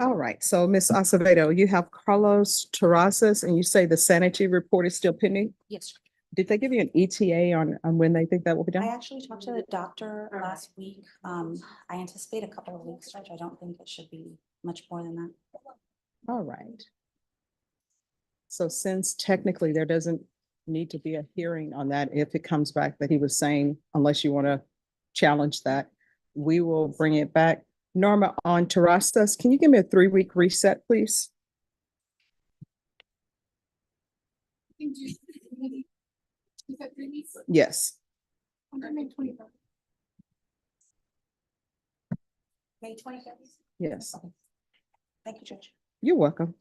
All right, so Ms. Acevedo, you have Carlos Terrazas, and you say the sanity report is still pending? Yes, Did they give you an ETA on when they think that will be I done? actually talked to the doctor last week. I anticipate a couple of weeks, Judge. I don't think it should be much more than that. All right. So since technically there doesn't need to be a hearing on that, if it comes back that he was saying, unless you want to challenge that, we will bring it back. Norma, on Terrazas, can you give me a 3-week reset, please? Yes, May 25th. yes. Thank you, Judge. You're welcome.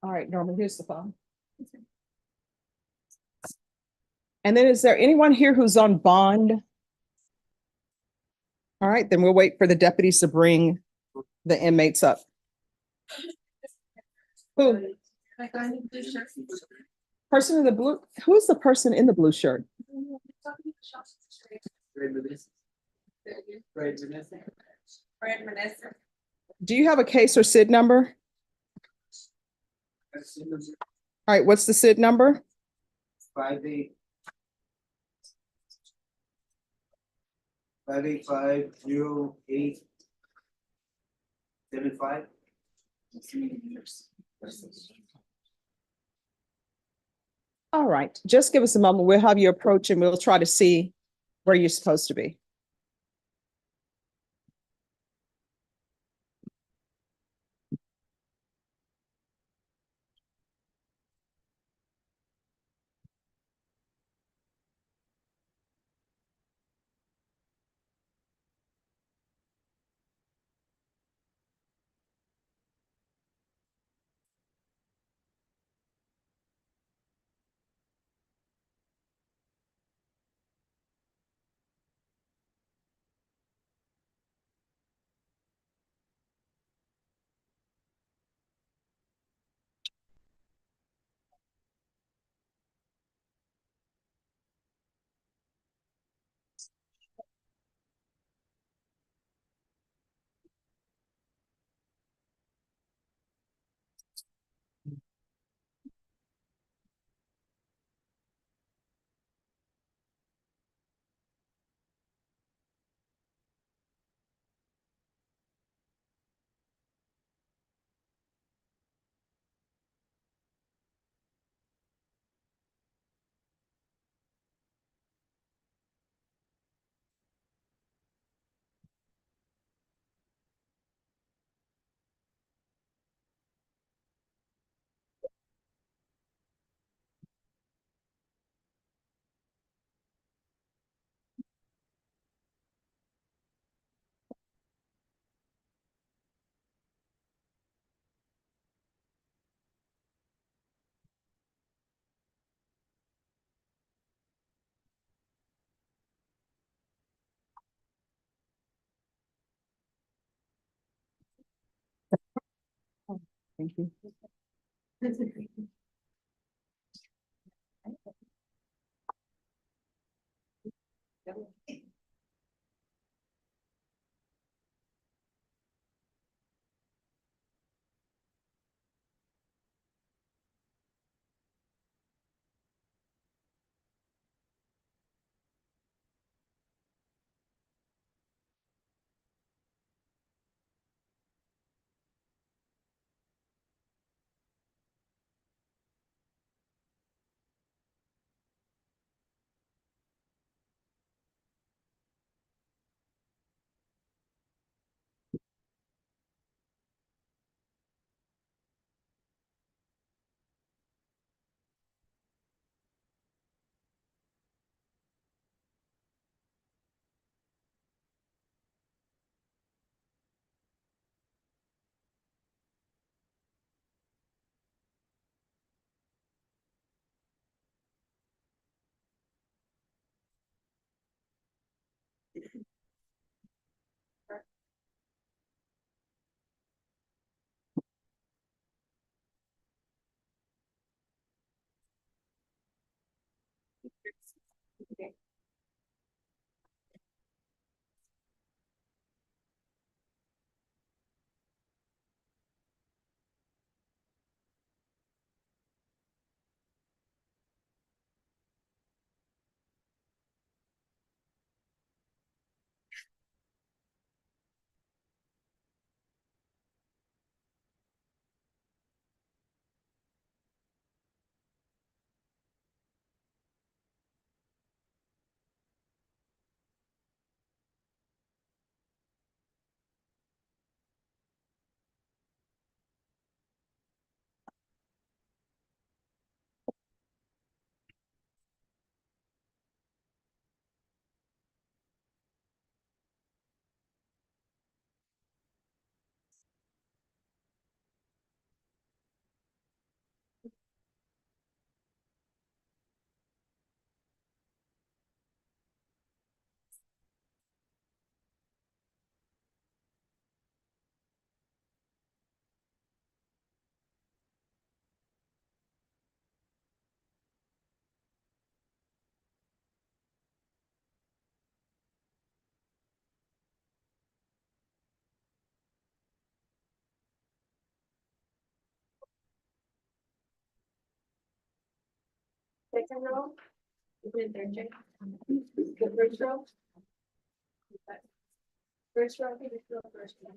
All right, Norma, here's the phone. And then is there anyone here who's on bond? All right, then we'll wait for the deputies to bring the inmates up. Who? Person in the blue, who's the person in the blue shirt? Do you have a case or SID number? All right, what's the SID number? 5850875. All right, just give us a moment. We'll have you approach and we'll try to see where you're supposed to be. Thank you. Second row. Is it there, Jake? The first row. First row, first row.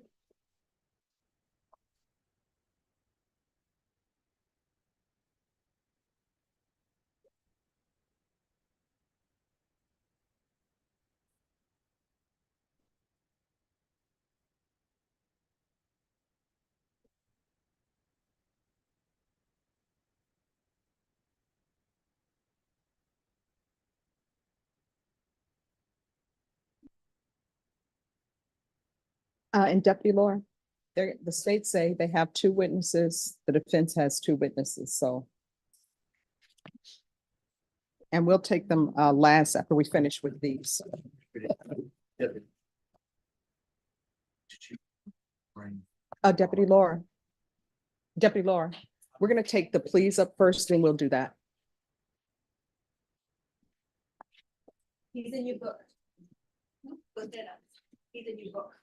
And Deputy Laura, the state say they have two witnesses, the defense has two witnesses, so. And we'll take them last after we finish with these. Deputy Laura. Deputy Laura, we're gonna take the pleas up first, and we'll do that. He's in your book. Put that up. He's in your book.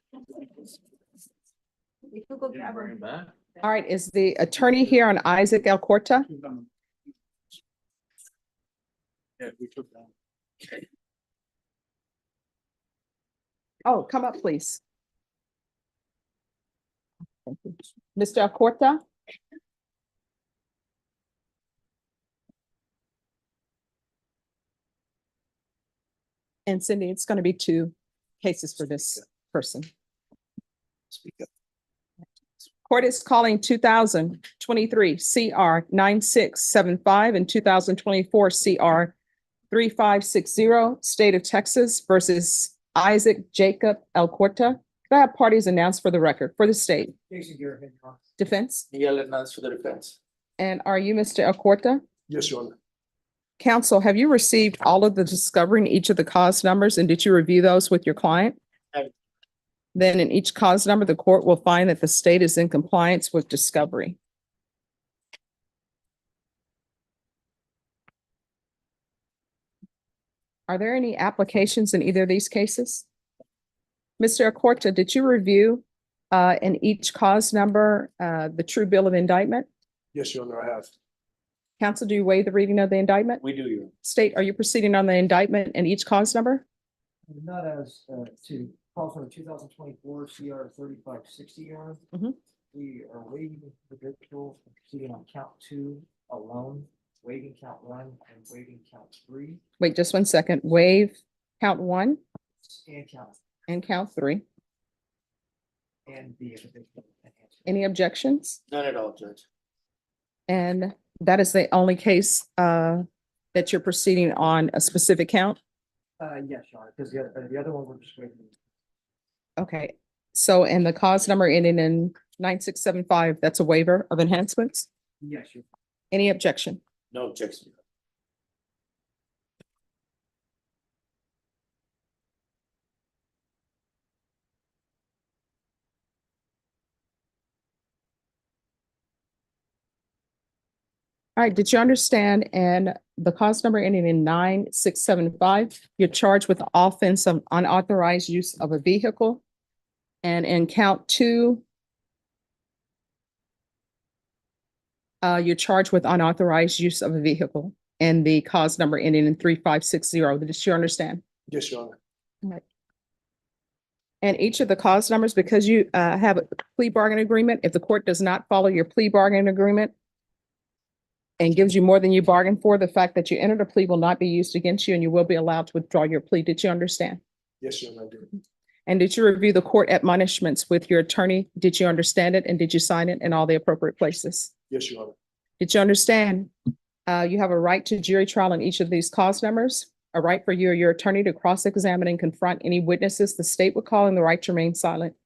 You could go grab him. All right, is the attorney here on Isaac Alcorta? Yeah, we took that. Oh, come up, please. Thank you. Mr. Alcorta? And Cindy, it's going to be two cases for this person. Speak up. Court is calling 2023 CR 9675 and 2024 CR 3560, State of Texas versus Isaac Jacob Alcorta. Could I have parties announced for the record for the state? Jason Garrett, Hancock. Defense? Miguel Hernandez for the defense. And are you Mr. Alcorta? Yes, Your Honor. Counsel, have you received all of the discovery in each of the cause numbers, and did you review those with your client? Have- Then in each cause number, the court will find that the state is in compliance with discovery. Are there any applications in either of these cases? Mr. Alcorta, did you review in each cause number the true bill of indictment? Yes, Your Honor, I have. Counsel, do you waive the reading of the indictment? We do, Your Honor. State, are you proceeding on the indictment in each cause number? Not as to call from the 2024 CR 3560, Your Honor. Mhm. We are waiving the virtual proceeding on count 2 alone, waiving count 1 and waiving count 3 Wait just 1 second. Waive count 1 and count and count 3. and the individual enhancement. Any objections? None at all, Judge. And that is the only case that you're proceeding on a specific count? Yes, Your Honor, because the other one we're just waiting. Okay, so and the cause number ending in 9675, that's a waiver of enhancements? Yes, Your Any objection? No objection. All right, did you understand and the cause number ending in 9675, you're charged with the offense of unauthorized use of a vehicle. And in count two, you're charged with unauthorized use of a vehicle and the cause number ending in 3560. Did you understand? Yes, Your Honor. And each of the cause numbers, because you have a plea bargain agreement, if the court does not follow your plea bargain agreement and gives you more than you bargained for, the fact that you entered a plea will not be used against you and you will be allowed to withdraw your plea. Did you understand? Yes, Your Honor, I do. And did you review the court admonishments with your attorney? Did you understand it and did you sign it in all the appropriate places? Yes, Your Honor. Did you understand? You have a right to jury trial in each of these cause numbers, a right for you or your attorney to cross-examine and confront any witnesses the state would call, and the right to remain silent.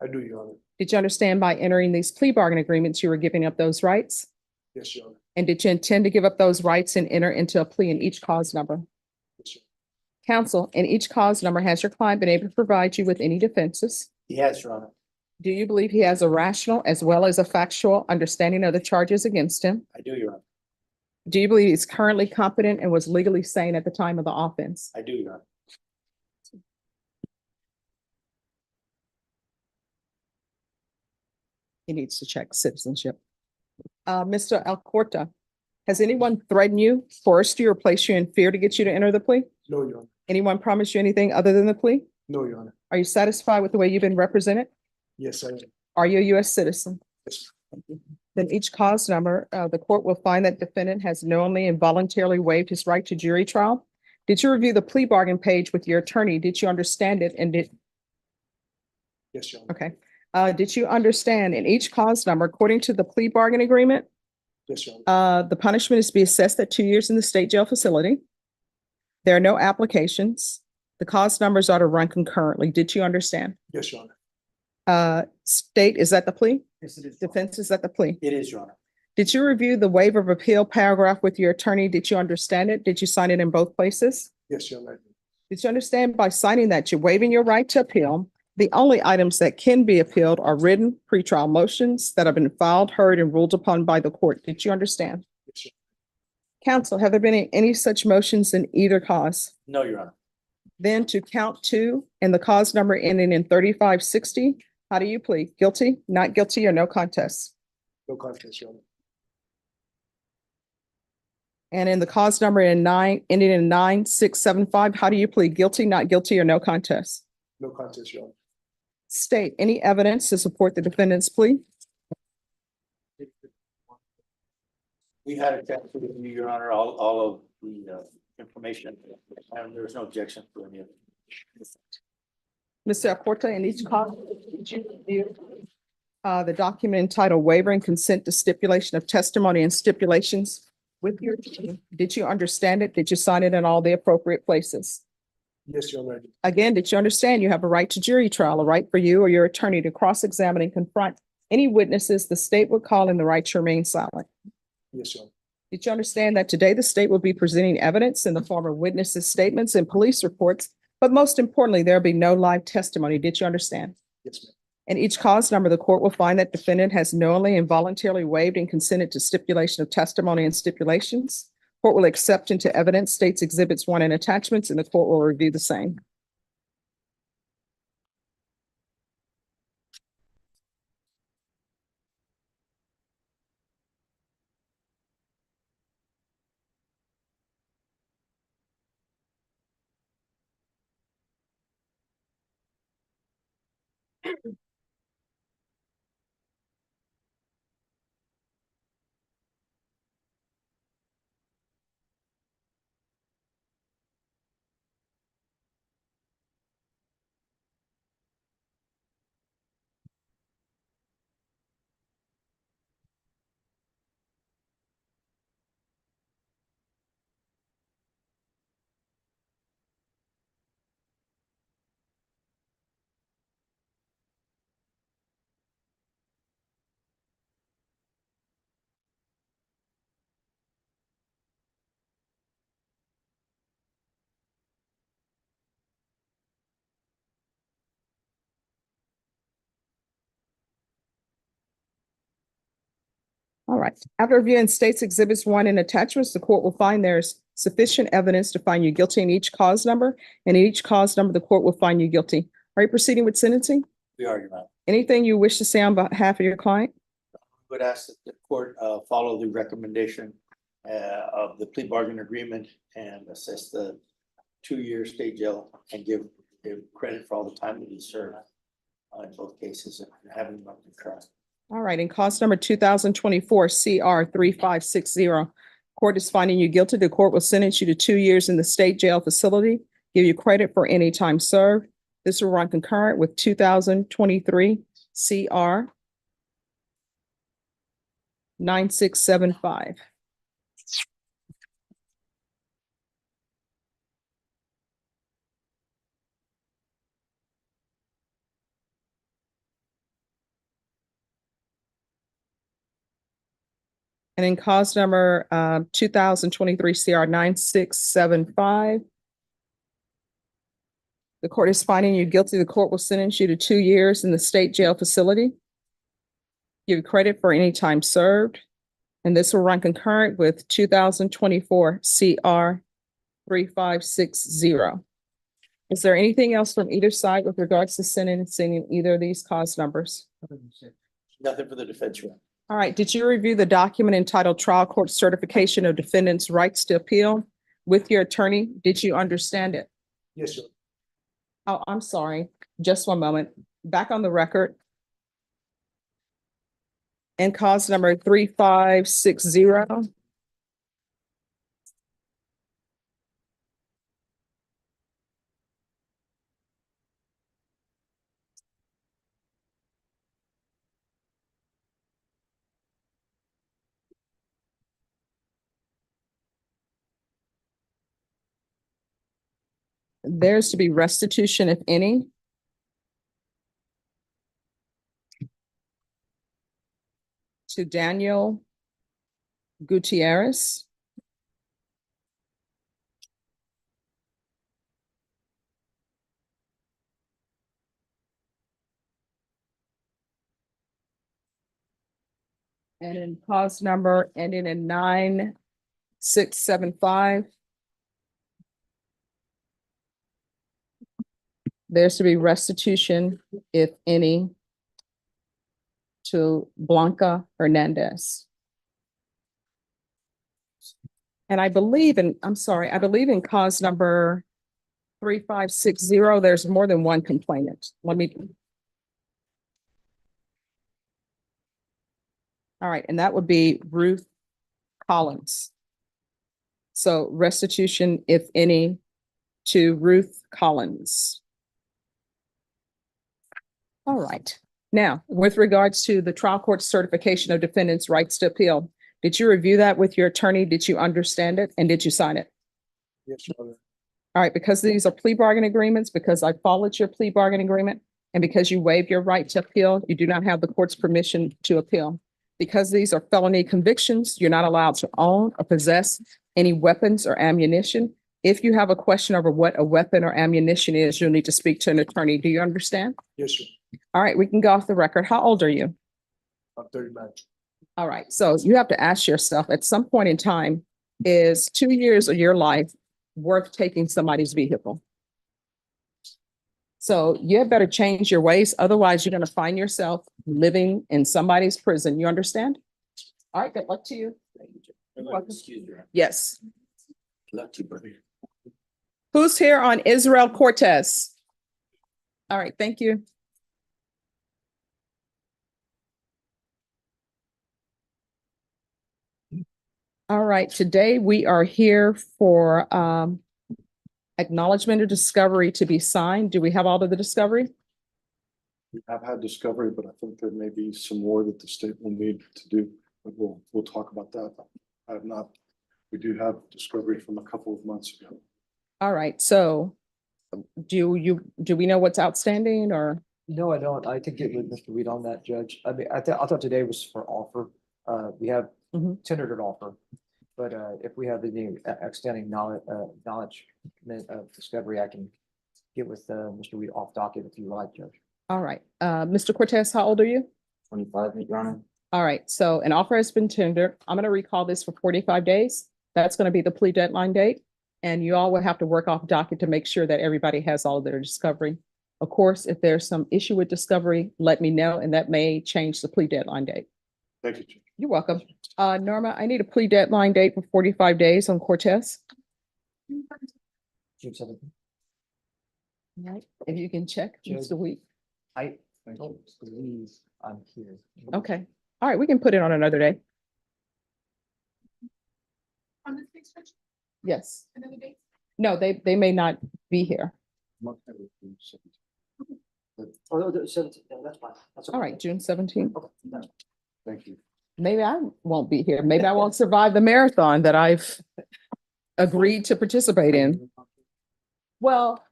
I do, Your Honor. Did you understand by entering these plea bargain agreements, you were giving up those rights? Yes, Your Honor. And did you intend to give up those rights and enter into a plea in each cause number? Yes, Your Counsel, in each cause number, has your client been able to provide you with any defenses? He has, Your Honor. Do you believe he has a rational as well as a factual understanding of the charges against him? I do, Your Honor. Do you believe he's currently competent and was legally sane at the time of the offense? I do, Your Honor. He needs to check citizenship. Mr. Alcorta, has anyone threatened you, forced you, or placed you in fear to get you to enter the plea? No, Your Honor. Anyone promised you anything other than the plea? No, Your Honor. Are you satisfied with the way you've been represented? Yes, I am. Are you a U.S. citizen? Yes. Then each cause number, the court will find that defendant has knowingly and voluntarily waived his right to jury trial. Did you review the plea bargain page with your attorney? Did you understand it? And Yes, Your Honor. okay. Did you understand in each cause number, according to the plea bargain agreement, Yes, Your Honor. the punishment is to be assessed at 2 years in the state jail facility. There are no applications. The cause numbers are to run concurrently. Did you understand? Yes, Your Honor. State, is that the plea? Yes, it is. Defense, is that the plea? It is, Your Honor. Did you review the waiver of appeal paragraph with your attorney? Did you understand it? Did you sign it in both places? Yes, Your Honor. Did you understand by signing that you're waiving your right to appeal? The only items that can be appealed are written pretrial motions that have been filed, heard, and ruled upon by the court. Did you understand? Yes, Your Counsel, have there been any such motions in either cause? No, Your Honor. Then to count two and the cause number ending in 3560, how do you plead? Guilty, not guilty, or no contest? Honor. No contest, Your Honor. And in the cause number ending in 9675, how do you plead? Guilty, not guilty, or no contest? No contest, Your Honor. State any evidence to support the defendant's plea? We had a chat with you, Your Honor, all of the information, and there's no objection to any of it. Mr. Alcorta, in each cause, did you review the document entitled waiver and consent to stipulation of testimony and stipulations with your team? Did you understand it? Did you sign it in all the appropriate places? Yes, Your Honor. Again, did you understand you have a right to jury trial, a right for you or your attorney to cross-examine and confront any witnesses the state would call, and the right to remain silent? Yes, Your Honor. Did you understand that today the state will be presenting evidence in the form of witnesses' statements and police reports, but most importantly, there'll be no live testimony? Did you understand? Yes, ma'am. In each cause number, the court will find that defendant has knowingly and voluntarily waived and consented to stipulation of testimony and stipulations. Court will accept into evidence states exhibits 1 and attachments, and the court will review the same. All right. After reviewing states exhibits 1 and attachments, the court will find there's sufficient evidence to find you guilty in each cause number, and in each cause number, the court will find you guilty. Are you proceeding with sentencing? We are, Your Honor. Anything you wish to say on behalf of your client? Would ask that the court follow the recommendation of the plea bargain agreement and assess the 2-year state jail and give credit for all the time that he served in both cases and having them concurrent. All right, in cause number 2024 CR 3560, court is finding you guilty. The court will sentence you to 2 years in the state jail facility, give you credit for any time served. This will run concurrent with 2023 CR 9675. And in cause number 2023 CR 9675, the court is finding you guilty. The court will sentence you to 2 years in the state jail facility, give you credit for any time served, and this will run concurrent with 2024 CR 3560. Is there anything else from either side with regards to sentencing in either of these cause numbers? Nothing for the defense, Your Honor. All right, did you review the document entitled Trial Court Certification of Defendant's Rights to Appeal with your attorney? Did you understand it? Yes, Your Honor. Oh, I'm sorry. Just one moment. Back on the record. And cause number 3560. There's to be restitution, if any. To Daniel Gutierrez. And in cause number ending in 9675. There's to be restitution, if any, to Blanca Hernandez. And I believe in cause number 3560, there's more than one complainant. All right, and that would be Ruth Collins. So restitution, if any, to Ruth Collins. All right. Now, with regards to the trial court certification of defendant's rights to appeal, did you review that with your attorney? Did you understand it? And did you sign it? Yes, Your Honor. All right, because these are plea bargain agreements, because I followed your plea bargain agreement, and because you waived your right to appeal, you do not have the court's permission to appeal. Because these are felony convictions, you're not allowed to own or possess any weapons or ammunition. If you have a question over what a weapon or ammunition is, you'll need to speak to an attorney. Do you understand? Yes, Your All right, we can go off the record. How old are you? Honor. I'm 39. All right, so you have to ask yourself at some point in time, is 2 years of your life worth taking somebody's vehicle? So you had better change your ways. Otherwise, you're going to find yourself living in somebody's prison. You understand? All right, good luck to you. welcome. Excuse me. Yes. Lucky brother. Who's here on Israel Cortez? All right, thank you. All right, today we are here for acknowledgement of discovery to be signed. Do we have all of the discovery? We have had discovery, but I think there may be some more that the state will need to do, but we'll talk about that. I have not, we do have discovery from a couple of months ago. All right, so do we know what's outstanding or? No, I don't. I could get with Mr. Reed on that, Judge. I mean, I thought today was for offer. We have Mhm. tendered an offer. But if we have any outstanding knowledge of discovery, I can get with Mr. Reed off docket if you like, Judge. All right, Mr. Cortez, how old are you? 25, Your Honor. All right, so an offer has been tendered. I'm gonna recall this for 45 days. That's going to be the plea deadline date. And you all will have to work off docket to make sure that everybody has all of their discovery. Of course, if there's some issue with discovery, let me know, and that may change the plea deadline date. Thank you, Judge. You're welcome. Norma, I need a plea deadline date for 45 days on Cortez. June 17th. Right. If you can check, just a week. I don't believe I'm here. Okay. All right, we can put it on another day. On this next stretch, Yes. another day. No, they may not be here. Oh, no, the 17th, no, that's fine. That's All right, June 17th. Okay, that's- Thank you. Maybe I won't be here. Maybe I won't survive the marathon that I've agreed to participate in. Well,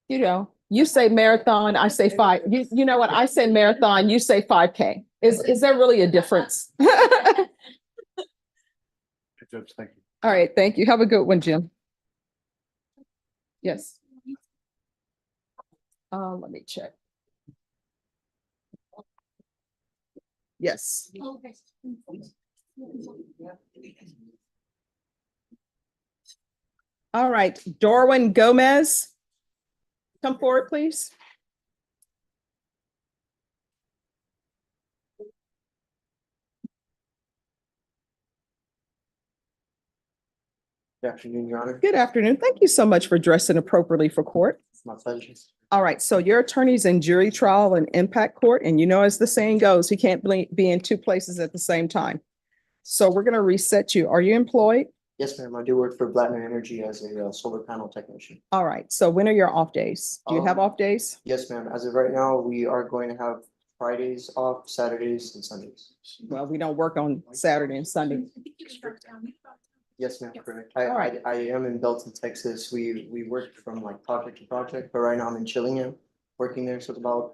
you know, you say marathon, I say five. You know what? I say marathon, you say 5K. Is there really a difference? All Judge, thank you. right, thank you. Have a good one, Jim. Yes. Let me check. Yes. Okay. All right, Dorwin Gomez. Come forward, please. Good afternoon, Your Honor. Good afternoon. Thank you so much for dressing appropriately for court. It's my pleasure. All right, so your attorney's in jury trial and impact court, and you know, as the saying goes, he can't be in two places at the same time. So we're gonna reset you. Are you employed? Yes, ma'am. I do work for Blattner Energy as a solar panel technician. All right, so when are your off days? Do you have Um, off days? Yes, ma'am. As of right now, we are going to have Fridays off, Saturdays and Sundays. Well, we don't work on Saturday and Sunday. Yes, ma'am, correct. All right. I am in Belton, Texas. We work from like project to project, but right now I'm in Chillingham, working there, so it's about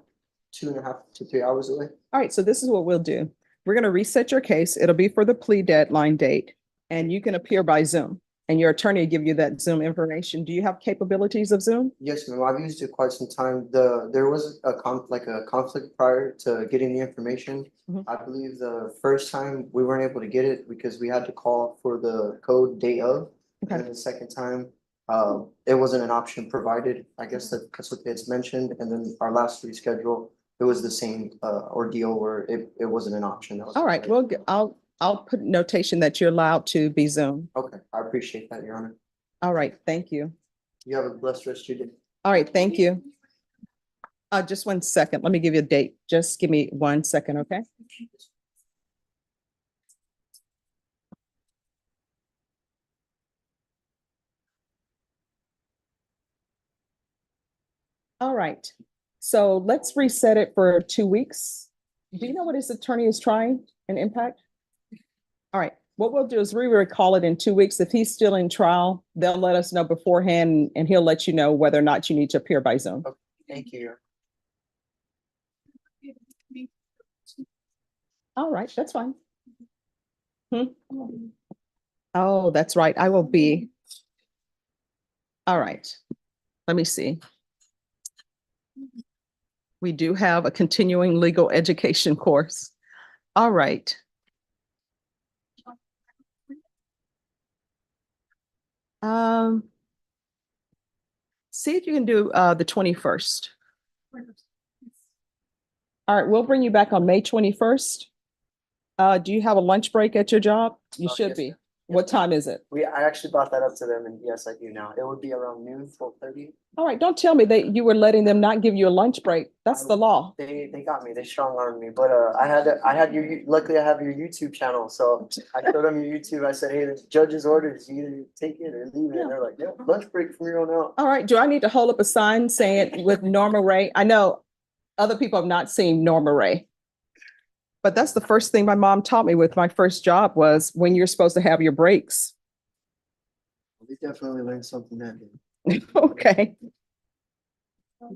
2.5 to 3 hours away. All right, so this is what we'll do. We're gonna reset your case. It'll be for the plea deadline date, and you can appear by Zoom. And your attorney will give you that Zoom information. Do you have capabilities of Zoom? Yes, ma'am. I've used it quite some time. There was a conflict prior to getting the information. Mhm. I believe the first time we weren't able to get it because we had to call for the code day of. And Okay. then the second time, it wasn't an option provided. I guess that's what it's mentioned. And then our last reschedule, it was the same ordeal where it wasn't an option. that was All right, provided. I'll put notation that you're allowed to be Zoom. Okay, I appreciate that, Your Honor. All right, thank you. You have a blessed rest of your day. All right, thank you. Just 1 second. Let me give you a date. Just give me 1 second, okay? All right, so let's reset it for 2 weeks. Do you know what his attorney is trying in impact? All right, what we'll do is we recall it in 2 weeks. If he's still in trial, they'll let us know beforehand and he'll let you know whether or not you need to appear by Zoom. Thank you, Your Honor. All right, that's fine. Oh, that's right. I will be. All right. Let me see. We do have a continuing legal education course. All right. See if you can do the 21st. All right, we'll bring you back on May 21st. Do you have a lunch break at your job? You should Yes, be. ma'am. What time is it? I actually brought that up to them and yes, I do now. It would be around noon, 12:30. All right, don't tell me that you were letting them not give you a lunch break. That's the law. They got me, they strong armed me, but luckily I have your YouTube channel, so I showed them your YouTube. I said, hey, the judge's orders, you either take it or leave it. And they're like, yeah, lunch break from here on out. All right, do I need to hold up a sign saying with Norma Ray? I know other people have not seen Norma Ray. But that's the first thing my mom taught me with my first job was when you're supposed to have your breaks. We definitely learned something that day. Okay. All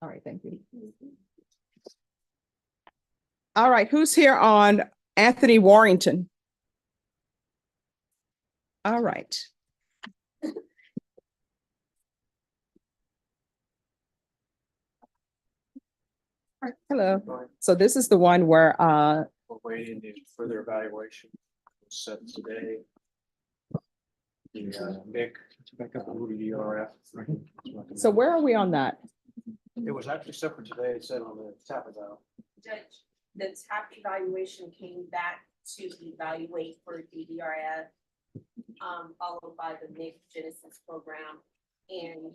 right, thank you. All right, who's here on Anthony Warrington? All right. Hello. So this is the one where We're waiting for further evaluation set today. Nick, back up the DRF. So where are we on that? It was actually separate today, it said on the tap of that. Judge, the TAP evaluation came back to evaluate for DDRF. Followed by the mixed Genesis program. And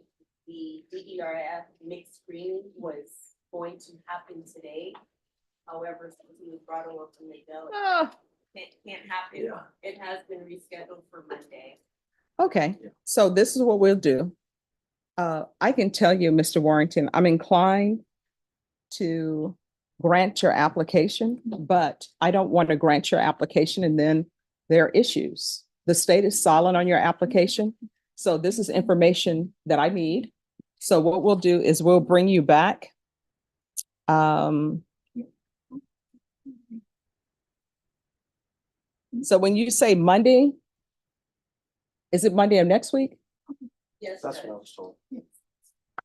the DDRF mixed screening was going to happen today. However, since he was brought over from the bill, Ah, it can't happen. It has been rescheduled for Monday. okay, so this is what we'll do. I can tell you, Mr. Warrington, I'm inclined to grant your application, but I don't want to grant your application and then there are issues. The state is silent on your application, so this is information that I need. So what we'll do is we'll bring you back. So when you say Monday, is it Monday of next week? Yes. That's Judge. what I was told.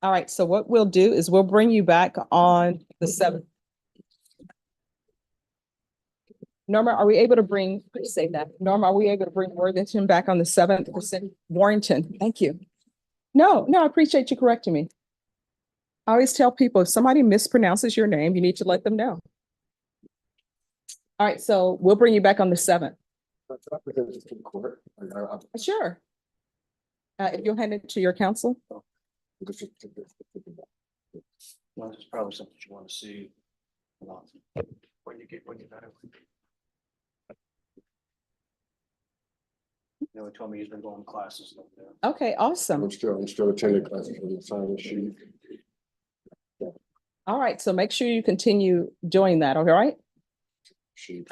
All right, so what we'll do is we'll bring you back on the 7th. Norma, are we able to bring, please say that. Norma, are we able to bring Worthington back on the 7th? Warrington, thank you. No, I appreciate you correcting me. I always tell people, if somebody mispronounces your name, you need to let them know. All right, so we'll bring you back on the 7th. Sure. If you'll hand it to your counsel. Well, it's probably something you want to see. When you know. You know, he told me he's been going to classes. Over there. Okay, awesome. I'm still attending classes for the sign sheet. All right, so make sure you continue doing that, all right? Sheet.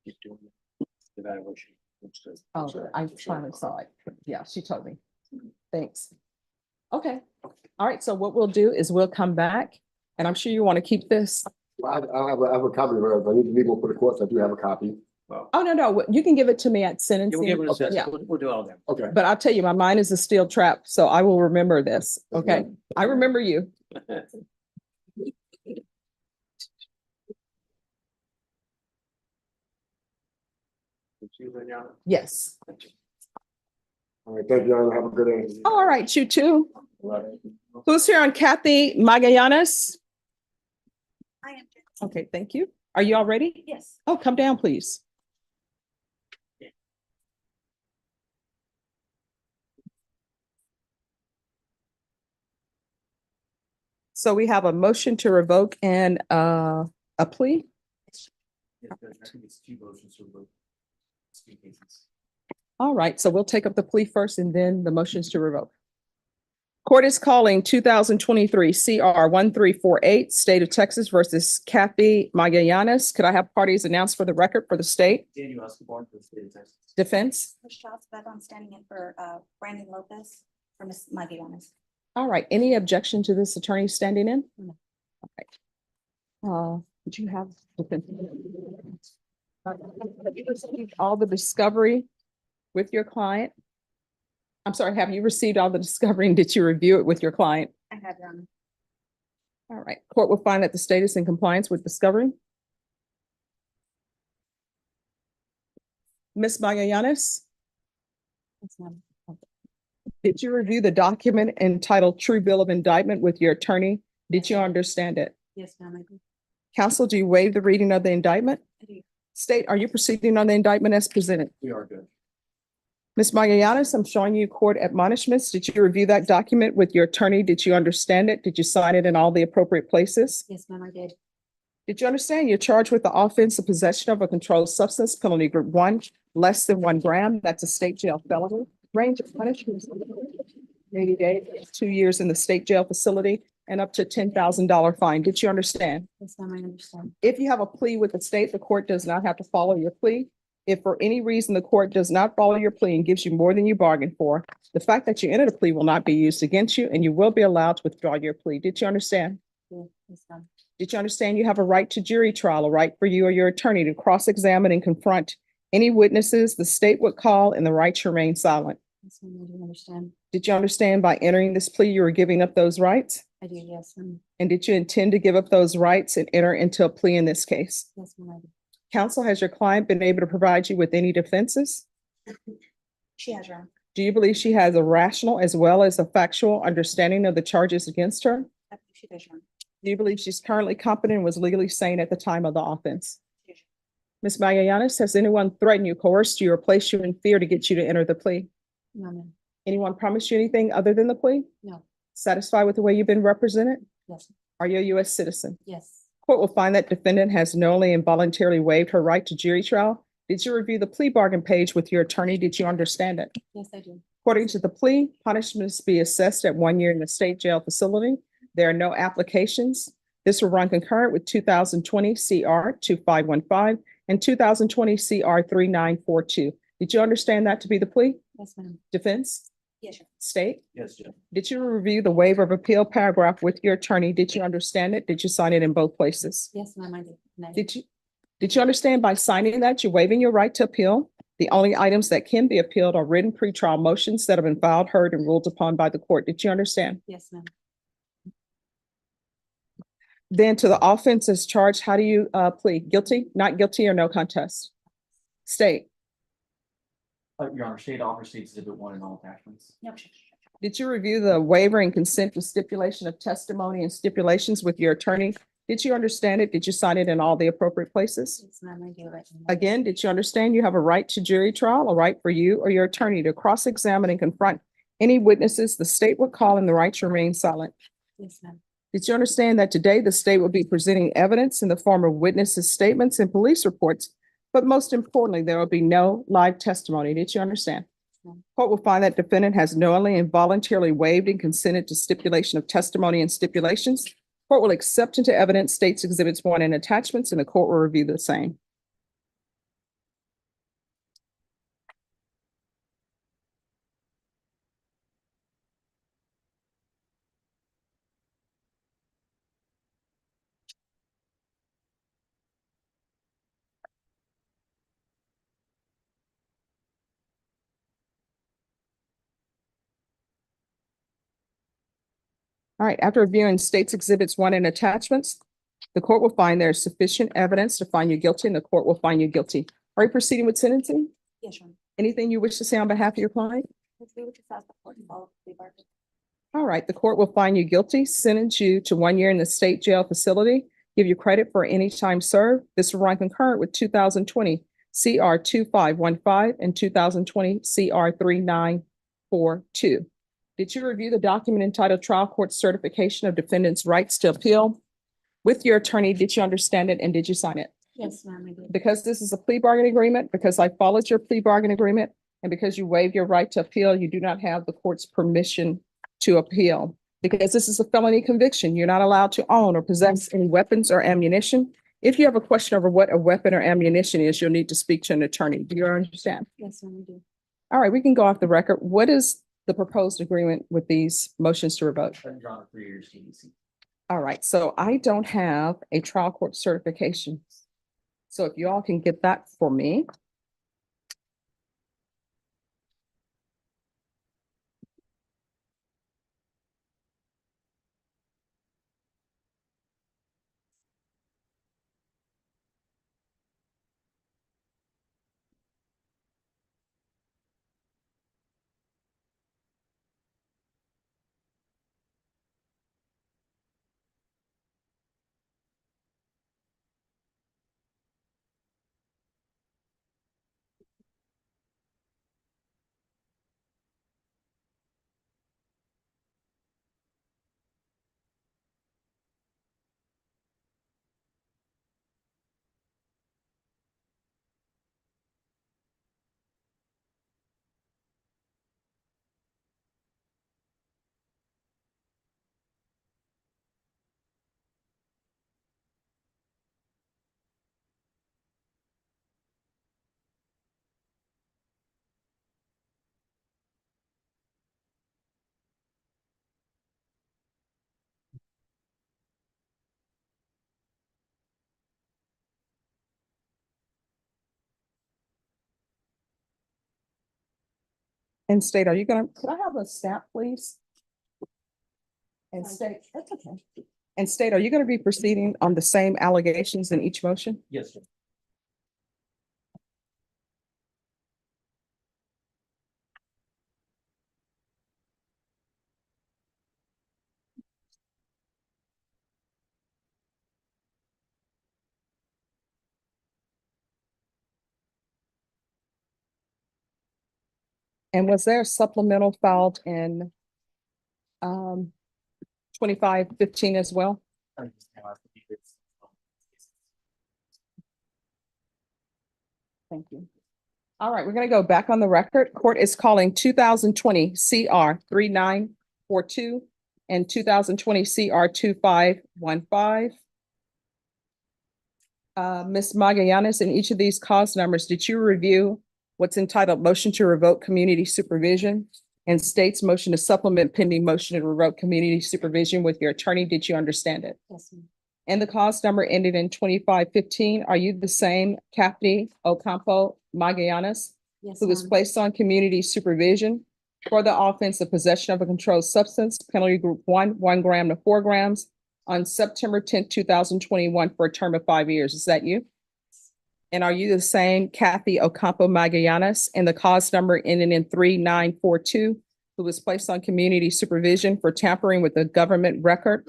Keep doing it. Evaluation. Looks good. Oh, I finally saw it. Yeah, she told me. Thanks. Okay. All right, so what we'll do is we'll come back and I'm sure you want to keep this. I have a copy of it, but I need to leave one for the courts. I do have a copy. Well, Oh, no, you can give it to me at you'll sentencing. give it a Okay, sense. yeah. We'll do all that. Okay. But I'll tell you, my mind is a steel trap, so I will remember this. Okay, I remember you. Yes. All right, thank you. Y'all. Have a good day. Oh, all right, you too. All right. Who's here on Kathy Magallanes? I am. Okay, thank you. Are you all ready? Yes. Oh, come down, please. So we have a motion to revoke and a plea. All right, so we'll take up the plea first and then the motions to revoke. Court is calling 2023 CR 1348, State of Texas versus Kathy Magallanes. Could I have parties announced for the record for the state? Daniel Escobar for the state of Texas. Defense? Chris Strauss, but I'm standing in for Brandon Lopez for Ms. Magallanes. All right, any objection to this attorney standing in? No. All right. Would you have? Defense? Have you received all the discovery with your client? I'm sorry, have you received all the discovery and did you review it with your client? I have, Your Honor. All right, court will find that the state is in compliance with discovery. Ms. Magallanes, Yes, ma'am. did you review the document entitled True Bill of Indictment with your attorney? Did you understand it? Yes, ma'am, I do. Counsel, do you waive the reading of the indictment? I do. State, are you proceeding on the indictment as presented? We are good. Ms. Magallanes, I'm showing you court admonishments. Did you review that document with your attorney? Did you understand it? Did you sign it in all the appropriate places? Yes, ma'am, I did. Did you understand you're charged with the offense of possession of a controlled substance, penalty group 1, less than 1 gram? That's a state jail felony. Range of punishment, 80 days, 2 years in the state jail facility, and up to $10,000 fine. Did you understand? Yes, ma'am, I understand. If you have a plea with the state, the court does not have to follow your plea. If for any reason the court does not follow your plea and gives you more than you bargained for, the fact that you entered a plea will not be used against you and you will be allowed to withdraw your plea. Did you understand? Yes, ma'am. Did you understand you have a right to jury trial, a right for you or your attorney to cross-examine and confront any witnesses the state would call, and the right to remain silent? Yes, ma'am, I do understand. Did you understand by entering this plea you were giving up those rights? I do, yes, ma'am. And did you intend to give up those rights and enter into a plea in this case? Yes, ma'am, I do. Counsel, has your client been able to provide you with any defenses? She has your, Do you believe she has a rational as well as a factual understanding of the charges against her? she does your. Do you believe she's currently competent and was legally sane at the time of the offense? Ms. Magallanes, has anyone threatened you, coerced you, or placed you in fear to get you to enter the plea? No, ma'am. Anyone promised you anything other than the plea? No. Satisfied with the way you've been represented? Yes. Are you a U.S. citizen? Yes. Court will find that defendant has knowingly and voluntarily waived her right to jury trial. Did you review the plea bargain page with your attorney? Did you understand it? Yes, I do. According to the plea, punishments be assessed at 1 year in the state jail facility. There are no applications. This will run concurrent with 2020 CR 2515 and 2020 CR 3942. Did you understand that to be the plea? Yes, ma'am. Defense? Yes, sir. State? Yes, Judge. Did you review the waiver of appeal paragraph with your attorney? Did you understand it? Did you sign it in both places? Yes, ma'am, I did. No. Did you understand by signing that you're waiving your right to appeal? The only items that can be appealed are written pretrial motions that have been filed, heard, and ruled upon by the court. Did you understand? Yes, ma'am. Then to the offense as charged, how do you plead? Guilty, not guilty, or no contest? State, Your Honor, state offer states exhibit 1 in all attachments. No. did you review the waiver and consent to stipulation of testimony and stipulations with your attorney? Did you understand it? Did you sign it in all the appropriate places? Yes, ma'am, I do. Right. Again, did you understand you have a right to jury trial, a right for you or your attorney to cross-examine and confront any witnesses the state would call and the right to remain silent? Yes, ma'am. Did you understand that today the state will be presenting evidence in the form of witnesses' statements and police reports? But most importantly, there will be no live testimony. Did you understand? ma'am. Court will find that defendant has knowingly and voluntarily waived and consented to stipulation of testimony and stipulations. Court will accept into evidence states exhibits 1 and attachments, and the court will review the same. All right, after reviewing states exhibits 1 and attachments, the court will find there is sufficient evidence to find you guilty, and the court will find you guilty. Are you proceeding with sentencing? Yes, Your Honor. Anything you wish to say on behalf of your client? We would just ask the court to follow the plea bargain. All right, the court will find you guilty, sentence you to 1 year in the state jail facility, give you credit for any time served. This will run concurrent with 2020 CR 2515 and 2020 CR 3942. Did you review the document entitled Trial Court Certification of Defendant's Rights to Appeal? With your attorney, did you understand it and did you sign it? Yes, ma'am, I did. Because this is a plea bargain agreement, because I followed your plea bargain agreement, and because you waived your right to appeal, you do not have the court's permission to appeal. Because this is a felony conviction, you're not allowed to own or possess any weapons or ammunition. If you have a question over what a weapon or ammunition is, you'll need to speak to an attorney. Do you understand? Yes, ma'am, I do. All right, we can go off the record. What is the proposed agreement with these motions to revoke? Your Honor, 3 years TDC. All right, so I don't have a trial court certification. So if you all can get that for me. And state, are you gonna, could I have a stamp, please? And state, that's okay. And state, are you gonna be proceeding on the same allegations in each motion? Yes, sir. And was there a supplemental filed in 2515 as well? Thank you. All right, we're gonna go back on the record. Court is calling 2020 CR 3942 and 2020 CR 2515. Ms. Magallanes, in each of these cause numbers, did you review what's entitled motion to revoke community supervision and states motion to supplement pending motion to revoke community supervision with your attorney? Did you understand it? Yes, ma'am. And the cause number ended in 2515. Are you the same Kathy Ocampo Magallanes, Yes, who was ma'am. placed on community supervision for the offense of possession of a controlled substance, penalty group 1 gram to 4 grams, on September 10th, 2021 for a term of 5 years? Is that you? And are you the same Kathy Ocampo Magallanes, and the cause number ending in 3942, who was placed on community supervision for tampering with a government record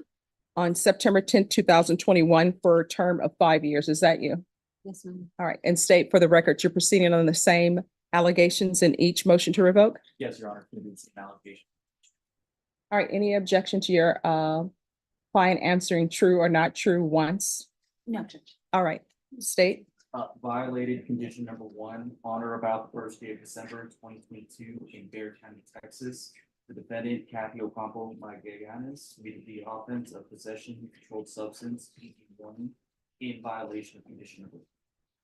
on September 10th, 2021 for a term of 5 years? Is that you? Yes, ma'am. All right, and state for the record, you're proceeding on the same allegations in each motion to revoke? Yes, Your Honor, it's gonna be the same allocation. All right, any objection to your client answering true or not true once? No, Judge. All right, state. Violated condition number 1, on or about the first day of December 2022 in Bear County, Texas. The defendant, Kathy Ocampo Magallanes, committed the offense of possession of controlled substance, PG1, in violation of condition number 1.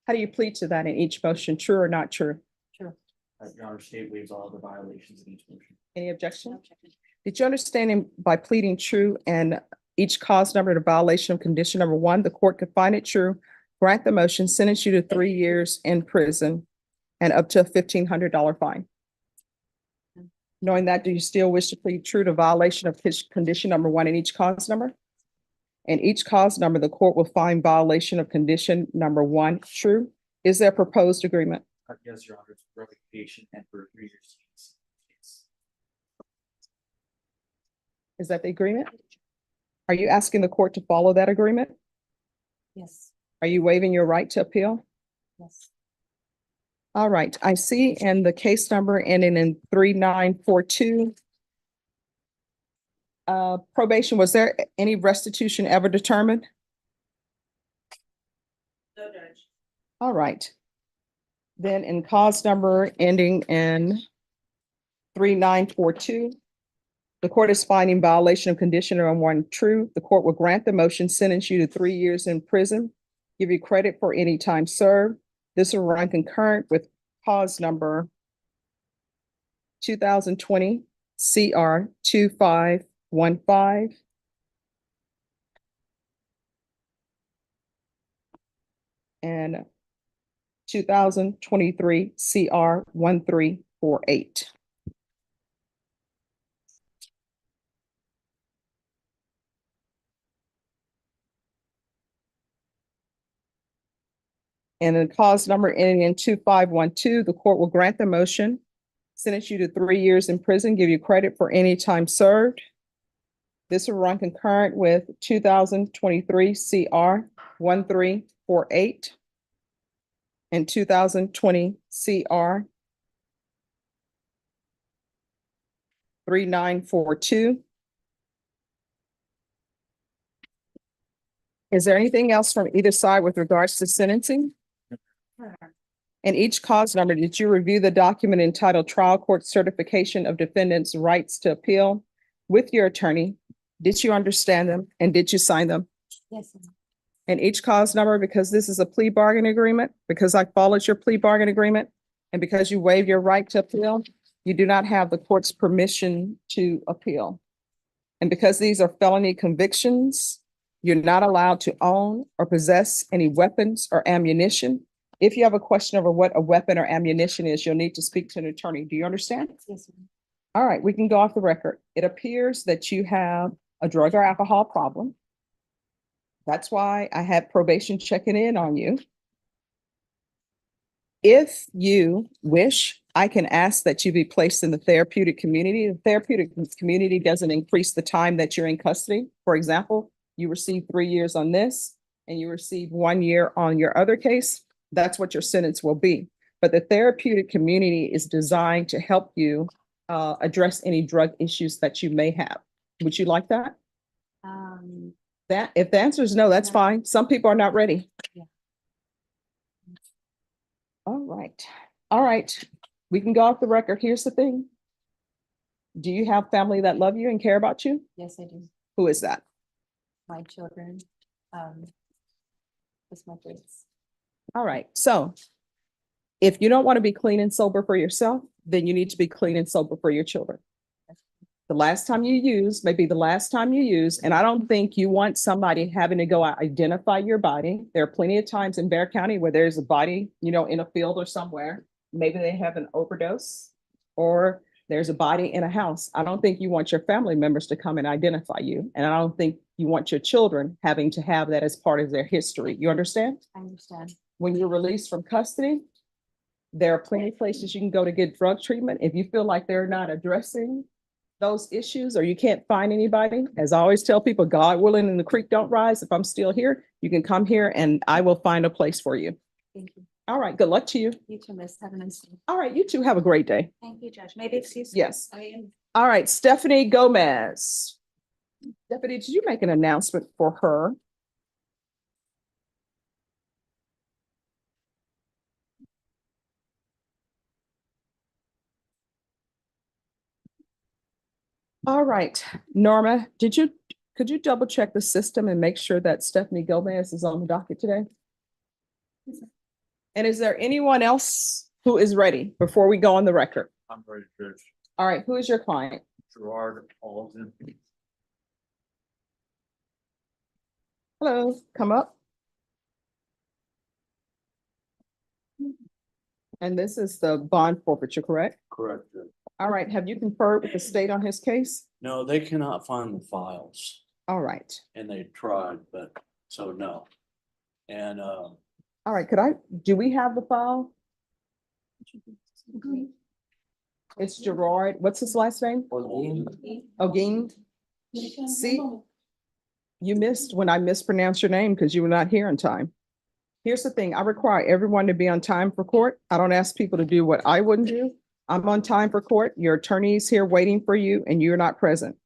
How do you plead to that in each motion, true or not true? True. Your Honor, state waives all the violations in each motion. Any objection? No objection. Did you understand by pleading true and each cause number to violation of condition number 1, the court could find it true, grant the motion, sentence you to 3 years in prison and up to a $1,500 fine? Knowing that, do you still wish to plead true to violation of condition number 1 in each cause number? In each cause number, the court will find violation of condition number 1 true. Is there a proposed agreement? Yes, Your Honor, it's revocation and for a 3 years. Is that the agreement? Are you asking the court to follow that agreement? Yes, Are you waiving your right to appeal? yes. All right, I see in the case number ending in 3942. Probation, was there any restitution ever determined? No, Judge. All right. Then in cause number ending in 3942, the court is finding violation of condition number 1 true. The court will grant the motion, sentence you to 3 years in prison, give you credit for any time served. This will run concurrent with cause number 2020 CR 2515. And 2023 CR 1348. And in cause number ending in 2512, the court will grant the motion, sentence you to 3 years in prison, give you credit for any time served. This will run concurrent with 2023 CR 1348 and 2020 CR 3942. Is there anything else from either side with regards to sentencing? In each cause number, did you review the document entitled Trial Court Certification of Defendant's Rights to Appeal with your attorney? Did you understand them and did you sign them? Yes, ma'am. In each cause number, because this is a plea bargain agreement, because I followed your plea bargain agreement, and because you waived your right to appeal, you do not have the court's permission to appeal. And because these are felony convictions, you're not allowed to own or possess any weapons or ammunition. If you have a question over what a weapon or ammunition is, you'll need to speak to an attorney. Do you understand? Yes, ma'am. All right, we can go off the record. It appears that you have a drug or alcohol problem. That's why I had probation checking in on you. If you wish, I can ask that you be placed in the therapeutic community. The therapeutic community doesn't increase the time that you're in custody. For example, you receive 3 years on this and you receive 1 year on your other case. That's what your sentence will be. but the therapeutic community is designed to help you address any drug issues that you may have. Would you like that? That, if the answer is no, that's No. fine. Some people are not ready. Yeah. All right, all right. We can go off the record. Here's the thing. Do you have family that love you and care about you? Yes, I do. Who is that? My children, with my kids. All right, so if you don't want to be clean and sober for yourself, then you need to be clean and sober for your children. The last time you use, maybe the last time you use, and I don't think you want somebody having to go out, identify your body. There are plenty of times in Bear County where there's a body, in a field or somewhere. Maybe they have an overdose or there's a body in a house. I don't think you want your family members to come and identify you. And I don't think you want your children having to have that as part of their history. You understand? I understand. When you're released from custody, there are plenty of places you can go to get drug treatment. If you feel like they're not addressing those issues or you can't find anybody, as I always tell people, God willing and the creek don't rise. If I'm still here, you can come here and I will find a place for you. Thank you. All right, good luck to you. You too, Miss. Have a nice day. All right, you two have a great day. Thank you, Judge. Maybe excuse me. Yes. I am. All right, Stephanie Gomez. Stephanie, did you make an announcement for her? All right, Norma, could you double check the system and make sure that Stephanie Gomez is on the docket today? And is there anyone else who is ready before we go on the record? I'm ready, Judge. All right, who is your client? Gerard Alden. Hello, come up. And this is the bond forfeiture, correct? Correct, Judge. All right, have you conferred with the state on his case? No, they cannot find the files All right, and they tried, but so no. And all right, do we have the file? It's Gerard, what's his last name? Ogin? See, you missed when I mispronounced your name because you were not here in time. Here's the thing, I require everyone to be on time for court. I don't ask people to do what I wouldn't do. I'm on time for court. Your attorney is here waiting for you and you're not present.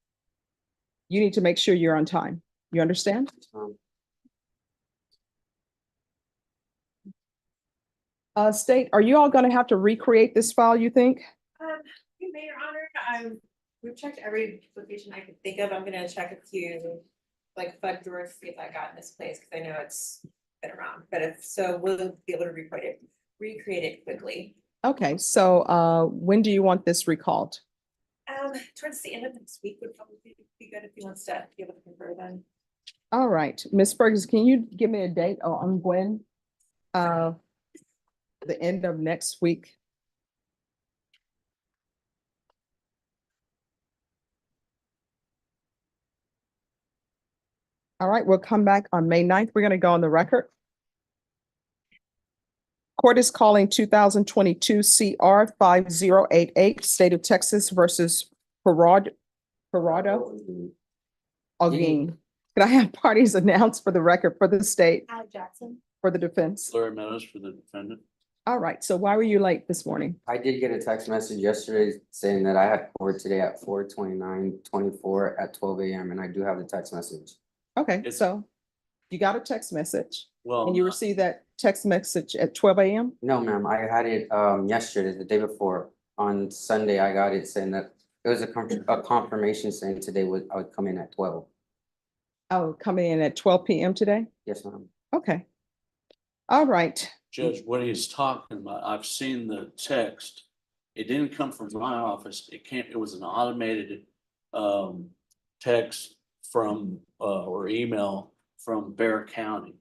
You need to make sure you're on time. You understand? State, are you all gonna have to recreate this file, you think? Mayor Honor, we've checked every location I could think of. I'm gonna check a few, like FUD drawers, see if I got misplaced, because I know it's been around, but if so, we'll be able to recreate it quickly. Okay, so when do you want this recalled? Towards the end of next week would probably be good if he wants to be able to confer then. All right, Ms. Ferguson, can you give me a date on when? The end of next week? All right, we'll come back on May 9th. We're gonna go on the record. Court is calling 2022 CR 5088, State of Texas versus Gerardo Ogin. Could I have parties announced for the record for the state, Jackson. for the defense? Larry Meadows for the defendant. All right, so why were you late this morning? I did get a text message yesterday saying that I had court today at 4/29/24 at 12 a.m. and I do have the text message. Okay, It's- so you got a text message Well, and you received that text message at 12 a.m.? No, ma'am, I had it yesterday, the day before. On Sunday, I got it saying that it was a confirmation saying today I would come in at 12. Oh, coming in at 12 p.m. today? Yes, ma'am. Okay. All right. Judge, what he's talking about, I've seen the text. It didn't come from my office. It was an automated text from or email from Bear County.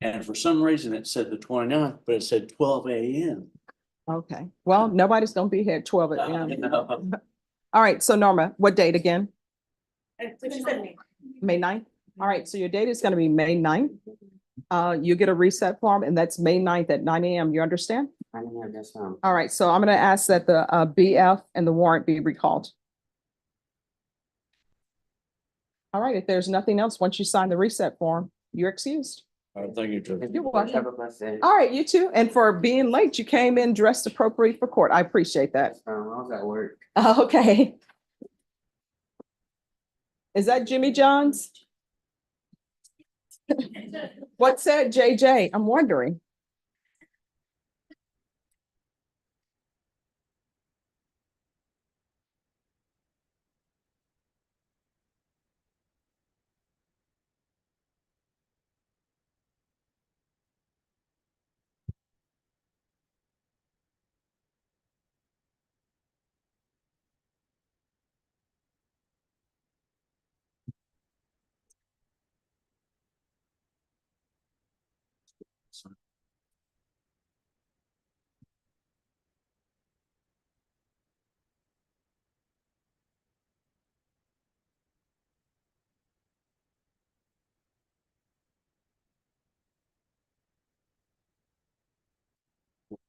And for some reason it said the 29th, but it said 12 a.m. Okay. Well, nobody's gonna be here at 12 a.m. No. All right. So Norma, what date again? Which is May. May 9th? All right. So your date is gonna be May 9th. You get a reset form and that's May 9th at 9 a.m. You understand? Yes, ma'am. All right. So I'm gonna ask that the BF and the warrant be recalled. All right. If there's nothing else, once you sign the reset form, you're excused. Thank you, Judge. You're welcome. Have a blessed day. All right, you too. And for being late, you came in dressed appropriate for court. I appreciate that. I was at work. Okay. Is that Jimmy John's? What's that, JJ? I'm wondering.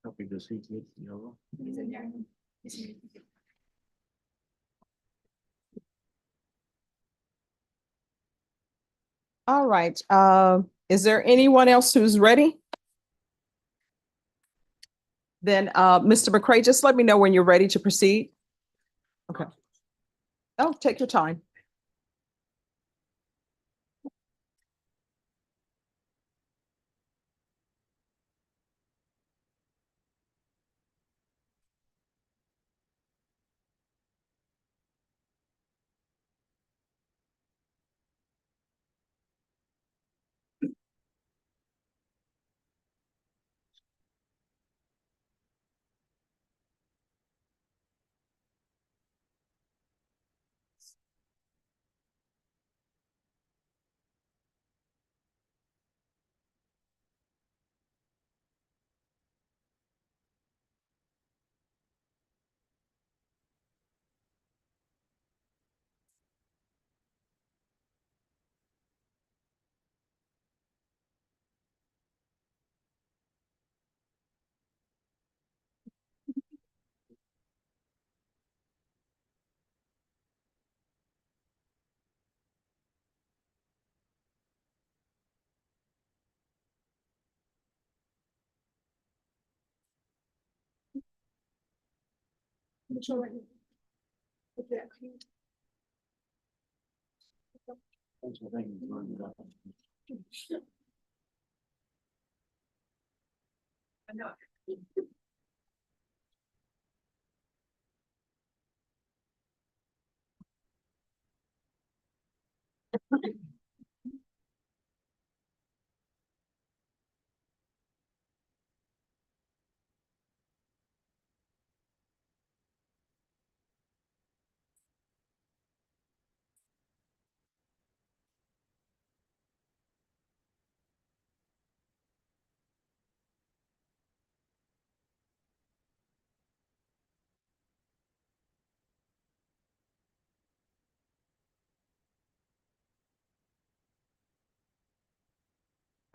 Copy this, he gets the yellow. He's in there. All right, is there anyone else who's ready? Then, Mr. McCray, just let me know when you're ready to proceed. Okay. Oh, take your time.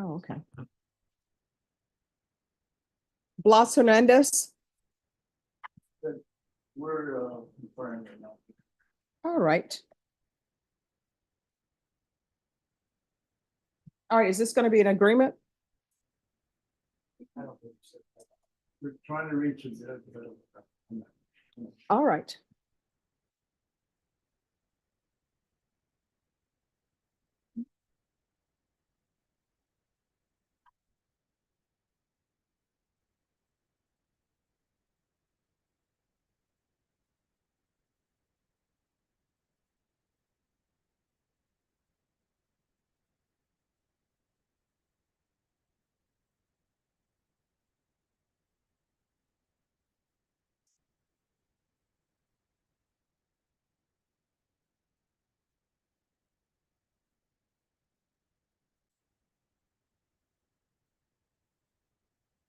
Oh, okay. Blas Hernandez. We're, referring right now. All right. All right, is this going to be an agreement? I don't think so. We're trying to reach a bit, but. All right.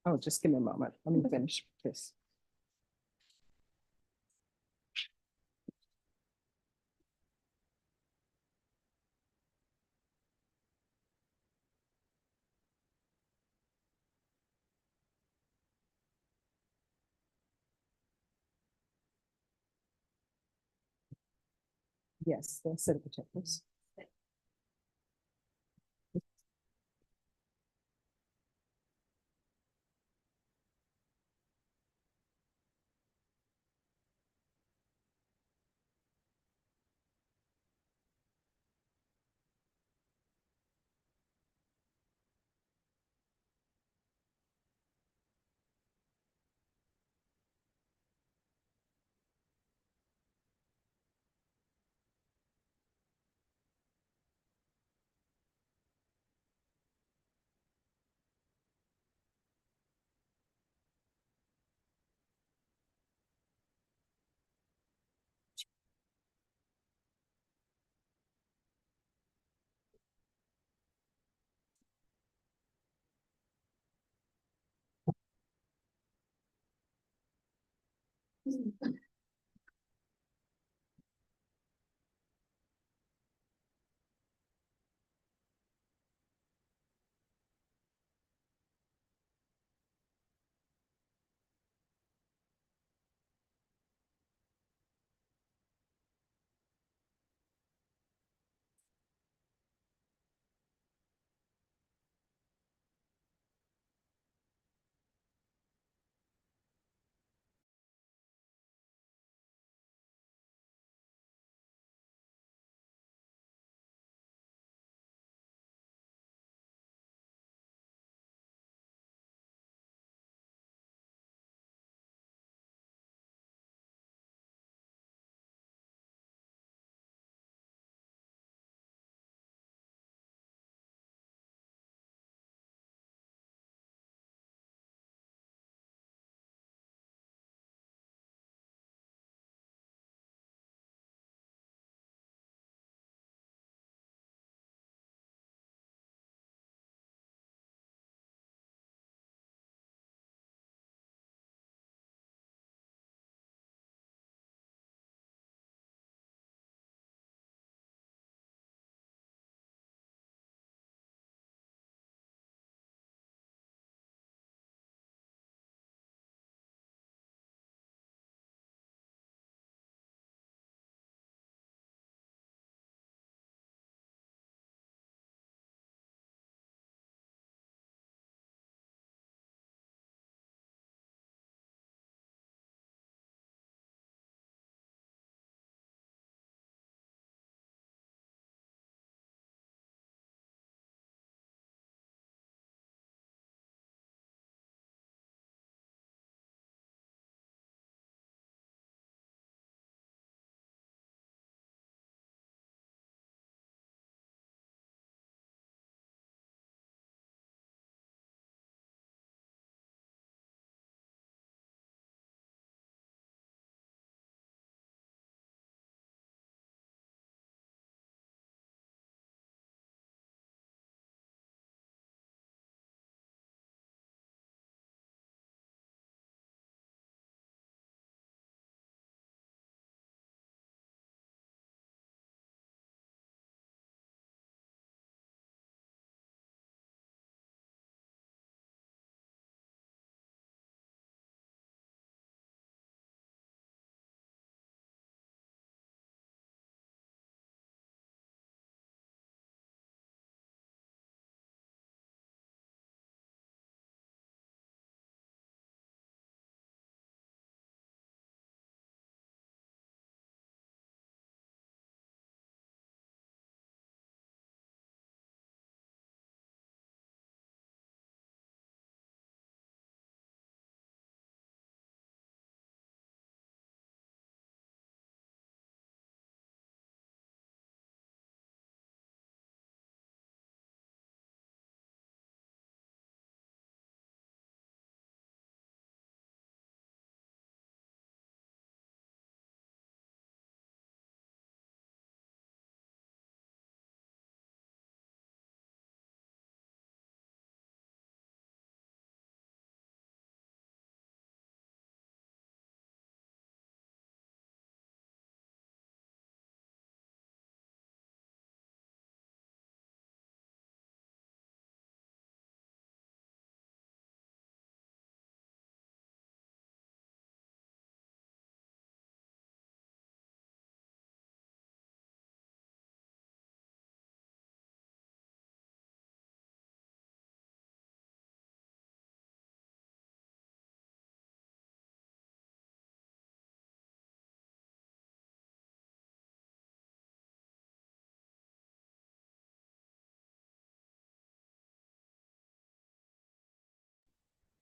Oh, just give me a moment. Let me finish this. Yes, the city protectors.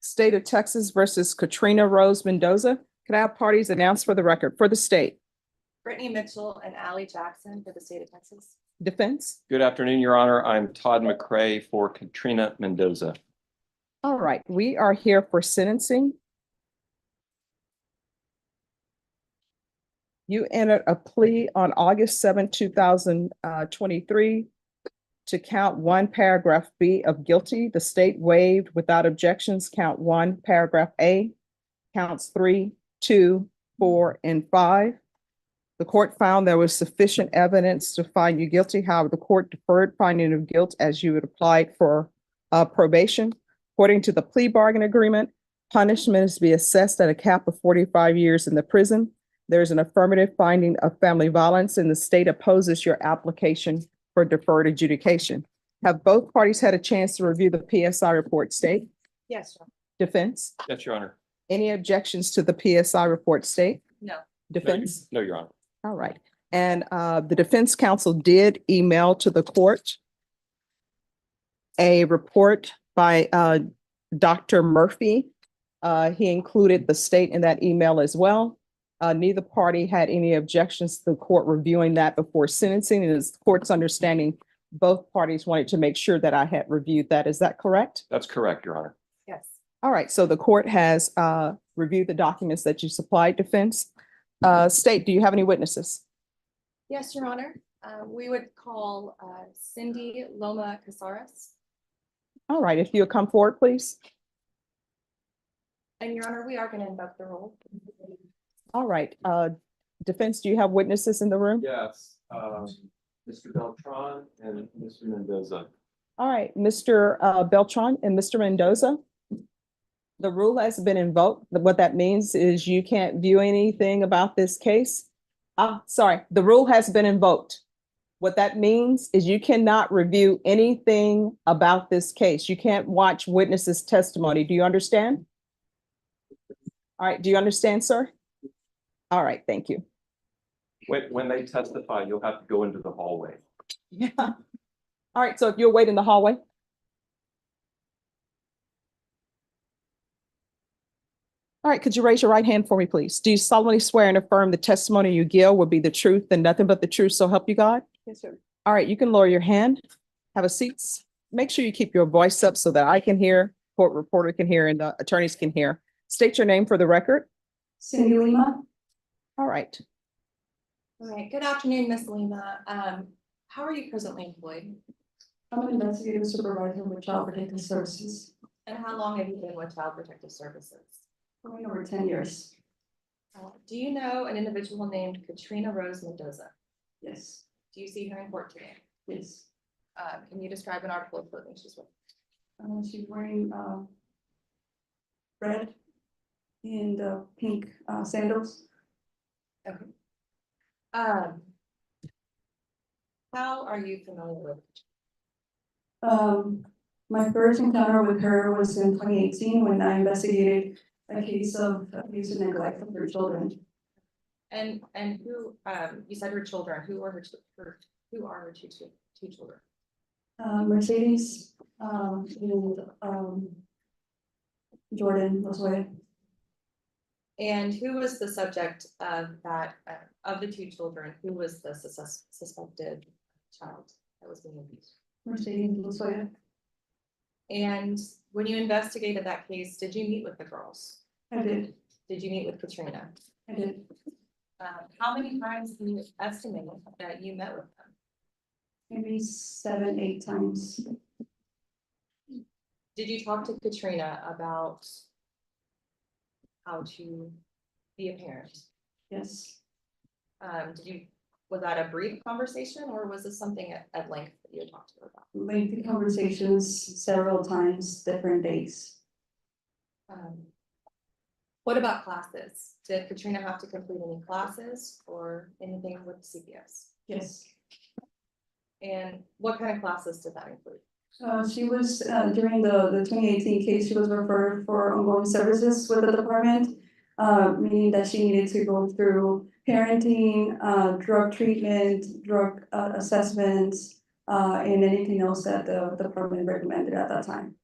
State of Texas versus Katrina Rose Mendoza. Could I have parties announced for the record for the state? Brittany Mitchell and Ally Jackson for the state of Texas. Defense? Good afternoon, Your Honor. I'm Todd McCray for Katrina Mendoza. All right, we are here for sentencing. You entered a plea on August 7, 2023 to count 1, paragraph B of guilty. The state waived without objections, count 1, paragraph A, counts 3, 2, 4, and 5. The court found there was sufficient evidence to find you guilty. However, the court deferred finding of guilt as you had applied for probation. According to the plea bargain agreement, punishment is to be assessed at a cap of 45 years in the prison. There's an affirmative finding of family violence, and the state opposes your application for deferred adjudication. Have both parties had a chance to review the PSI report, state? Yes, Your Honor. Defense? Yes, Your Honor. Any objections to the PSI report, state? No. Defense? No, Your Honor. All right. And the defense counsel did email to the court a report by Dr. Murphy. He included the state in that email as well. Neither party had any objections to the court reviewing that before sentencing. And it's the court's understanding both parties wanted to make sure that I had reviewed that. Is that correct? That's correct, Your Honor. Yes. All right. So the court has reviewed the documents that you supplied, defense. State, do you have any witnesses? Yes, Your Honor. We would call Cindy Loma Casares. All right. If you'll come forward, please. And Your Honor, we are going to invoke the rule. All right. Defense, do you have witnesses in the room? Yes, Mr. Beltran and Mr. Mendoza. All right, Mr. Beltran and Mr. Mendoza. The rule has been invoked. What that means is you can't view anything about this case. Sorry, the rule has been invoked. What that means is you cannot review anything about this case. You can't watch witnesses' testimony. Do you understand? All right, do you understand, sir? All right, thank you. When they testify, you'll have to go into the hallway. Yeah. All right, so if you'll wait in the hallway. All right, could you raise your right hand for me, please? Do you solemnly swear and affirm the testimony you give will be the truth and nothing but the truth, so help you God? Yes, sir. All right, you can lower your hand, have a seat. Make sure you keep your voice up so that I can hear, court reporter can hear, and the attorneys can hear. State your name for the record. Cindy Lima. All right. All right. Good afternoon, Ms. Lima. How are you presently employed? I'm an investigative supervisor with Child Protective Services. And how long have you been with Child Protective Services? Going over 10 years. Do you know an individual named Katrina Rose Mendoza? Yes. Do you see her in court today? Yes. Can you describe an article of clothing she's wearing? She's wearing red and pink sandals. Okay. How are you familiar with? My first encounter with her was in 2018 when I investigated a case of abuse and neglect of her children. And who, you said her children, who are her two children? Mercedes and Jordan Lozway. And who was the subject of that, of the two children, who was the suspected child that was being abused? Mercedes Lozway. And when you investigated that case, did you meet with the girls? I did. Did you meet with Katrina? I did. How many times can you estimate that you met with them? Maybe 7, 8 times. Did you talk to Katrina about how to be a parent? Yes. Was that a brief conversation or was this something at length that you had talked to her about? Lengthy conversations several times, different days. What about classes? Did Katrina have to complete any classes or anything with CPS? Yes. And what kind of classes did that include? She was, during the 2018 case, she was referred for ongoing services with the department, meaning that she needed to go through parenting, drug treatment, drug assessments, and anything else that the department recommended at that time.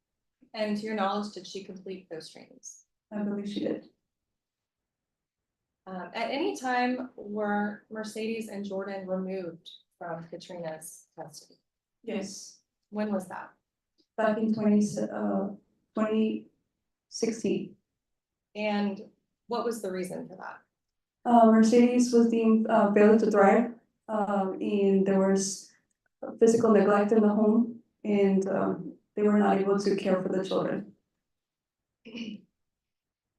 And to your knowledge, did she complete those trainings? I believe she did. At any time were Mercedes and Jordan removed from Katrina's custody? Yes, When was that? back in 2016. And what was the reason for that? Mercedes was deemed failure to thrive, and there was physical neglect in the home, and they were not able to care for the children.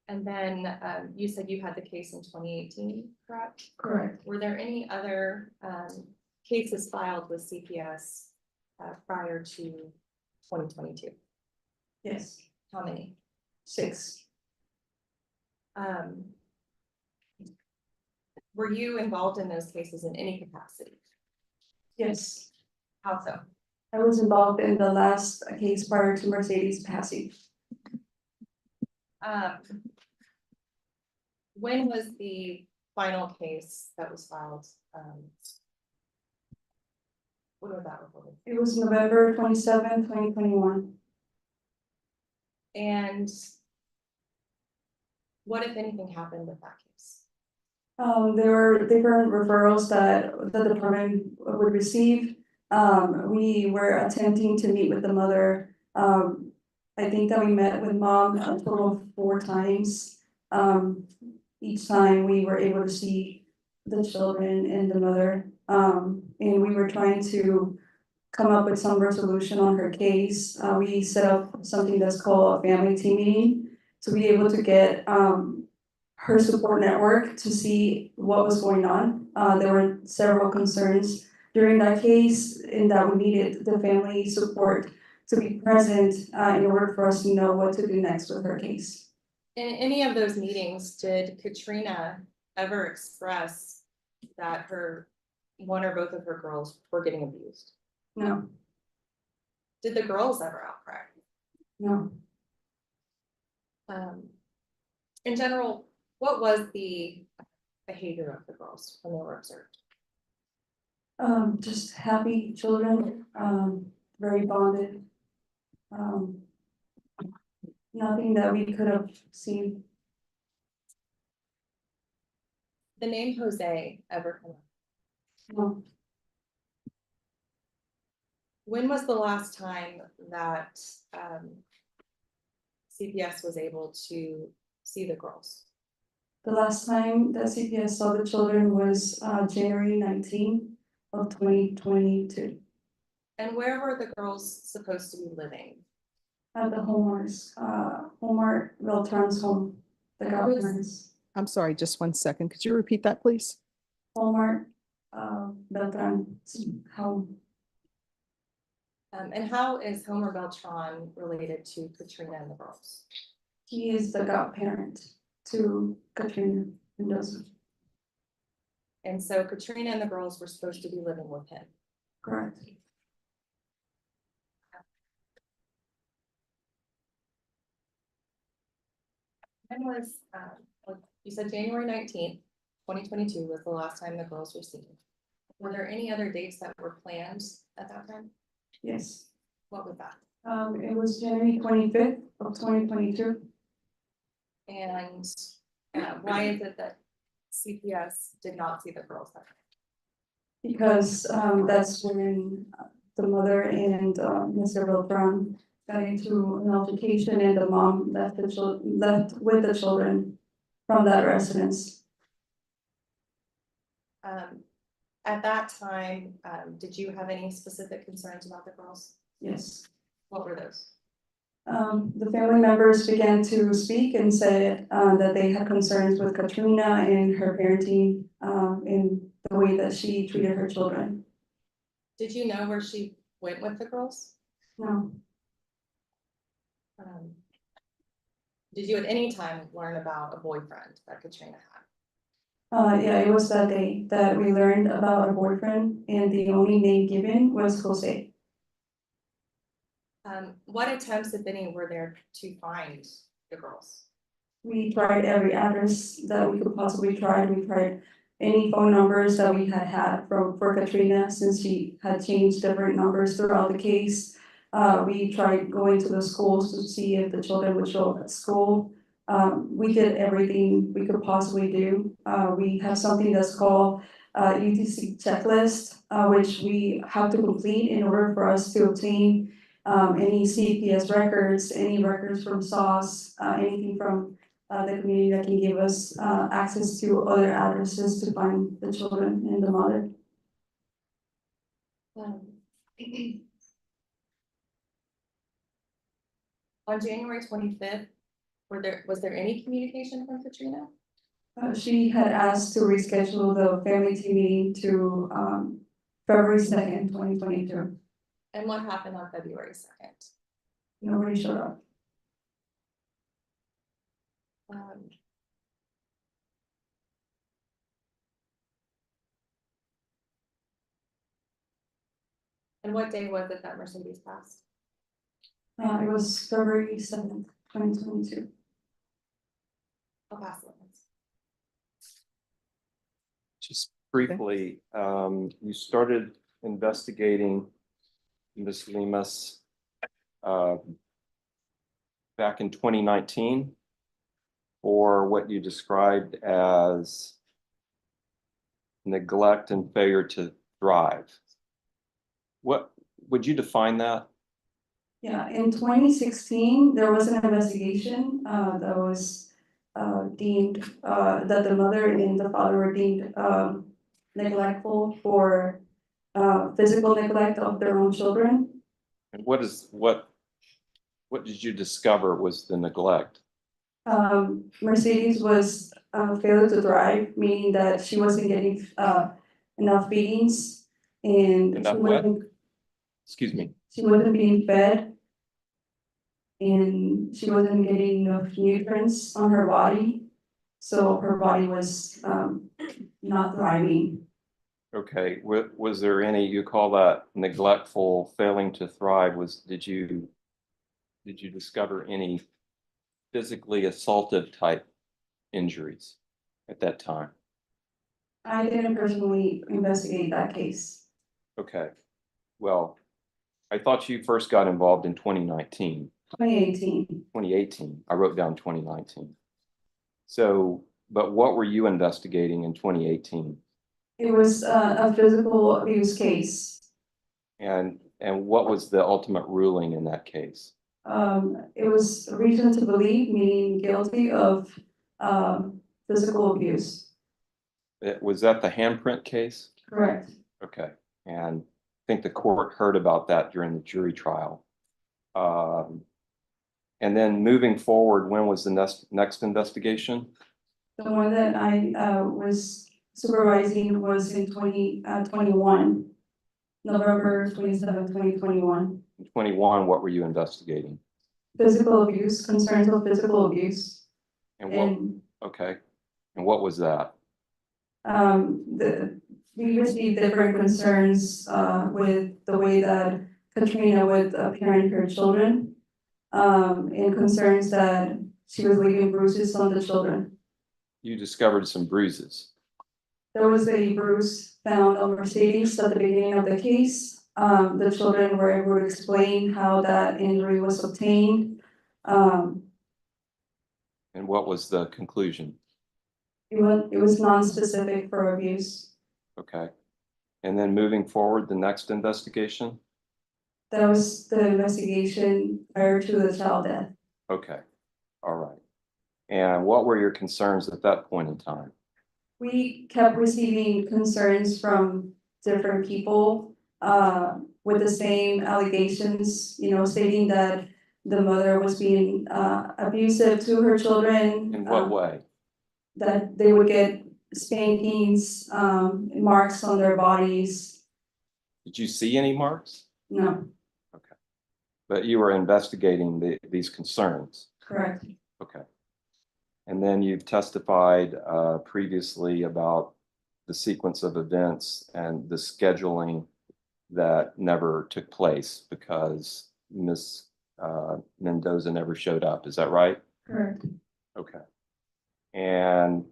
And then you said you had the case in 2018, correct? Correct. Were there any other cases filed with CPS prior to 2022? Yes, How many? 6. Were you involved in those cases in any capacity? Yes, How so? I was involved in the last case prior to Mercedes passing. When was the final case that was filed? What was that reported? It was November 27, 2021. And what, if anything, happened with that case? There were different referrals that the department would receive. We were attempting to meet with the mother. I think that we met with mom a total of 4 times. Each time we were able to see the children and the mother. And we were trying to come up with some resolution on her case. We set up something that's called a family team meeting to be able to get her support network to see what was going on. There were several concerns during that case, and that we needed the family support to be present in order for us to know what to do next with her case. In any of those meetings, did Katrina ever express that one or both of her girls were getting abused? No, Did the girls ever outcry? no. In general, what was the behavior of the girls when they were observed? Just happy children, very bonded. Nothing that we could have seen. The name Jose ever come up? No, When was the last time that CPS was able to see the girls? the last time that CPS saw the children was January 19 of 2022 And where were the girls supposed to be living? at the homeowners, Omar Beltran's home, the government's. I'm sorry, just 1 second. Could you repeat that, please? Omar Beltran's home. And how is Homer Beltran related to Katrina and the girls? He is the godparent to Katrina Mendoza. And so Katrina and the girls were supposed to be living with him. Correct. When was, you said January 19th, 2022 was the last time the girls were seen. Were there any other dates that were planned at that time? Yes. What was that? It was January 25th of 2022. And why is it that CPS did not see the girls that night? Because that's when the mother and Mr. Beltran got into an altercation, and the mom left left with the children from that residence. At that time, did you have any specific concerns about the girls? Yes. What were those? The family members began to speak and said that they had concerns with Katrina and her parenting, in the way that she treated her children. Did you know where she went with the girls? No, Did you at any time learn about a boyfriend that Katrina had? yeah, it was that day that we learned about her boyfriend, and the only name given was Jose. What attempts, if any, were there to find the girls? We tried every address that we could possibly try. We tried any phone numbers that we had for Katrina, since she had changed different numbers throughout the case. We tried going to the schools to see if the children would show up at school. We did everything we could possibly do. We have something that's called UTC checklist, which we have to complete in order for us to obtain any CPS records, any records from SOS, anything from the community that can give us access to other addresses to find the children and the mother. On January 25th, was there any communication from Katrina? She had asked to reschedule the family team meeting to February 2nd, 2022. And what happened on February 2nd? Nobody showed up. And what day was it that Mercedes passed? It was February 7th, 2022. I'll pass it. Just briefly, you started investigating Ms. Lemus back in 2019 for what you described as neglect and failure to thrive. What would you define that? Yeah, in 2016, there was an investigation that was deemed that the mother and the father were deemed neglectful for physical neglect of their own children. And what did you discover was the neglect? Mercedes was failure to thrive, meaning that she wasn't getting enough feedings and Enough what? Excuse me. She wasn't being fed and she wasn't getting enough nutrients on her body. So her body was not thriving. Okay, was there any, you call that neglectful, failing to thrive, did you discover any physically assaultive type injuries at that time? I didn't personally investigate that case. Okay, well, I thought you first got involved in 2019. 2018. 2018, I wrote down 2019. So, but what were you investigating in 2018? It was a physical abuse case. And what was the ultimate ruling in that case? It was reason to believe, meaning guilty of physical abuse. Was that the handprint case? Correct. Okay, and I think the court heard about that during the jury trial. And then moving forward, when was the next investigation? The one that I was supervising was in 2021, November 27, 2021. In 21, what were you investigating? Physical abuse, concerns of physical abuse. And what, okay, and what was that? We received different concerns with the way that Katrina would parent her children. And concerns that she was leaving bruises on the children. You discovered some bruises. There was a bruise found on Mercedes at the beginning of the case. The children were able to explain how that injury was obtained. And what was the conclusion? It was non-specific for abuse. Okay. And then moving forward, the next investigation? That was the investigation prior to the child death. Okay, all right. And what were your concerns at that point in time? We kept receiving concerns from different people with the same allegations, stating that the mother was being abusive to her children. In what way? That they would get spankings, marks on their bodies. Did you see any marks? No. Okay. But you were investigating these concerns? Correct. Okay. And then you've testified previously about the sequence of events and the scheduling that never took place because Ms. Mendoza never showed up. Is that right? Correct. Okay. And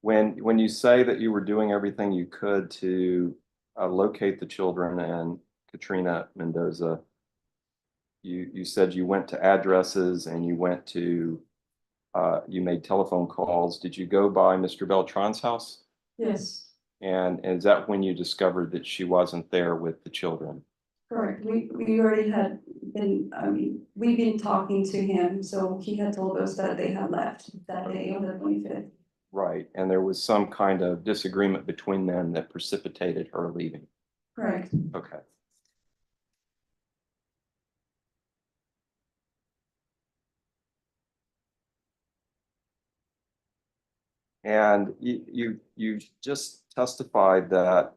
when you say that you were doing everything you could to locate the children and Katrina Mendoza, you said you went to addresses and you went to, you made telephone calls. Did you go by Mr. Beltran's house? Yes, And is that when you discovered that she wasn't there with the children? correct. We already had been, we've been talking to him, so he had told us that they had left that day on the 25th. Right, and there was some kind of disagreement between them that precipitated her leaving. Correct. Okay. And you just testified that,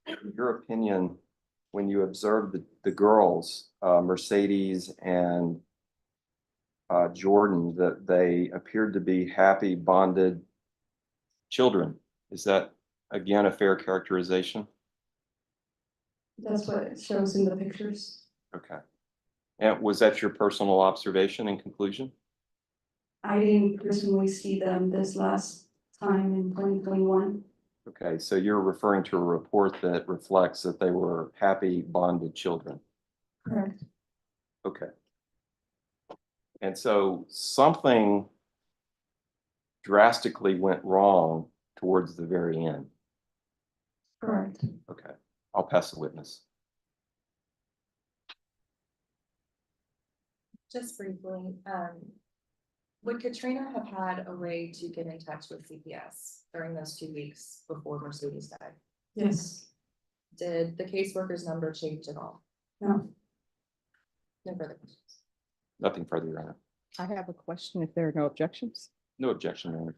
in your opinion, when you observed the girls, Mercedes and Jordan, that they appeared to be happy, bonded children. Is that, again, a fair characterization? That's what it shows in the pictures. Okay. And was that your personal observation and conclusion? I didn't personally see them this last time in 2021. Okay, so you're referring to a report that reflects that they were happy, bonded children. Correct. Okay. And so something drastically went wrong towards the very end. Correct. Okay, I'll pass the witness. Just briefly, would Katrina have had a way to get in touch with CPS during those 2 weeks before Mercedes died? Yes. Did the caseworker's number change at all? No. No further questions. Nothing further, Your Honor. I have a question if there are no objections. No objection, Your Honor.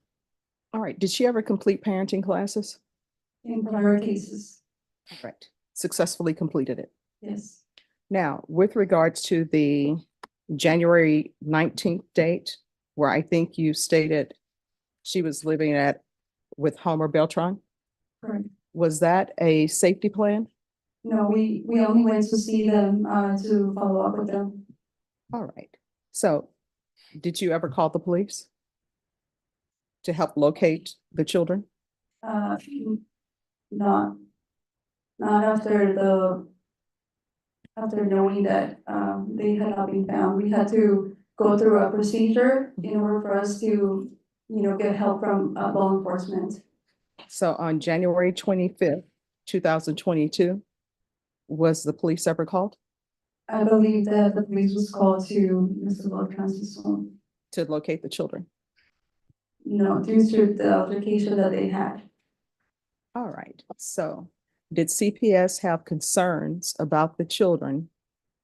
All right, did she ever complete parenting classes? In prior cases, All right, successfully completed it. yes. Now, with regards to the January 19th date, where I think you stated she was living with Homer Beltran, Correct. was that a safety plan? No, we only went to see them, to follow up with them. All right, so did you ever call the police to help locate the children? Not after knowing that, they had not been found. We had to go through a procedure in order for us to, get help from, law enforcement. So on January 25th, 2022, was the police ever called I believe that the police was called to Mr. Beltran's home. to locate the children? No, due to the altercation that they had. All right, so did CPS have concerns about the children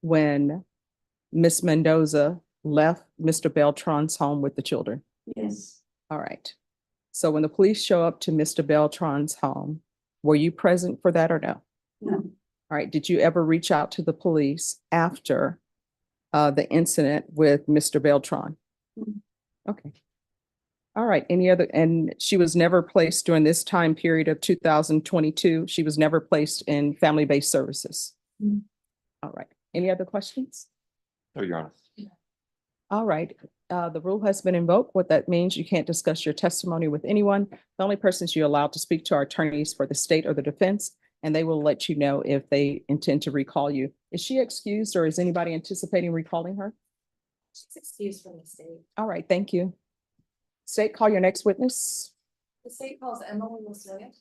when Miss Mendoza left Mr. Beltran's home with the children? Yes. All right. So when the police show up to Mr. Beltran's home, were you present for that or no? No. All right, did you ever reach out to the police after the incident with Mr. Beltran? Mm. Okay. All right, any other, and she was never placed during this time period of 2022, she was never placed in family-based services? Mm. All right, any other questions? No, Your Honor. All right, the rule has been invoked. What that means, you can't discuss your testimony with anyone. The only persons you're allowed to speak to are attorneys for the state or the defense, and they will let you know if they intend to recall you. Is she excused or is anybody anticipating recalling her? She's excused from the state. All right, thank you. State, call your next witness. The state calls Emily Losoya.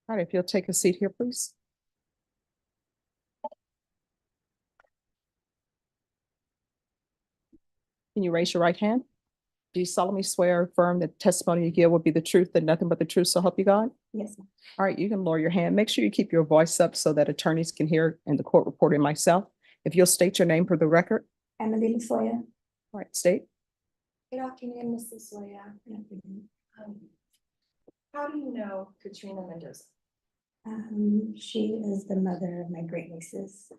All right, if you'll take a seat here, please. Can you raise your right hand? Do you solemnly swear or affirm that the testimony you give will be the truth and nothing but the truth, so help you God? Yes, ma'am. All right, you can lower your hand. Make sure you keep your voice up so that attorneys can hear and the court reporter and myself. If you'll state your name for the record. Emily Losoya. All right, state. Good afternoon, Ms. Losoya. How do you know Katrina Mendoza? She is the mother of my great nieces.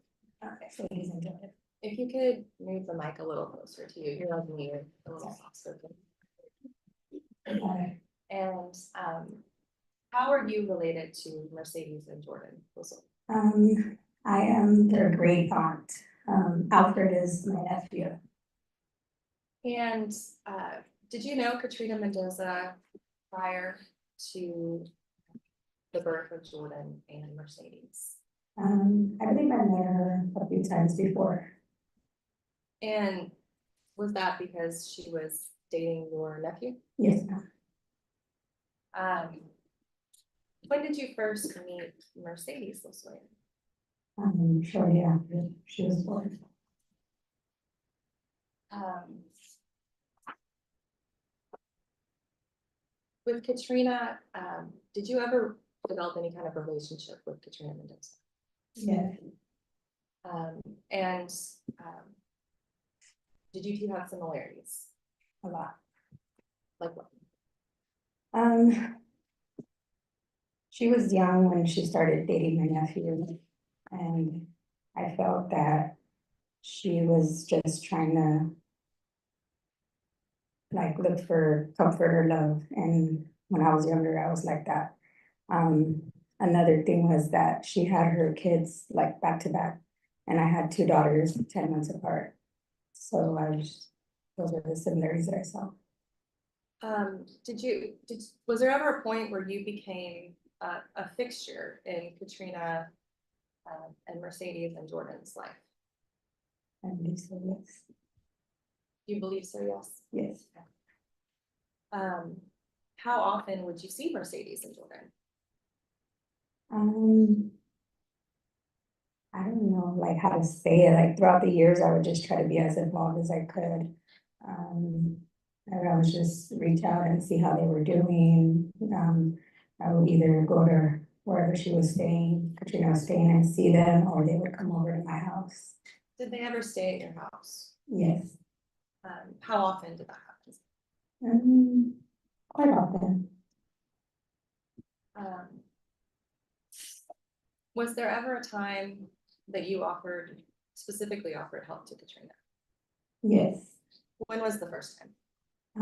So he's in Georgia. If you could move the mic a little closer to you, you're like me, you're a little soft spoken. Okay. And how are you related to Mercedes and Jordan? I am their great aunt. Alfred is my nephew. And did you know Katrina Mendoza prior to the birth of Jordan and Mercedes? I believe I met her a few times before. And was that because she was dating your nephew? Yes, ma'am. When did you first meet Mercedes Lozoya? Shortly after she was born. With Katrina, did you ever develop any kind of relationship with Katrina Mendoza? Yeah. And did you two have similarities? A lot. Like what? She was young when she started dating my nephew, and I felt that she was just trying to like look for comfort or love. And when I was younger, I was like that. Another thing was that she had her kids like back to back, and I had two daughters 10 months apart. So those were the similarities that I saw. Was there ever a point where you became a fixture in Katrina and Mercedes and Jordan's life? I believe so, yes. You believe so, yes? Yes. How often would you see Mercedes and Jordan? I don't know like how to say it. Like throughout the years, I would just try to be as involved as I could. I would just reach out and see how they were doing. I would either go to wherever she was staying, Katrina was staying, and see them, or they would come over to my house. Did they ever stay at your house? Yes. How often did that happen? Quite often. Was there ever a time that you specifically offered help to Katrina? Yes. When was the first time? I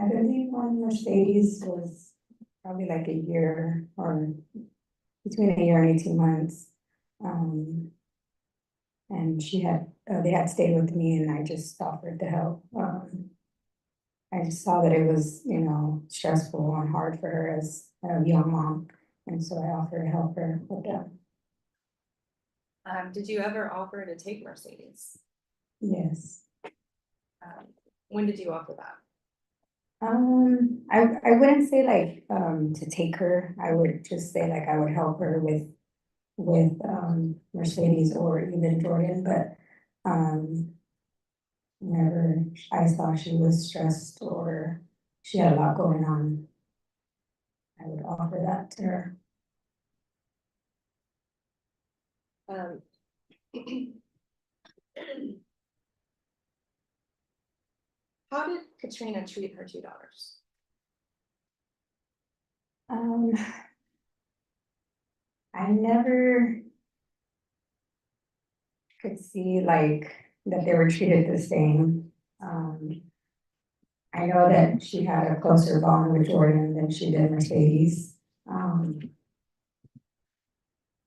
believe when Mercedes was probably like a year or between a year and 18 months. And they had stayed with me and I just offered to help. I just saw that it was, stressful and hard for her as a young mom. And so I offered to help her with that. Did you ever offer to take Mercedes? Yes. When did you offer that? I wouldn't say like to take her. I would just say like I would help her with Mercedes or even Jordan, but whenever I saw she was stressed or she had a lot going on, I would offer that to her. How did Katrina treat her two daughters? I never could see like that they were treated the same. I know that she had a closer bond with Jordan than she did Mercedes.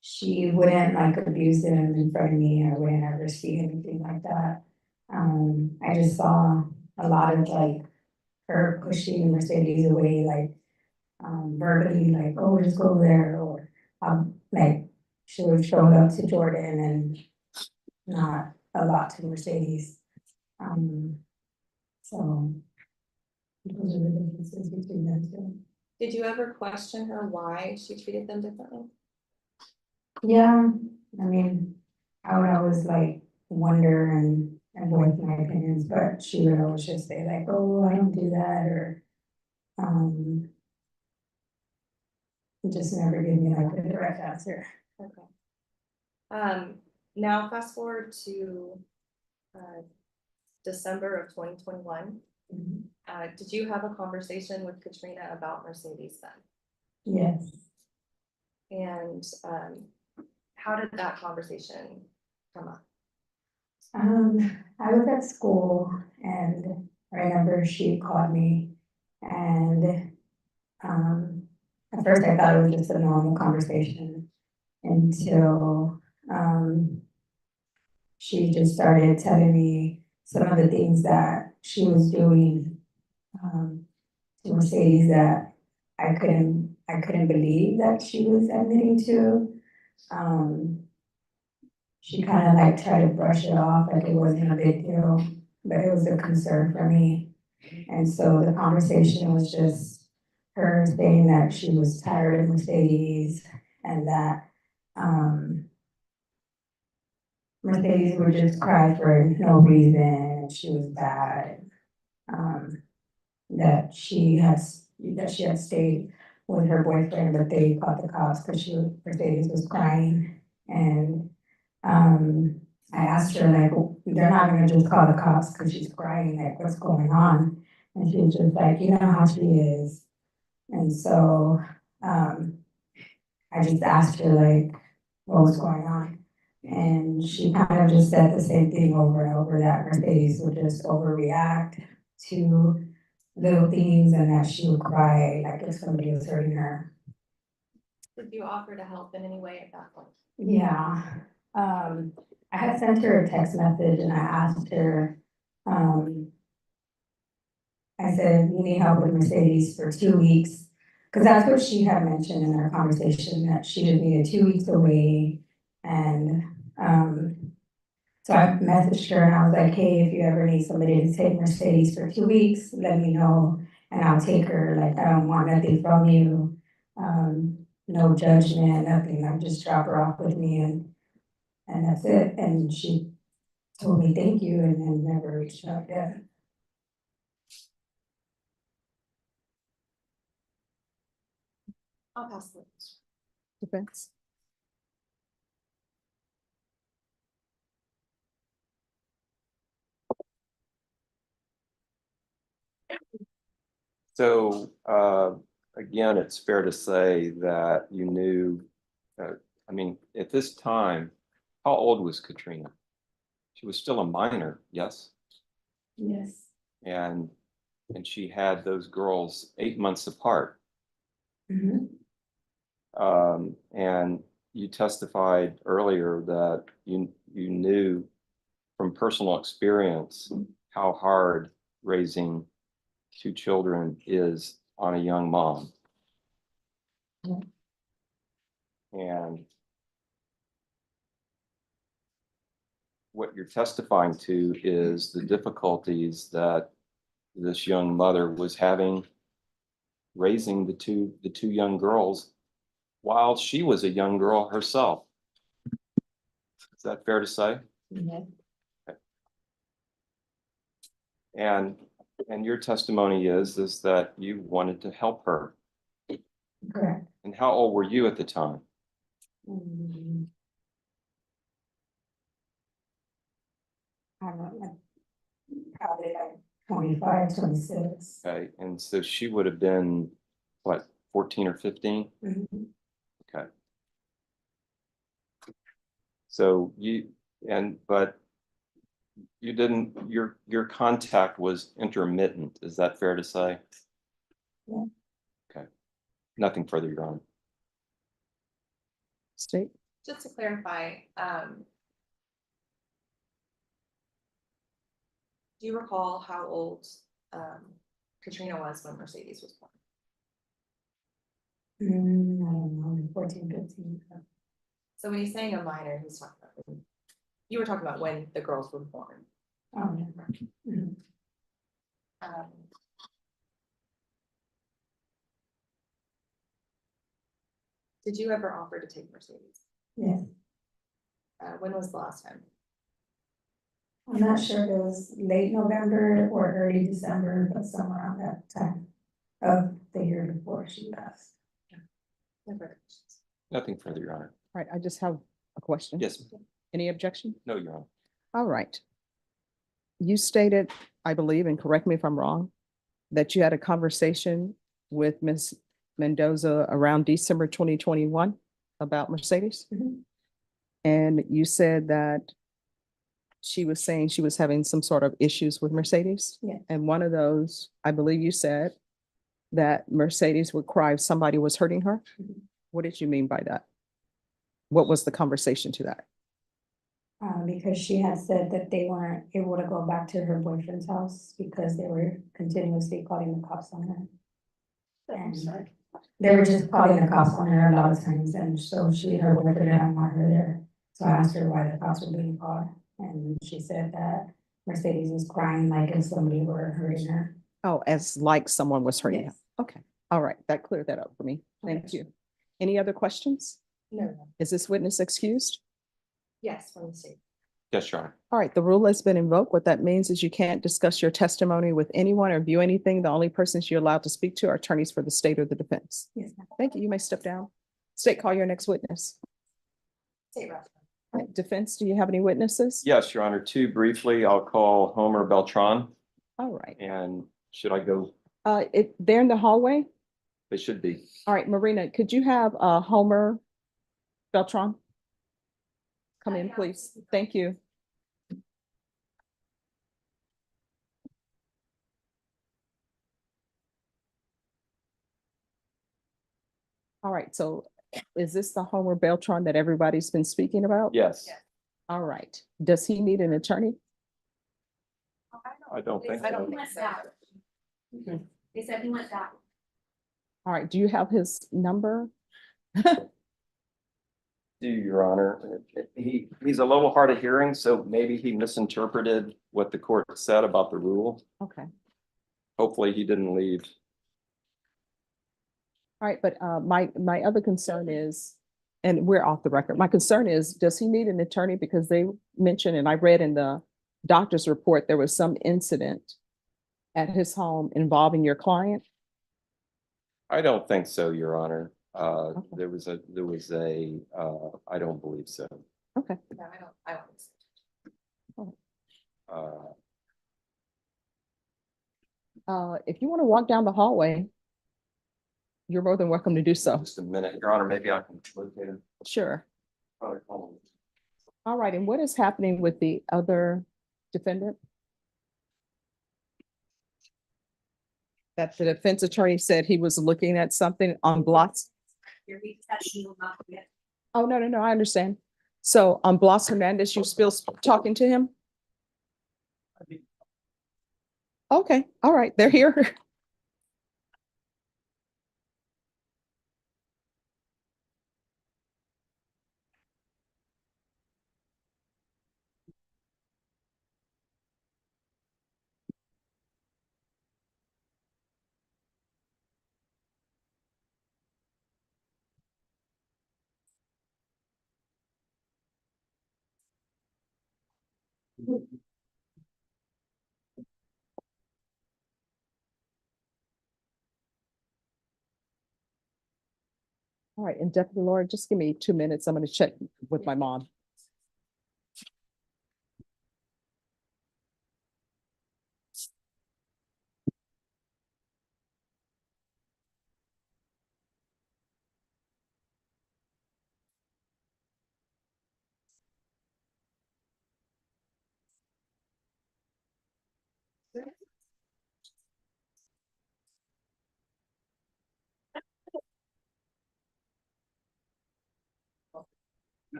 She wouldn't like abuse him in front of me. I wouldn't ever see anything like that. I just saw a lot of like her pushing Mercedes away, like verbally, like, oh, just go there, or like she would show up to Jordan and not a lot to Mercedes. So those are the differences between them two. Did you ever question her why she treated them differently? Yeah, I mean, I would always like wonder and voice my opinions, but she would always just say like, oh, I don't do that, or just never give me like a direct answer. Okay. Now fast forward to December of 2021. Did you have a conversation with Katrina about Mercedes then? Yes. And how did that conversation come up? I was at school and I remember she called me and at first I thought it was just a normal conversation. until, she just started telling me some of the things that she was doing, to Mercedes that I couldn't believe that she was admitting to. She kind of like tried to brush it off like it wasn't a big deal, but it was a concern for me. And so the conversation was just her saying that she was tired of Mercedes and that, Mercedes would just cry for no reason, and she was bad. That she had stayed with her boyfriend, but they called the cops because Mercedes was crying. And, I asked her like, they're not gonna just call the cops because she's crying, like what's going on? And she was just like, you know how she is. And so, I just asked her like, what was going on? And she kind of just said the same thing over and over, that Mercedes would just overreact to little things and that she would cry like if somebody was hurting her. Did you offer to help in any way at that point? Yeah, I had sent her a text message and I asked her, I said, you need help with Mercedes for 2 weeks. Cause that's what she had mentioned in our conversation, that she just needed 2 weeks away. And, so I messaged her and I was like, hey, if you ever need somebody to take Mercedes for 2 weeks, let me know and I'll take her. Like, I don't want nothing from you. No judgment, nothing. Like, just drop her off with me and that's it. And she told me thank you and then never reached out again. I'll pass the. Defense. So, again, it's fair to say that you knew, I mean, at this time, how old was Katrina? She was still a minor, yes? Yes. And she had those girls 8 months apart. Mm-hmm. And you testified earlier that you knew from personal experience how hard raising 2 children is on a young mom. Yeah. And what you're testifying to is the difficulties that this young mother was having raising the two young girls while she was a young girl herself. Is that fair to say? Yeah. And your testimony is that you wanted to help her. Correct. And how old were you at the time? I don't know, like, probably like 25, 26. Okay, and so she would have been, what, 14 or 15? Mhm. Okay. So but you didn't, your contact was intermittent, is that fair to say? Yeah. Okay, nothing further, Your Honor. State. Just to clarify, do you recall how old Katrina was when Mercedes was born? I don't know, 14, 15. So when he's saying a minor, he's talking about, you were talking about when the girls were born. Oh, yeah. Mhm. Um, Did you ever offer to take Mercedes? Yes. When was the last time? I'm not sure if it was late November or early December, but somewhere around that time of the year before she passed. No further questions. Nothing further, Your Honor. All right, I just have a question. Yes, Any objection? no, Your Honor. All right. You stated, I believe, and correct me if I'm wrong, that you had a conversation with Ms. Mendoza around December 2021 about Mercedes. Mhm. And you said that she was saying she was having some sort of issues with Mercedes. Yeah. And one of those, I believe you said that Mercedes would cry if somebody was hurting her. Mhm. What did you mean by that? What was the conversation to that? Because she had said that they weren't able to go back to her boyfriend's house because they were continuously calling the cops on her. And they were just calling the cops on her a lot of times, and so her boyfriend didn't want her there. So I asked her why the cops were being called, and she said that Mercedes was crying like if somebody were hurting her. Oh, as like someone was hurting him. Yes. Okay, all right, that cleared that up for me. Thank Okay. you. Any other questions? No, Is this witness excused? yes, from the state. Yes, Your Honor. All right, the rule has been invoked. What that means is you can't discuss your testimony with anyone or view anything. The only persons you're allowed to speak to are attorneys for the state or the defense. Yes, ma'am. Thank you. You may step down. State, call your next witness. State rep. All right, defense, do you have any witnesses? Yes, Your Honor. Two briefly, I'll call Homer Beltran, All right, and should I go? they're in the hallway. They should be. All right, Marina, could you have Homer Beltran? Come in, please. Thank you. All right, so is this the Homer Beltran that everybody's been speaking about? Yes, All right, does he need an attorney? I don't think so. They said he went back. All right, do you have his number? Do, Your Honor. He's a little hard of hearing, so maybe he misinterpreted what the court said about the rule. Okay, Hopefully he didn't leave. all right, but my other concern is, and we're off the record, my concern is, does he need an attorney? Because they mentioned, and I read in the doctor's report, there was some incident at his home involving your client. I don't think so, Your Honor. Okay. There was a, I don't believe so. Okay, No, I don't think so. if you want to walk down the hallway, you're more than welcome to do so. Just a minute, Your Honor, maybe I can locate him. Sure. Probably call him. All right, and what is happening with the other defendant? That the defense attorney said he was looking at something on Blas. Your reception will not be. Oh, no, I understand. So on Blas Hernandez, you still talking to him? Okay, all right, they're here. All right, and Deputy Laura, just give me 2 minutes. I'm going to check with my mom.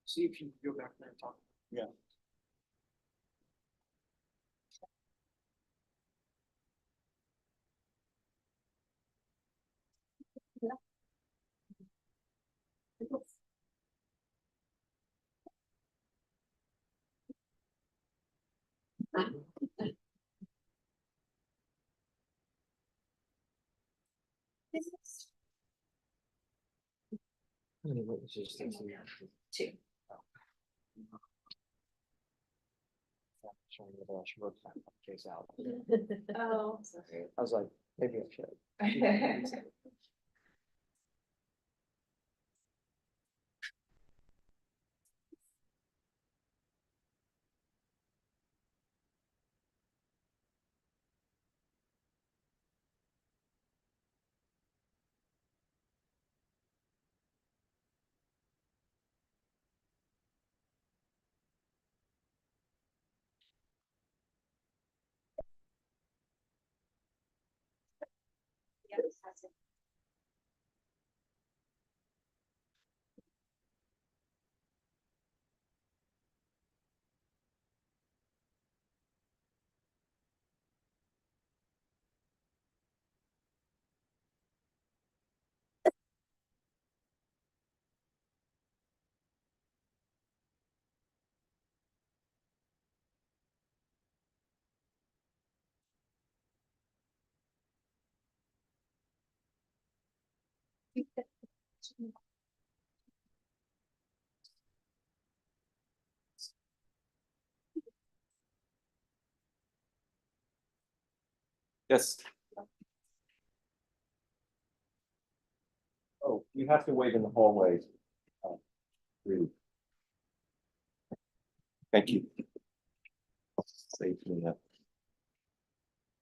See if you can go back there and talk. Yeah. How many witnesses do you think? Two. Sorry, I should work that case out. Oh, sorry. I was like, maybe I should. Yes. Oh, you have to wait in the hallway. Really. Thank you. Saved me that.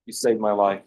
You saved my life.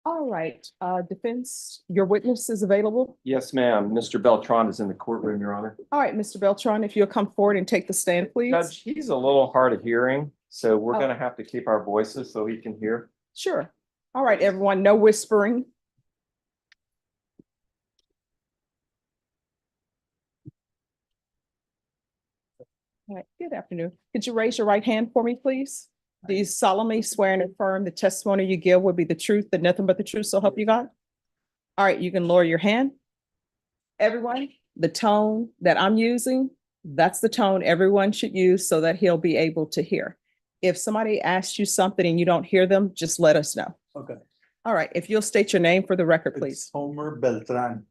All right, defense, your witness is available. Yes, ma'am. Mr. Beltran is in the courtroom, Your Honor. All right, Mr. Beltran, if you'll come forward and take the stand, please. Judge, he's a little hard of hearing, so we're Oh. gonna have to keep our voices so he can hear. Sure. All right, everyone, no whispering. All right, good afternoon. Could you raise your right hand for me, please? Do you solemnly swear and affirm the testimony you give will be the truth, and nothing but the truth, so help you God? All right, you can lower your hand. Everyone, the tone that I'm using, that's the tone everyone should use so that he'll be able to hear. If somebody asks you something and you don't hear them, just let us know. Okay. All right, if you'll state your name for the record, please. It's Homer Beltran.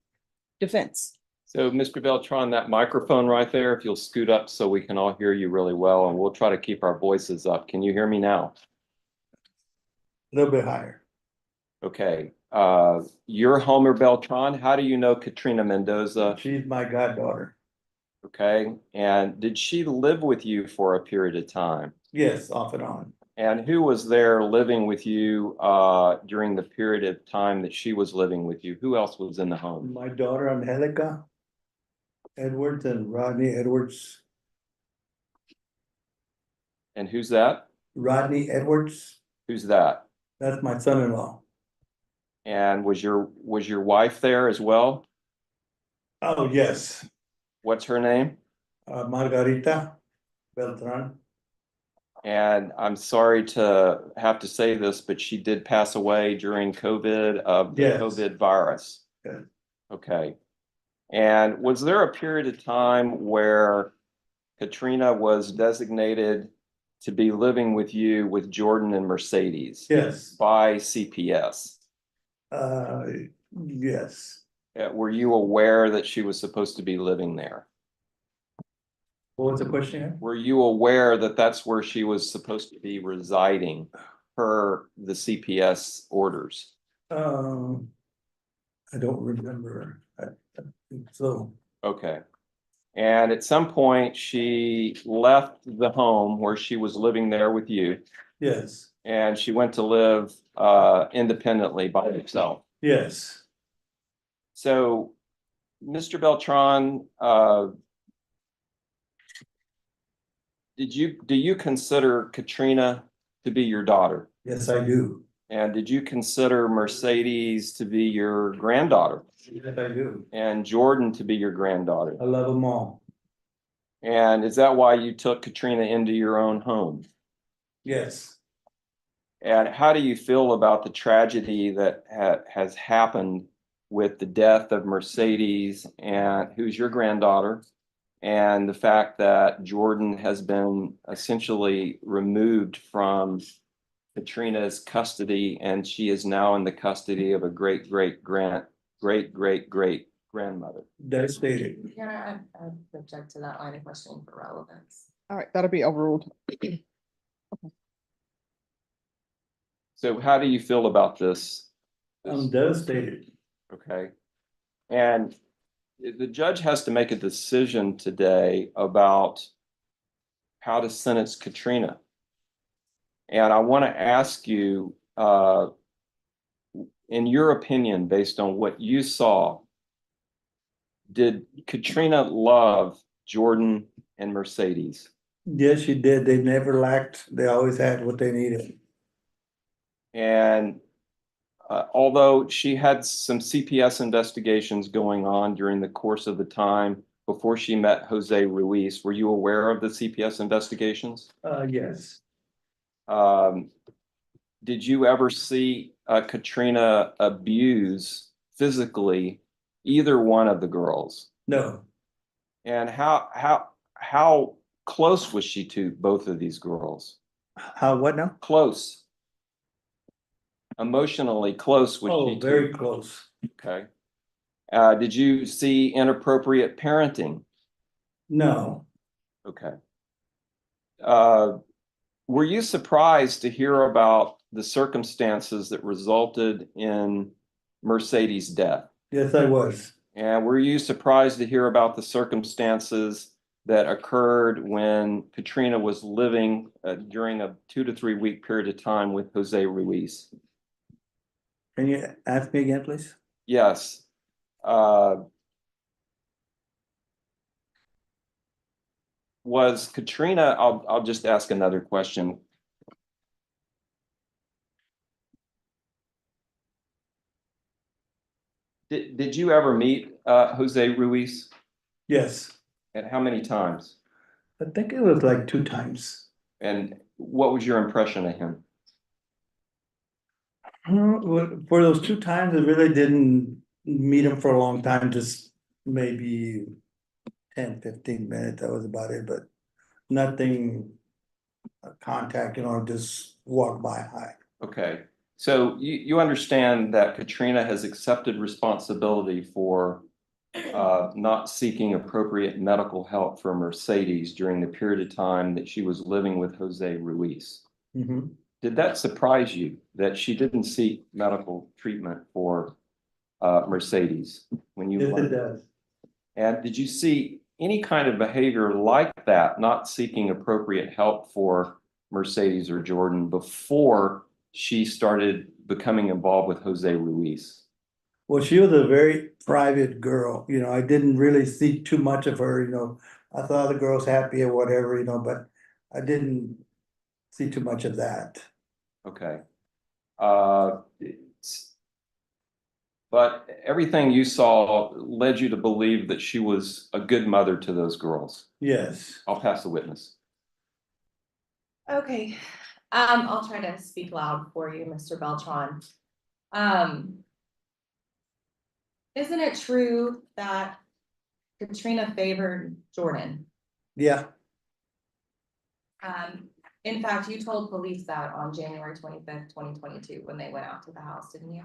Defense. So, Mr. Beltran, that microphone right there, if you'll scoot up so we can all hear you really well, and we'll try to keep our voices up. Can you hear me now? A little bit higher. Okay, you're Homer Beltran. How do you know Katrina Mendoza? She's my goddaughter. Okay, and did she live with you for a period of time? Yes, off and on. And who was there living with you during the period of time that she was living with you? Who else was in the home? My daughter Angelica Edwards and Rodney Edwards. And who's that? Rodney Edwards, Who's that? that's my son-in-law. And was your wife there as well? Oh, yes, What's her name? Margarita Beltran. And I'm sorry to have to say this, but she did pass away during COVID of the Yes. COVID virus. Yes. Okay. And was there a period of time where Katrina was designated to be living with you with Jordan and Mercedes Yes, by CPS? yes. Were you aware that she was supposed to be living there? What was the question? Were you aware that that's where she was supposed to be residing per the CPS orders? I don't remember. I think so. Okay. And at some point, she left the home where she was living there with you, Yes, and she went to live independently by herself. yes. So, Mr. Beltran, do you consider Katrina to be your daughter? Yes, I do. And did you consider Mercedes to be your granddaughter? Yes, I do. And Jordan to be your granddaughter? I love them all. And is that why you took Katrina into your own home? Yes. And how do you feel about the tragedy that has happened with the death of Mercedes, and who's your granddaughter, and the fact that Jordan has been essentially removed from Katrina's custody, and she is now in the custody of a great grandmother? Devastated. Yeah, I object to that line of questioning for relevance. All right, that'll be overruled. So how do you feel about this? I'm devastated. Okay. And the judge has to make a decision today about how to sentence Katrina. And I want to ask you, in your opinion, based on what you saw, did Katrina love Jordan and Mercedes? Yes, she did. They never lacked. They always had what they needed. And although she had some CPS investigations going on during the course of the time before she met Jose Ruiz, were you aware of the CPS investigations? Yes. Did you ever see Katrina abuse physically either one of the girls? No. And how close was she to both of these girls? How, what now? Close. Emotionally close was she Oh, to? very close. Okay. Did you see inappropriate parenting? No. Okay. Were you surprised to hear about the circumstances that resulted in Mercedes' death? Yes, I was. And were you surprised to hear about the circumstances that occurred when Katrina was living during a 2 to 3 week period of time with Jose Ruiz? Can you ask me again, please? Yes. Was Katrina, I'll just ask another question. Did you ever meet Jose Ruiz? Yes, And how many times? I think it was like 2 times. And what was your impression of him? For those 2 times, I really didn't meet him for a long time, just maybe 10-15 minutes, that was about it, but nothing contact, just walk by high. Okay, so you understand that Katrina has accepted responsibility for not seeking appropriate medical help for Mercedes during the period of time that she was living with Jose Ruiz. Mm-hmm. Did that surprise you that she didn't seek medical treatment for Mercedes when you Yes, it learned? does. And did you see any kind of behavior like that, not seeking appropriate help for Mercedes or Jordan before she started becoming involved with Jose Ruiz? Well, she was a very private girl, I didn't really see too much of her, I thought the girl's happy or whatever, but I didn't see too much of that. Okay. But everything you saw led you to believe that she was a good mother to those girls. Yes. I'll pass the witness. Okay, I'll try to speak loud for you, Mr. Beltran. Isn't it true that Katrina favored Jordan? Yeah, In fact, you told police that on January 25th, 2022, when they went out to the house, didn't you?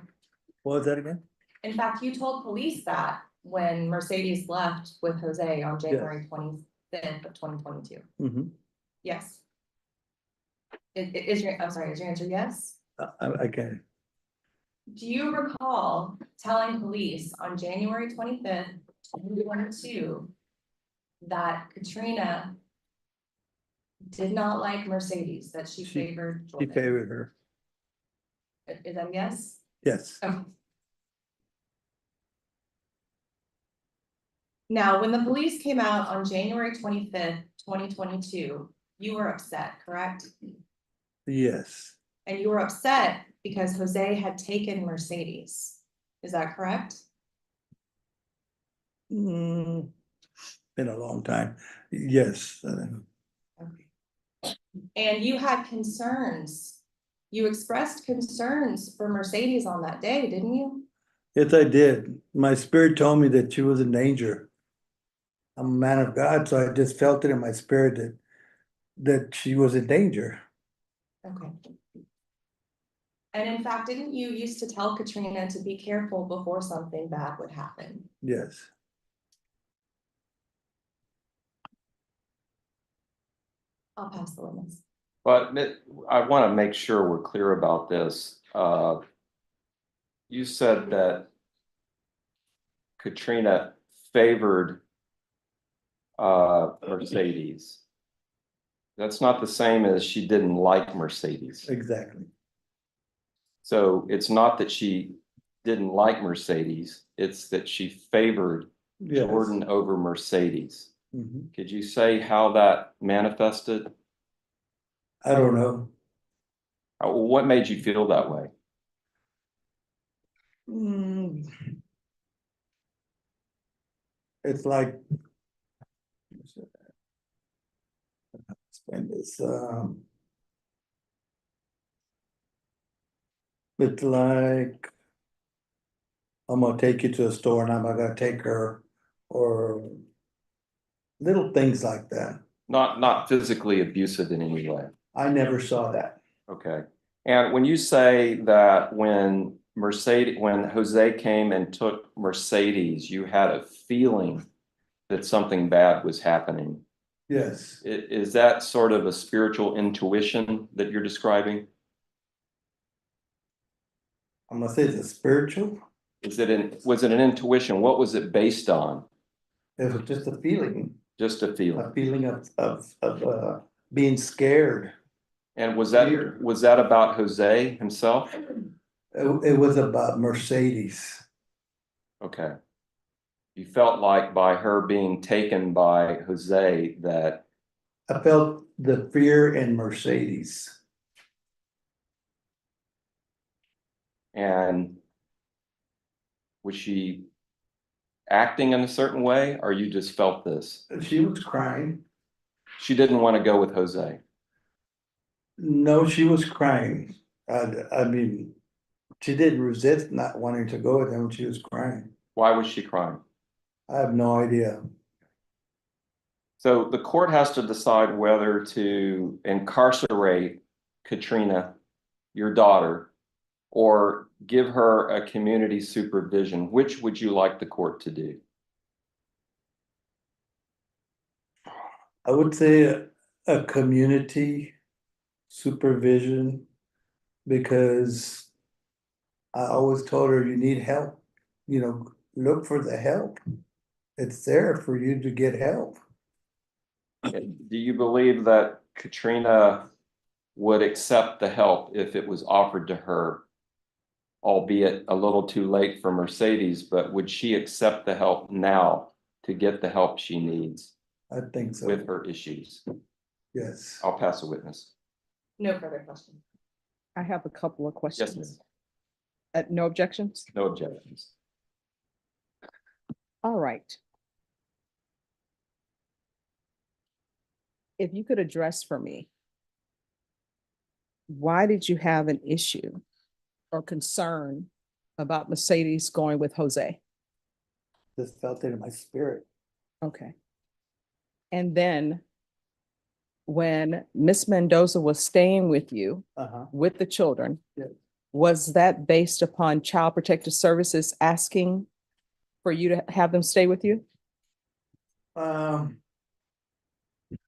what was that again? In fact, you told police that when Mercedes left with Jose on January 25th of 2022. Mm-hmm. Yes. Is your answer yes? I can. Do you recall telling police on January 25th, 2022, that Katrina did not like Mercedes, that she favored She Jordan? favored her. Is that yes? Yes. Okay. Now, when the police came out on January 25th, 2022, you were upset, correct? Yes. And you were upset because Jose had taken Mercedes. Is that correct? Been a long time. Yes. Okay. And you had concerns. You expressed concerns for Mercedes on that day, didn't you? Yes, I did. My spirit told me that she was in danger. I'm a man of God, so I just felt it in my spirit that she was in danger. Okay. And in fact, didn't you used to tell Katrina to be careful before something bad would happen? Yes. I'll pass the witness. But I want to make sure we're clear about this. You said that Katrina favored Mercedes. That's not the same as she didn't like Mercedes. Exactly. So it's not that she didn't like Mercedes, it's that she favored Yes. Jordan over Mercedes. Mhm. Could you say how that manifested? I don't know. What made you feel that way? It's like, explain this, it's like, I'm gonna take you to a store and I'm gonna take her, or little things like that. Not physically abusive in any way. I never saw that. Okay. And when you say that when Jose came and took Mercedes, you had a feeling that something bad was happening. Yes. Is that sort of a spiritual intuition that you're describing? I'm gonna say it's a spiritual. Was it an intuition? What was it based on? It was just a feeling. Just a feeling. A feeling of being scared. And was that about Jose himself? It was about Mercedes. Okay. You felt like by her being taken by Jose that, I felt the fear in Mercedes. and was she acting in a certain way, or you just felt this? She was crying. She didn't want to go with Jose. No, she was crying. I mean, she didn't resist not wanting to go with him. She was crying. Why was she crying? I have no idea. So the court has to decide whether to incarcerate Katrina, your daughter, or give her a community supervision. Which would you like the court to do? I would say a community supervision, because I always told her, you need help, look for the help. It's there for you to get help. Do you believe that Katrina would accept the help if it was offered to her, albeit a little too late for Mercedes, but would she accept the help now to get the help she needs I think so. with her issues? Yes. I'll pass a witness. No further questions. I have a couple of Yes, questions. ma'am. No objections? No objections. All right. If you could address for me, why did you have an issue or concern about Mercedes going with Jose? Just felt it in my spirit. Okay. And then when Miss Mendoza was staying with you, with the children, Yes. was that based upon Child Protective Services asking for you to have them stay with you?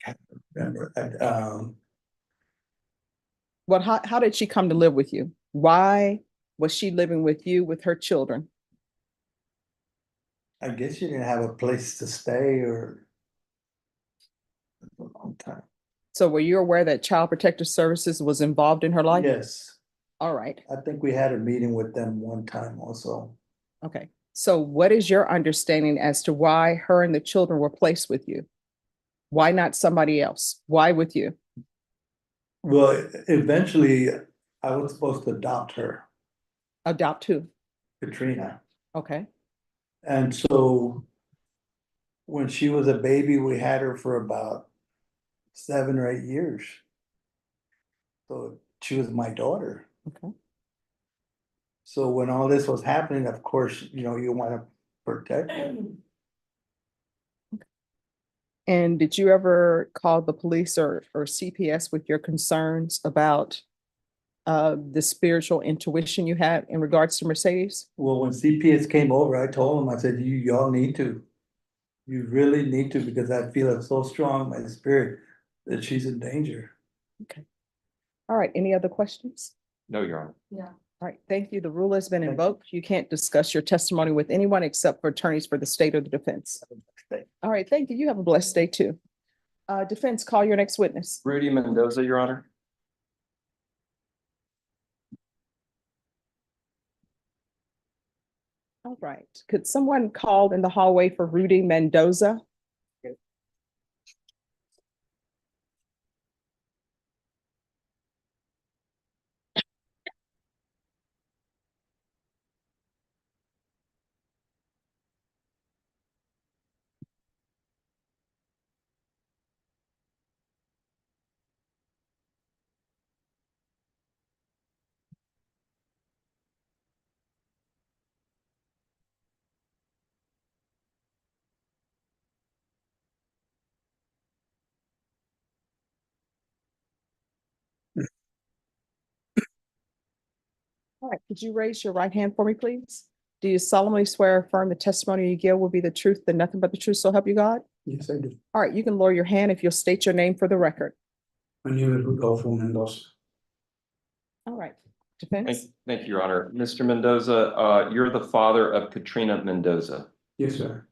Can't remember. Well, how did she come to live with you? Why was she living with you with her children? I guess she didn't have a place to stay or. A long time. So were you aware that Child Protective Services was involved in her life? Yes, All right, I think we had a meeting with them one time also. okay. So what is your understanding as to why her and the children were placed with you? Why not somebody else? Why with you? Well, eventually I was supposed to adopt her, Adopt who? Katrina. Okay, And so when she was a baby, we had her for about 7 or 8 years. So she was my daughter. okay. So when all this was happening, of course, you want to protect her. And did you ever call the police or CPS with your concerns about the spiritual intuition you had in regards to Mercedes? Well, when CPS came over, I told them, I said, y'all need to. You really need to, because I feel it so strong in my spirit that she's in danger. Okay. All right, any other questions? No, Your Honor. Yeah. All right, thank you. The rule has been Thank you. invoked. You can't discuss your testimony with anyone except for attorneys for the state or the defense. All right, thank you. You have a blessed day too. Defense, call your next witness. Rudy Mendoza, Your Honor. All right, could someone call in the hallway for Rudy Mendoza? All right, could you raise your right hand for me, please? Do you solemnly swear or affirm the testimony you give will be the truth and nothing but the truth, so help you God? Yes, I do. All right, you can lower your hand if you'll state your name for the record. My name is Rodolfo Mendoza. All right, defense? Thank you, Your Honor. Mr. Mendoza, you're the father of Katrina Mendoza, Yes, sir.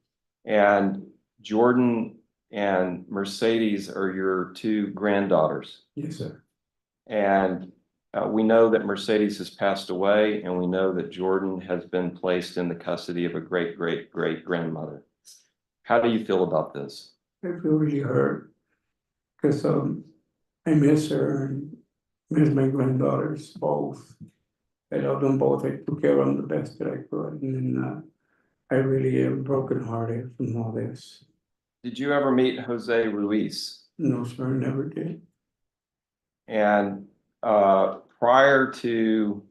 and Jordan and Mercedes are your two granddaughters. Yes, sir. And We know that Mercedes has passed away, and we know that Jordan has been placed in the custody of a great grandmother. How do you feel about this? I feel really hurt. Cause I miss her and miss my granddaughters both. I love them both. I took care of them the best that I could, and then I really am brokenhearted from all this. Did you ever meet Jose Ruiz? No, sir, never did. And prior to,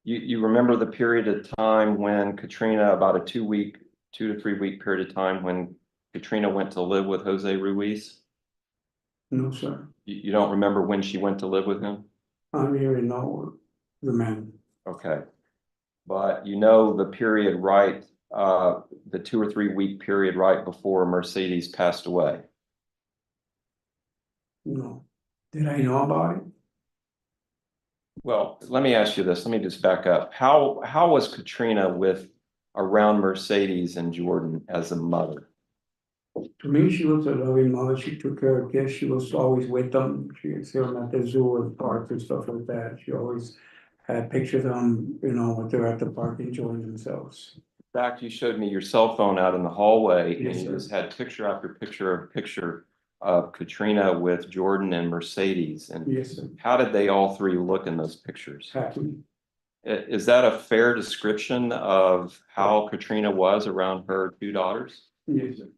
you remember the period of time when Katrina, about a 2 to 3 week period of time when Katrina went to live with Jose Ruiz? No, sir. You don't remember when she went to live with him? I don't even know the man. Okay. But you know the period right, the 2 or 3 week period right before Mercedes passed away? No. Did I know about it? Well, let me ask you this. Let me just back up. How was Katrina around Mercedes and Jordan as a mother? To me, she was a loving mother. She took care of kids. She was always with them. She would see them at the zoo and park and stuff like that. She always had pictures of them, when they're at the park enjoying themselves. In fact, you showed me your cell phone out in the hallway, and Yes, you sir. just had picture after picture of Katrina with Jordan and Mercedes. And Yes, sir. how did they all three look in those pictures? Happy. Is that a fair description of how Katrina was around her two daughters? Yes, sir.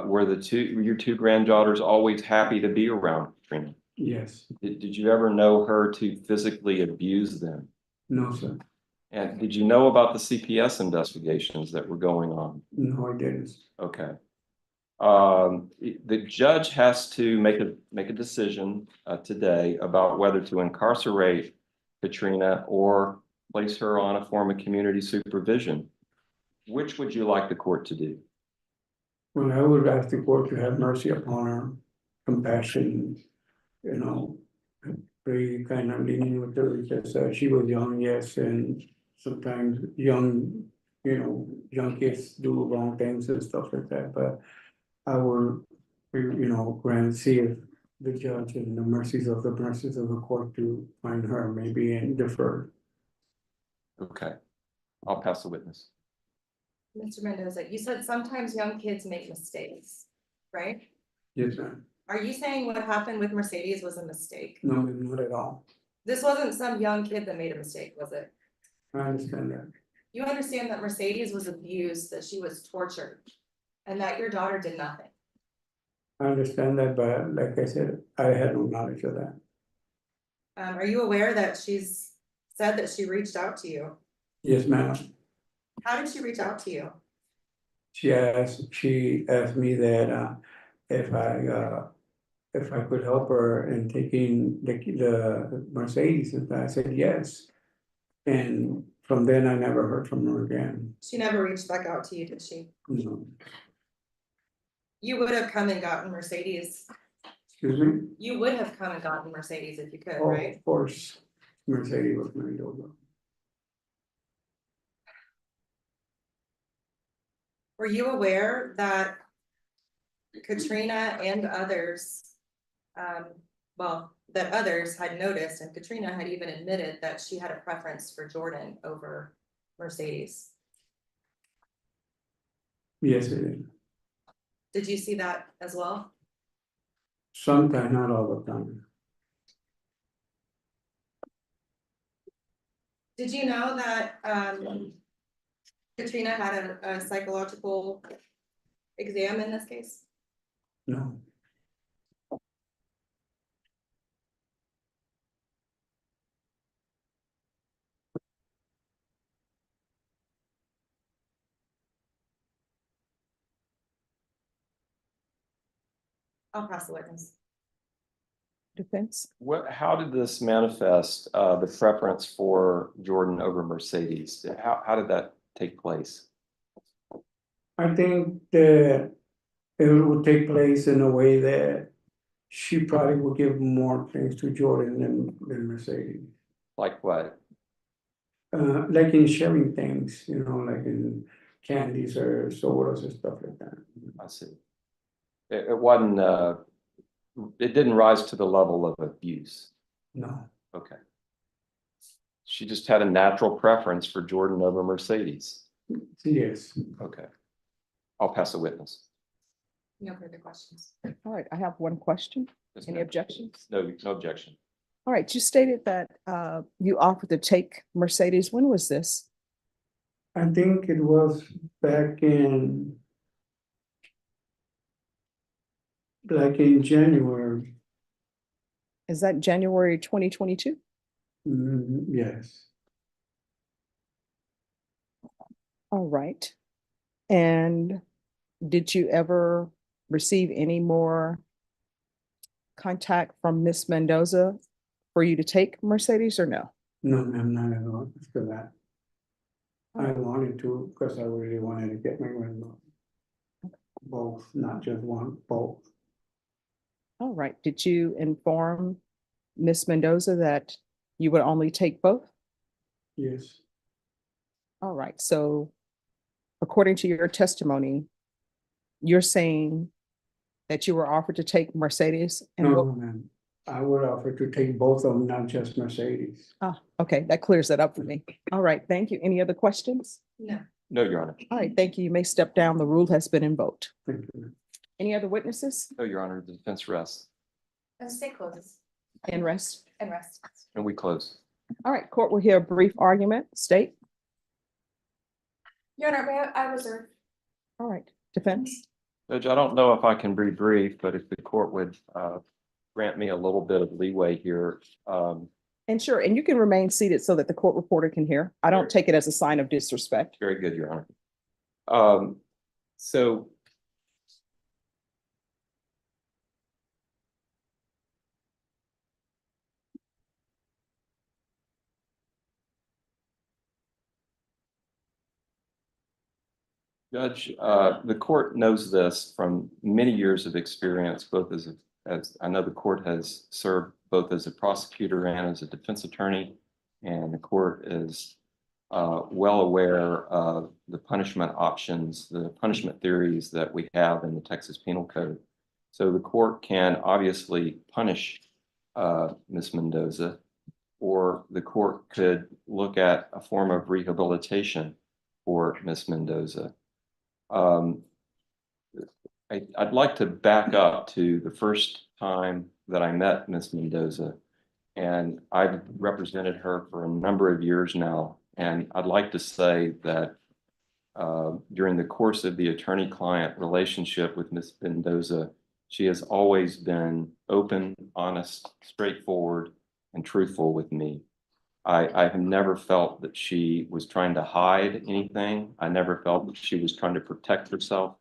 Were your two granddaughters always happy to be around Katrina? Yes. Did you ever know her to physically abuse them? No, sir. And did you know about the CPS investigations that were going on? No, I didn't. Okay. The judge has to make a decision today about whether to incarcerate Katrina or place her on a form of community supervision. Which would you like the court to do? Well, I would ask the court to have mercy upon her, compassion, very kind of lenient with her because she was young, yes, and sometimes young kids do wrong things and stuff like that, but I will, see if the judge and the mercies of the court to find her maybe and defer. Okay, I'll pass the witness. Mr. Mendoza, you said sometimes young kids make mistakes, right? Yes, ma'am. Are you saying what happened with Mercedes was a mistake? No, not at all. This wasn't some young kid that made a mistake, was it? I understand that. You understand that Mercedes was abused, that she was tortured, and that your daughter did nothing. I understand that, but like I said, I had no knowledge of that. Are you aware that she's said that she reached out to you? Yes, ma'am. How did she reach out to you? She asked me that if I could help her in taking the Mercedes, and I said yes. And from then I never heard from her again. She never reached back out to you, did she? No. You would have come and gotten Mercedes. Excuse me? You would have come and gotten Mercedes if you could, Oh, right? of course, Mercedes was my daughter. Were you aware that Katrina and others, that others had noticed, and Katrina had even admitted that she had a preference for Jordan over Mercedes? Yes, it is. Did you see that as well? Sometimes, not all the time. Did you know that Katrina had a psychological exam in this case? No. I'll pass the witness. Defense? How did this manifest, the preference for Jordan over Mercedes? How did that take place? I think that it would take place in a way that she probably would give more things to Jordan than Mercedes. Like what? Like in sharing things, like in candies or sodas or stuff like that. I see. It wasn't, it didn't rise to the level of abuse. No. Okay. She just had a natural preference for Jordan over Mercedes. Yes. Okay. I'll pass the witness. No further questions. All right, I have one question. Yes, Any ma'am. objections? No, no objection. All right, you stated that you offered to take Mercedes. When was this? I think it was back in. Like in January, Is that January 2022? yes, All right. And did you ever receive any more contact from Miss Mendoza for you to take Mercedes or no? no, ma'am, not at all, after that. I wanted to, because I really wanted to get my grandma. Both, not just one, both. All right. Did you inform Miss Mendoza that you would only take both? Yes, All right. So according to your testimony, you're saying that you were offered to take Mercedes and no, both? ma'am, I would offer to take both of them, not just Mercedes. Ah, okay, that clears that up for me. All right, thank you. Any other questions? No. No, Your Honor. All right, thank you. You may step down. The rule has been invoked. Thank you. Any other witnesses? No, Your Honor. The defense rests And stay closes And rest. and rest. and we close. All right, court will hear a brief argument. State. Your Honor, I reserve. All right, defense. Judge, I don't know if I can be brief, but if the court would grant me a little bit of leeway here. And sure, and you can remain seated so that the court reporter can hear. I don't take it as a sign of disrespect. Very good, Your Honor. So Judge, the court knows this from many years of experience, both as I know the court has served both as a prosecutor and as a defense attorney, and the court is well aware of the punishment options, the punishment theories that we have in the Texas Penal Code. So the court can obviously punish Ms. Mendoza, or the court could look at a form of rehabilitation for Ms. Mendoza. I'd like to back up to the first time that I met Ms. Mendoza, and I've represented her for a number of years now. And I'd like to say that during the course of the attorney-client relationship with Ms. Mendoza, she has always been open, honest, straightforward, and truthful with me. I have never felt that she was trying to hide anything. I never felt that she was trying to protect herself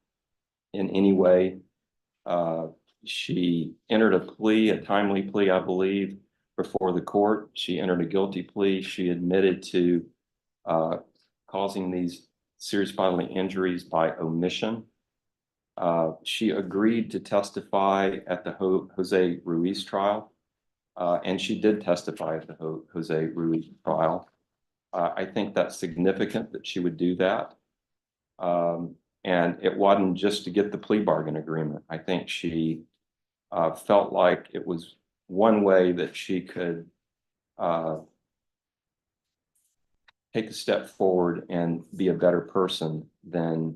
in any way. She entered a plea, a timely plea, I believe, before the court. She entered a guilty plea. She admitted to causing these serious bodily injuries by omission. She agreed to testify at the Jose Ruiz trial. And she did testify at the Jose Ruiz trial. I think that's significant that she would do that. And it wasn't just to get the plea bargain agreement. I think she felt like it was one way that she could take a step forward and be a better person than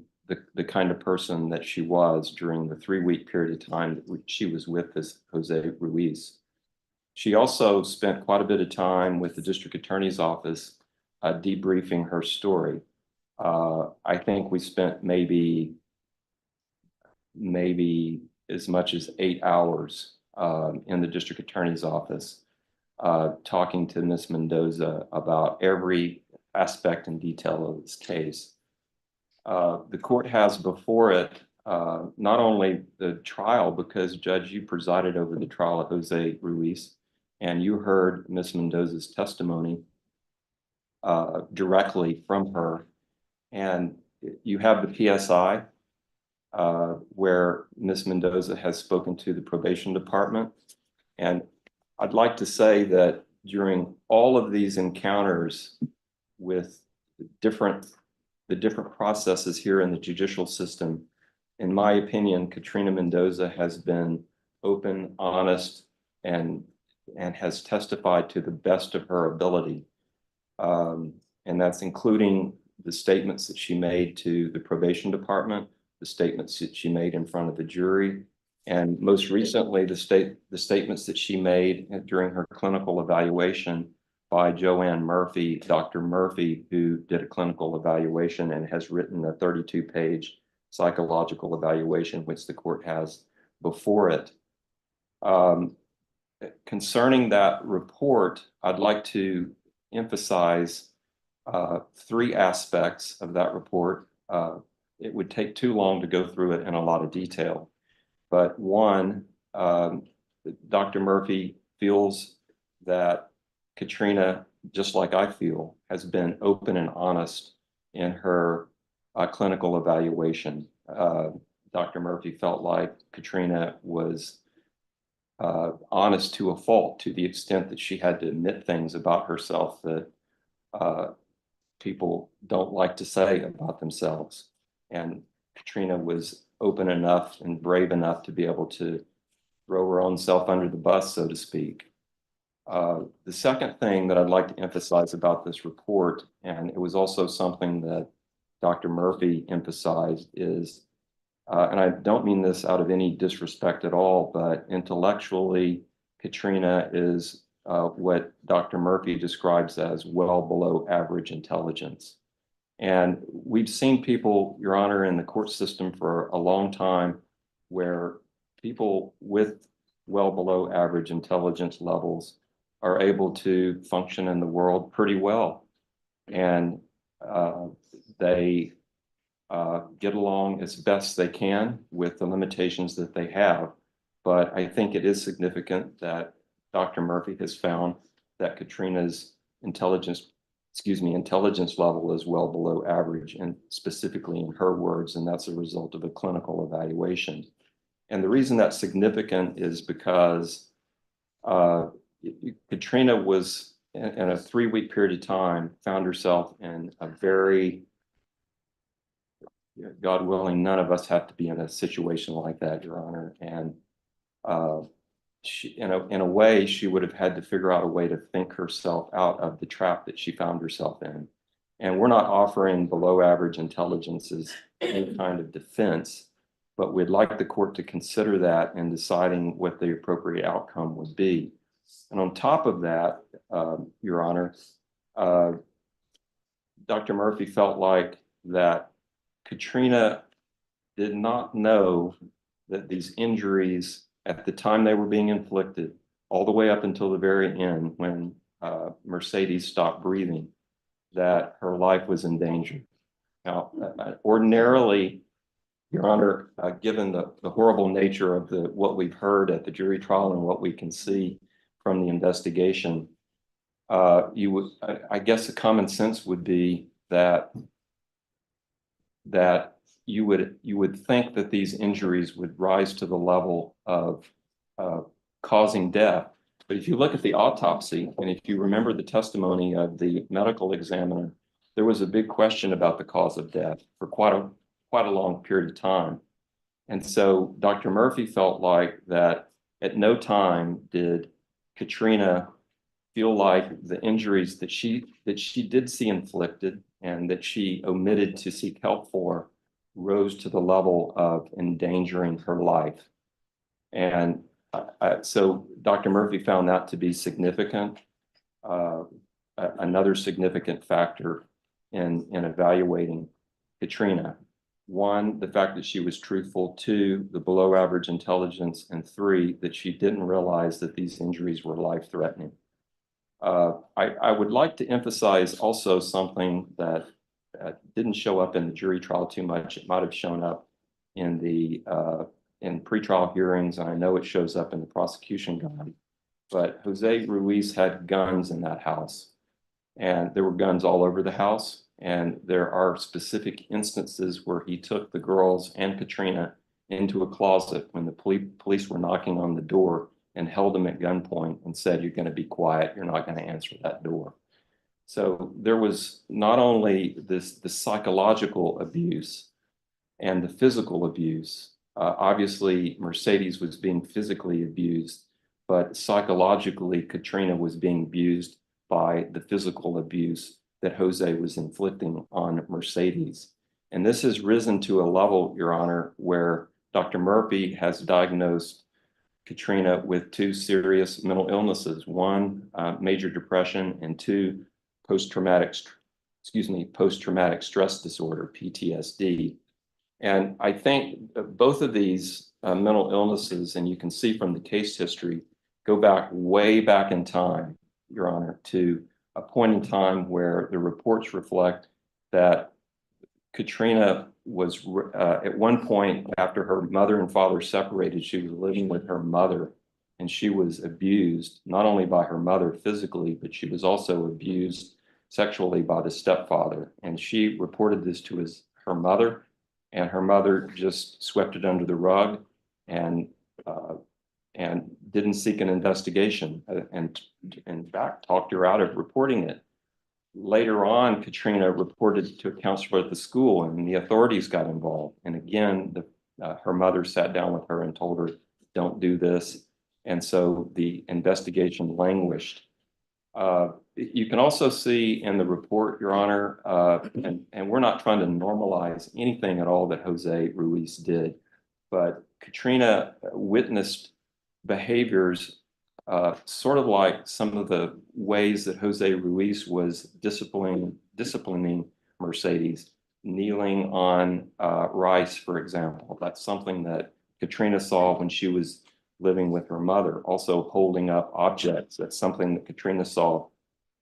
the kind of person that she was during the 3-week period of time that she was with this Jose Ruiz. She also spent quite a bit of time with the district attorney's office debriefing her story. I think we spent maybe as much as 8 hours in the district attorney's office talking to Ms. Mendoza about every aspect and detail of this case. The court has before it not only the trial, because Judge, you presided over the trial of Jose Ruiz, and you heard Ms. Mendoza's testimony directly from her. And you have the PSI where Ms. Mendoza has spoken to the probation department. And I'd like to say that during all of these encounters with the different processes here in the judicial system, in my opinion, Katrina Mendoza has been open, honest, and has testified to the best of her ability. And that's including the statements that she made to the probation department, the statements that she made in front of the jury, and most recently, the statements that she made during her clinical evaluation by Joanne Murphy, Dr. Murphy, who did a clinical evaluation and has written a 32-page psychological evaluation, which the court has before it. Concerning that report, I'd like to emphasize three aspects of that report. It would take too long to go through it in a lot of detail. But one, Dr. Murphy feels that Katrina, just like I feel, has been open and honest in her clinical evaluation. Dr. Murphy felt like Katrina was honest to a fault, to the extent that she had to admit things about herself that people don't like to say about themselves. And Katrina was open enough and brave enough to be able to throw her own self under the bus, so to speak. The second thing that I'd like to emphasize about this report, and it was also something that Dr. Murphy emphasized, is, and I don't mean this out of any disrespect at all, but intellectually, Katrina is what Dr. Murphy describes as well below average intelligence. And we've seen people, Your Honor, in the court system for a long time where people with well below average intelligence levels are able to function in the world pretty well. And they get along as best they can with the limitations that they have. But I think it is significant that Dr. Murphy has found that Katrina's intelligence level is well below average, and specifically in her words, and that's a result of a clinical evaluation. And the reason that's significant is because Katrina was, in a 3-week period of time, found herself in a very, God willing, none of us have to be in a situation like that, Your Honor. And she, in a way, she would have had to figure out a way to think herself out of the trap that she found herself in. And we're not offering below average intelligence as any kind of defense, but we'd like the court to consider that in deciding what the appropriate outcome would be. And on top of that, Your Honor, Dr. Murphy felt like that Katrina did not know that these injuries at the time they were being inflicted, all the way up until the very end when Mercedes stopped breathing, that her life was in danger. Now, ordinarily, Your Honor, given the horrible nature of what we've heard at the jury trial and what we can see from the investigation, I guess the common sense would be that you would think that these injuries would rise to the level of causing death. But if you look at the autopsy, and if you remember the testimony of the medical examiner, there was a big question about the cause of death for quite a long period of time. And so Dr. Murphy felt like that at no time did Katrina feel like the injuries that she did see inflicted and that she omitted to seek help for rose to the level of endangering her life. And so Dr. Murphy found that to be significant, another significant factor in evaluating Katrina. One, the fact that she was truthful. Two, the below average intelligence. And three, that she didn't realize that these injuries were life-threatening. I would like to emphasize also something that didn't show up in the jury trial too much. It might have shown up in the in pretrial hearings, and I know it shows up in the prosecution guide. But Jose Ruiz had guns in that house, and there were guns all over the house. And there are specific instances where he took the girls and Katrina into a closet when the police were knocking on the door and held them at gunpoint and said, "You're going to be quiet. You're not going to answer that door." So there was not only the psychological abuse and the physical abuse. Obviously, Mercedes was being physically abused, but psychologically, Katrina was being abused by the physical abuse that Jose was inflicting on Mercedes. And this has risen to a level, Your Honor, where Dr. Murphy has diagnosed Katrina with 2 serious mental illnesses, 1 major depression and 2 post-traumatic stress disorder, PTSD. And I think both of these mental illnesses, and you can see from the case history, go back way back in time, Your Honor, to a point in time where the reports reflect that Katrina was at one point after her mother and father separated, she was living with her mother, and she was abused not only by her mother physically, but she was also abused sexually by the stepfather. And she reported this to her mother, and her mother just swept it under the rug and didn't seek an investigation, and in fact talked her out of reporting it. Later on, Katrina reported to a counselor at the school, and the authorities got involved. And again, her mother sat down with her and told her, "Don't do this." And so the investigation languished. You can also see in the report, Your Honor, and we're not trying to normalize anything at all that Jose Ruiz did, but Katrina witnessed behaviors sort of like some of the ways that Jose Ruiz was disciplining Mercedes, kneeling on rice, for example. That's something that Katrina saw when she was living with her mother. Also holding up objects. That's something that Katrina saw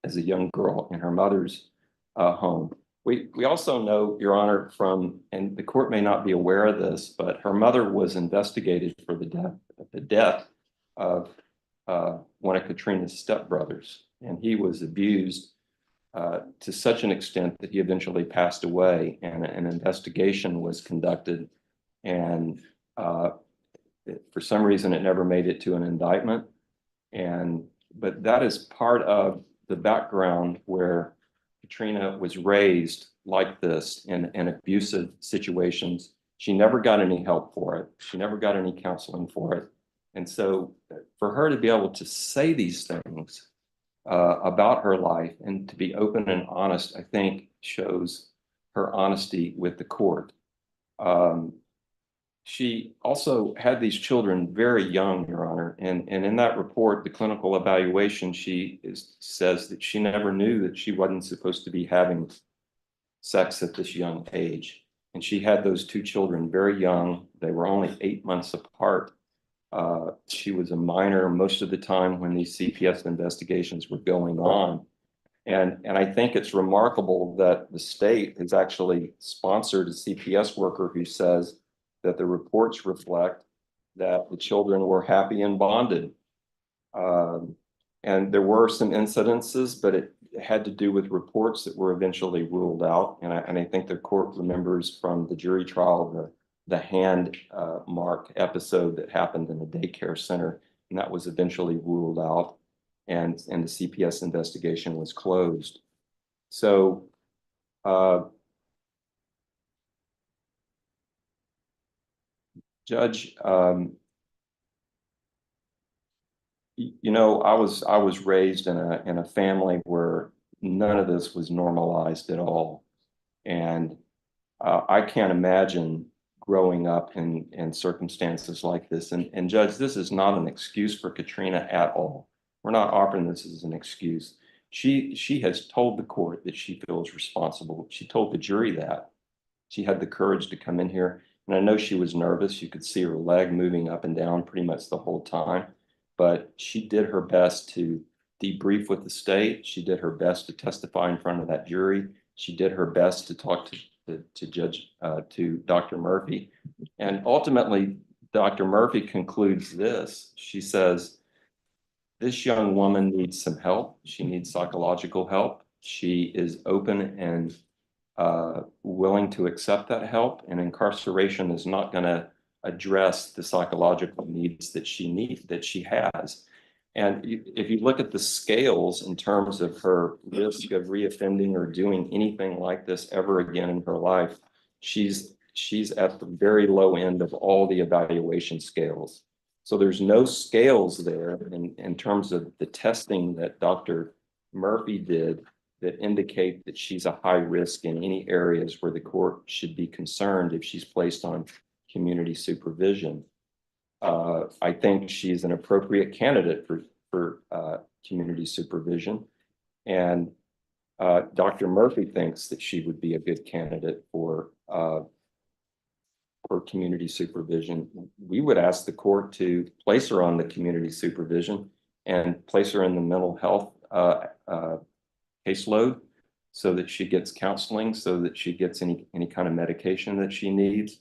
as a young girl in her mother's home. We also know, Your Honor, and the court may not be aware of this, but her mother was investigated for the death of one of Katrina's stepbrothers, and he was abused to such an extent that he eventually passed away, and an investigation was conducted, and for some reason it never made it to an indictment. But that is part of the background where Katrina was raised like this in abusive situations. She never got any help for it. She never got any counseling for it. And so for her to be able to say these things about her life and to be open and honest, I think shows her honesty with the court. She also had these children very young, Your Honor, and in that report, the clinical evaluation, says that she never knew that she wasn't supposed to be having sex at this young age. And she had those 2 children very young. They were only 8 months apart. She was a minor most of the time when these CPS investigations were going on. And I think it's remarkable that the state has actually sponsored a CPS worker who says that the reports reflect that the children were happy and bonded. And there were some incidences, but it had to do with reports that were eventually ruled out. And I think the court remembers from the jury trial the hand mark episode that happened in the daycare center, and that was eventually ruled out, and the CPS investigation was closed. So Judge, you know, I was raised in a family where none of this was normalized at all, and I can't imagine growing up in circumstances like this. And Judge, this is not an excuse for Katrina at all. We're not offering this as an excuse. She has told the court that she feels responsible. She told the jury that. She had the courage to come in here. And I know she was nervous. You could see her leg moving up and down pretty much the whole time. But she did her best to debrief with the state. She did her best to testify in front of that jury. She did her best to talk to Dr. Murphy. And ultimately, Dr. Murphy concludes this. She says, this young woman needs some help. She needs psychological help. She is open and willing to accept that help, and incarceration is not going to address the psychological needs that she has. And if you look at the scales in terms of her risk of reoffending or doing anything like this ever again in her life, she's at the very low end of all the evaluation scales. So there's no scales there in terms of the testing that Dr. Murphy did that indicate that she's a high risk in any areas where the court should be concerned if she's placed on community supervision. I think she's an appropriate candidate for community supervision. And Dr. Murphy thinks that she would be a good candidate for community supervision. We would ask the court to place her on the community supervision and place her in the mental health caseload so that she gets counseling, so that she gets any kind of medication that she needs.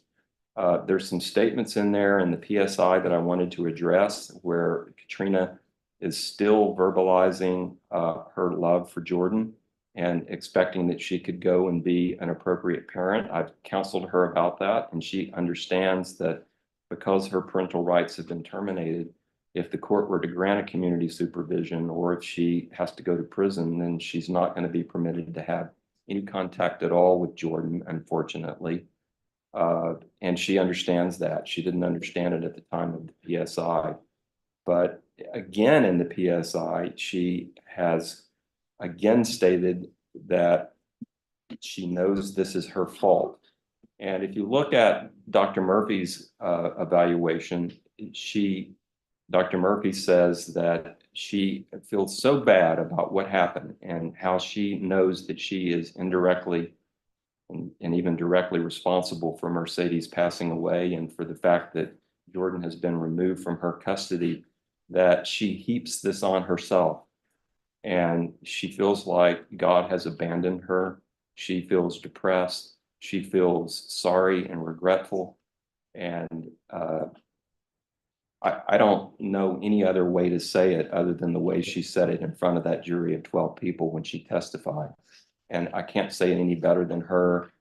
There's some statements in there in the PSI that I wanted to address where Katrina is still verbalizing her love for Jordan and expecting that she could go and be an appropriate parent. I've counseled her about that, and she understands that because her parental rights have been terminated, if the court were to grant a community supervision or if she has to go to prison, then she's not going to be permitted to have any contact at all with Jordan, unfortunately. And she understands that. She didn't understand it at the time of the PSI. But again, in the PSI, she has again stated that she knows this is her fault. And if you look at Dr. Murphy's evaluation, Dr. Murphy says that she feels so bad about what happened and how she knows that she is indirectly and even directly responsible for Mercedes passing away and for the fact that Jordan has been removed from her custody, that she heaps this on herself. And she feels like God has abandoned her. She feels depressed. She feels sorry and regretful. And I don't know any other way to say it other than the way she said it in front of that jury of 12 people when she testified. And I can't say it any better than her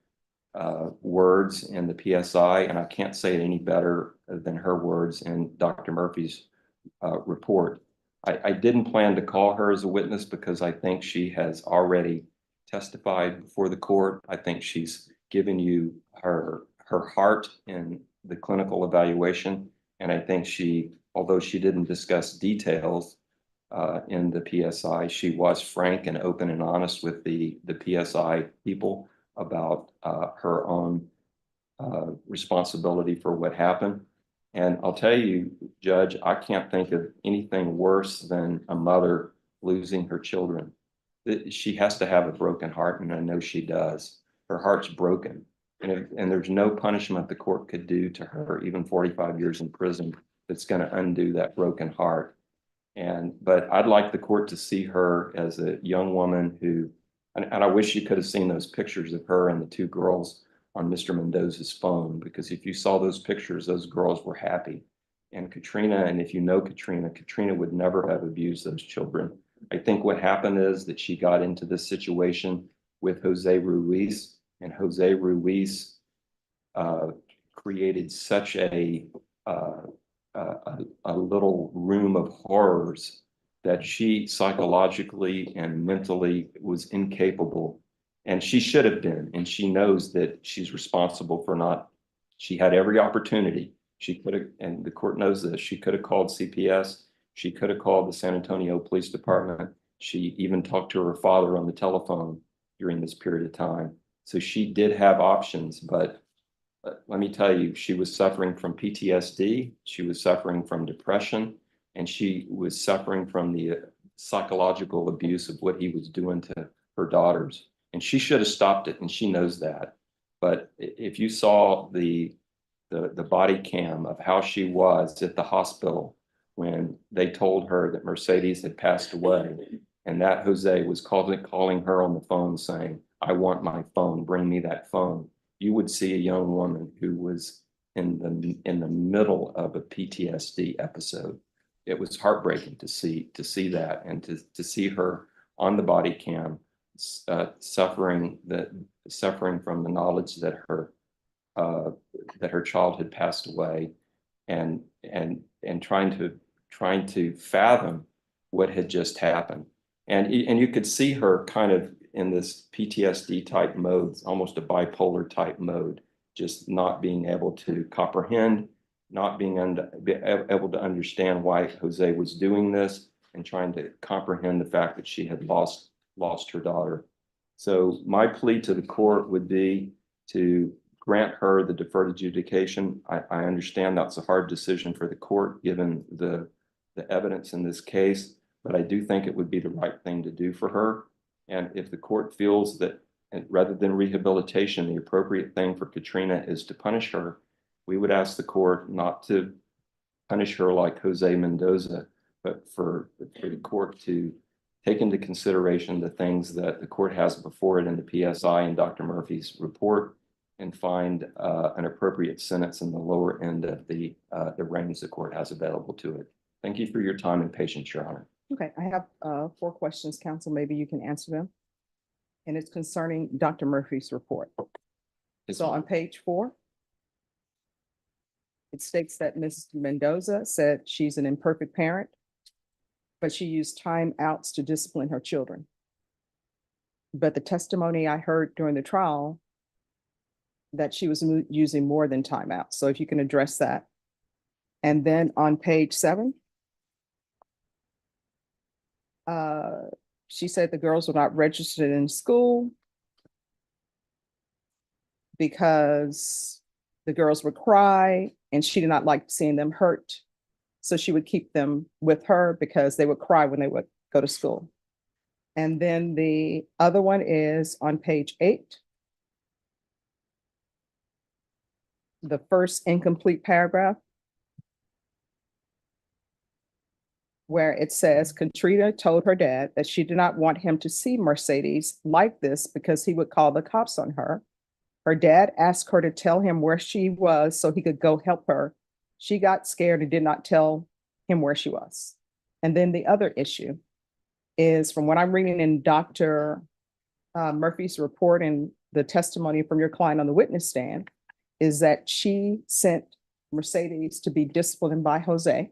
words in the PSI, and I can't say it any better than her words in Dr. Murphy's report. I didn't plan to call her as a witness because I think she has already testified before the court. I think she's given you her heart in the clinical evaluation. And I think she, although she didn't discuss details in the PSI, she was frank and open and honest with the PSI people about her own responsibility for what happened. And I'll tell you, Judge, I can't think of anything worse than a mother losing her children. She has to have a broken heart, and I know she does. Her heart's broken. And there's no punishment the court could do to her, even 45 years in prison, that's going to undo that broken heart. But I'd like the court to see her as a young woman who, and I wish you could have seen those pictures of her and the two girls on Mr. Mendoza's phone, because if you saw those pictures, those girls were happy. And Katrina, and if you know Katrina, Katrina would never have abused those children. I think what happened is that she got into this situation with Jose Ruiz, and Jose Ruiz created such a little room of horrors that she psychologically and mentally was incapable. And she should have been, and she knows that she's responsible for not. She had every opportunity. She could have, and the court knows this, she could have called CPS. She could have called the San Antonio Police Department. She even talked to her father on the telephone during this period of time. So she did have options, but let me tell you, she was suffering from PTSD. She was suffering from depression, and she was suffering from the psychological abuse of what he was doing to her daughters. And she should have stopped it, and she knows that. But if you saw the body cam of how she was at the hospital when they told her that Mercedes had passed away, and that Jose was calling her on the phone saying, "I want my phone, bring me that phone," you would see a young woman who was in the middle of a PTSD episode. It was heartbreaking to see that, and to see her on the body cam suffering from the knowledge that her child had passed away, and trying to fathom what had just happened. And you could see her kind of in this PTSD type mode, almost a bipolar type mode, just not being able to comprehend, not being able to understand why Jose was doing this, and trying to comprehend the fact that she had lost her daughter. So my plea to the court would be to grant her the deferred adjudication. I understand that's a hard decision for the court, given the evidence in this case, but I do think it would be the right thing to do for her. And if the court feels that rather than rehabilitation, the appropriate thing for Katrina is to punish her, we would ask the court not to punish her like Jose Mendoza, but for the court to take into consideration the things that the court has before it in the PSI and Dr. Murphy's report, and find an appropriate sentence in the lower end of the range the court has available to it. Thank you for your time and patience, Your Honor. Okay, I have 4 questions, counsel. Maybe you can answer them. And it's concerning Dr. Murphy's report. So on page 4, it states that Ms. Mendoza said she's an imperfect parent, but she used timeouts to discipline her children. But the testimony I heard during the trial that she was using more than timeouts. So if you can address that. And then on page 7, she said the girls were not registered in school because the girls would cry and she did not like seeing them hurt. So she would keep them with her because they would cry when they would go to school. And then the other one is on page 8. The first incomplete paragraph, where it says Katrina told her dad that she did not want him to see Mercedes like this because he would call the cops on her. Her dad asked her to tell him where she was so he could go help her. She got scared and did not tell him where she was. And then the other issue is, from what I'm reading in Dr. Murphy's report and the testimony from your client on the witness stand, is that she sent Mercedes to be disciplined by Jose.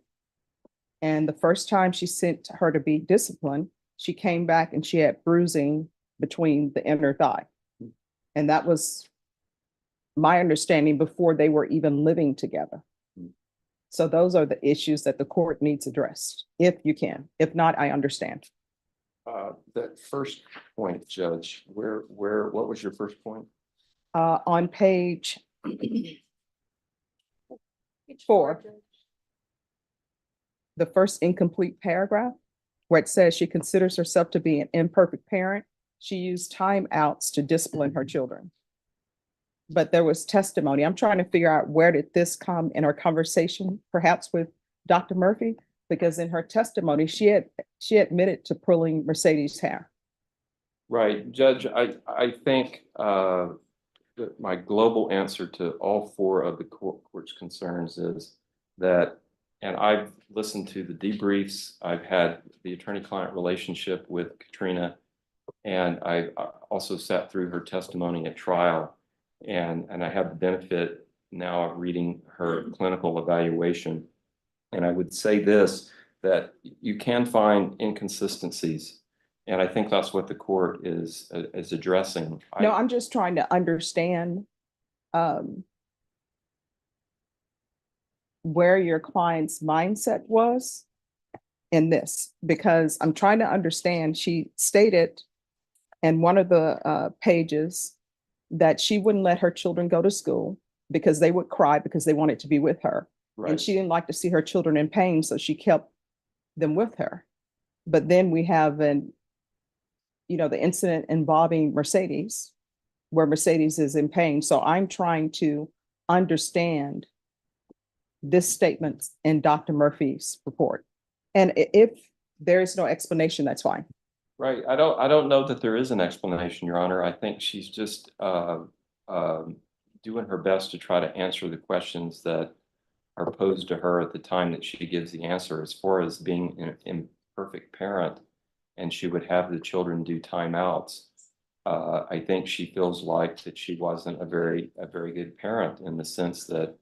And the first time she sent her to be disciplined, she came back and she had bruising between the inner thigh. And that was my understanding before they were even living together. So those are the issues that the court needs addressed, if you can. If not, I understand. That first point, Judge, what was your first point? On page 4, the first incomplete paragraph, where it says she considers herself to be an imperfect parent. She used timeouts to discipline her children. But there was testimony. I'm trying to figure out, where did this come in our conversation, perhaps with Dr. Murphy? Because in her testimony, she admitted to pulling Mercedes' hair. Right, Judge, I think that my global answer to all 4 of the court's concerns is that, and I've listened to the debriefs, I've had the attorney-client relationship with Katrina, and I also sat through her testimony at trial, and I have the benefit now of reading her clinical evaluation. And I would say this, that you can find inconsistencies, and I think that's what the court is addressing. No, I'm just trying to understand where your client's mindset was in this, because I'm trying to understand. She stated in one of the pages that she wouldn't let her children go to school because they would cry because they wanted to be with her. Right. And she didn't like to see her children in pain, so she kept them with her. But then we have the incident involving Mercedes, where Mercedes is in pain. So I'm trying to understand this statement in Dr. Murphy's report. And if there is no explanation, that's fine. Right. I don't know that there is an explanation, Your Honor. I think she's just doing her best to try to answer the questions that are posed to her at the time that she gives the answer. As far as being an imperfect parent, and she would have the children do timeouts, I think she feels like that she wasn't a very good parent, in the sense that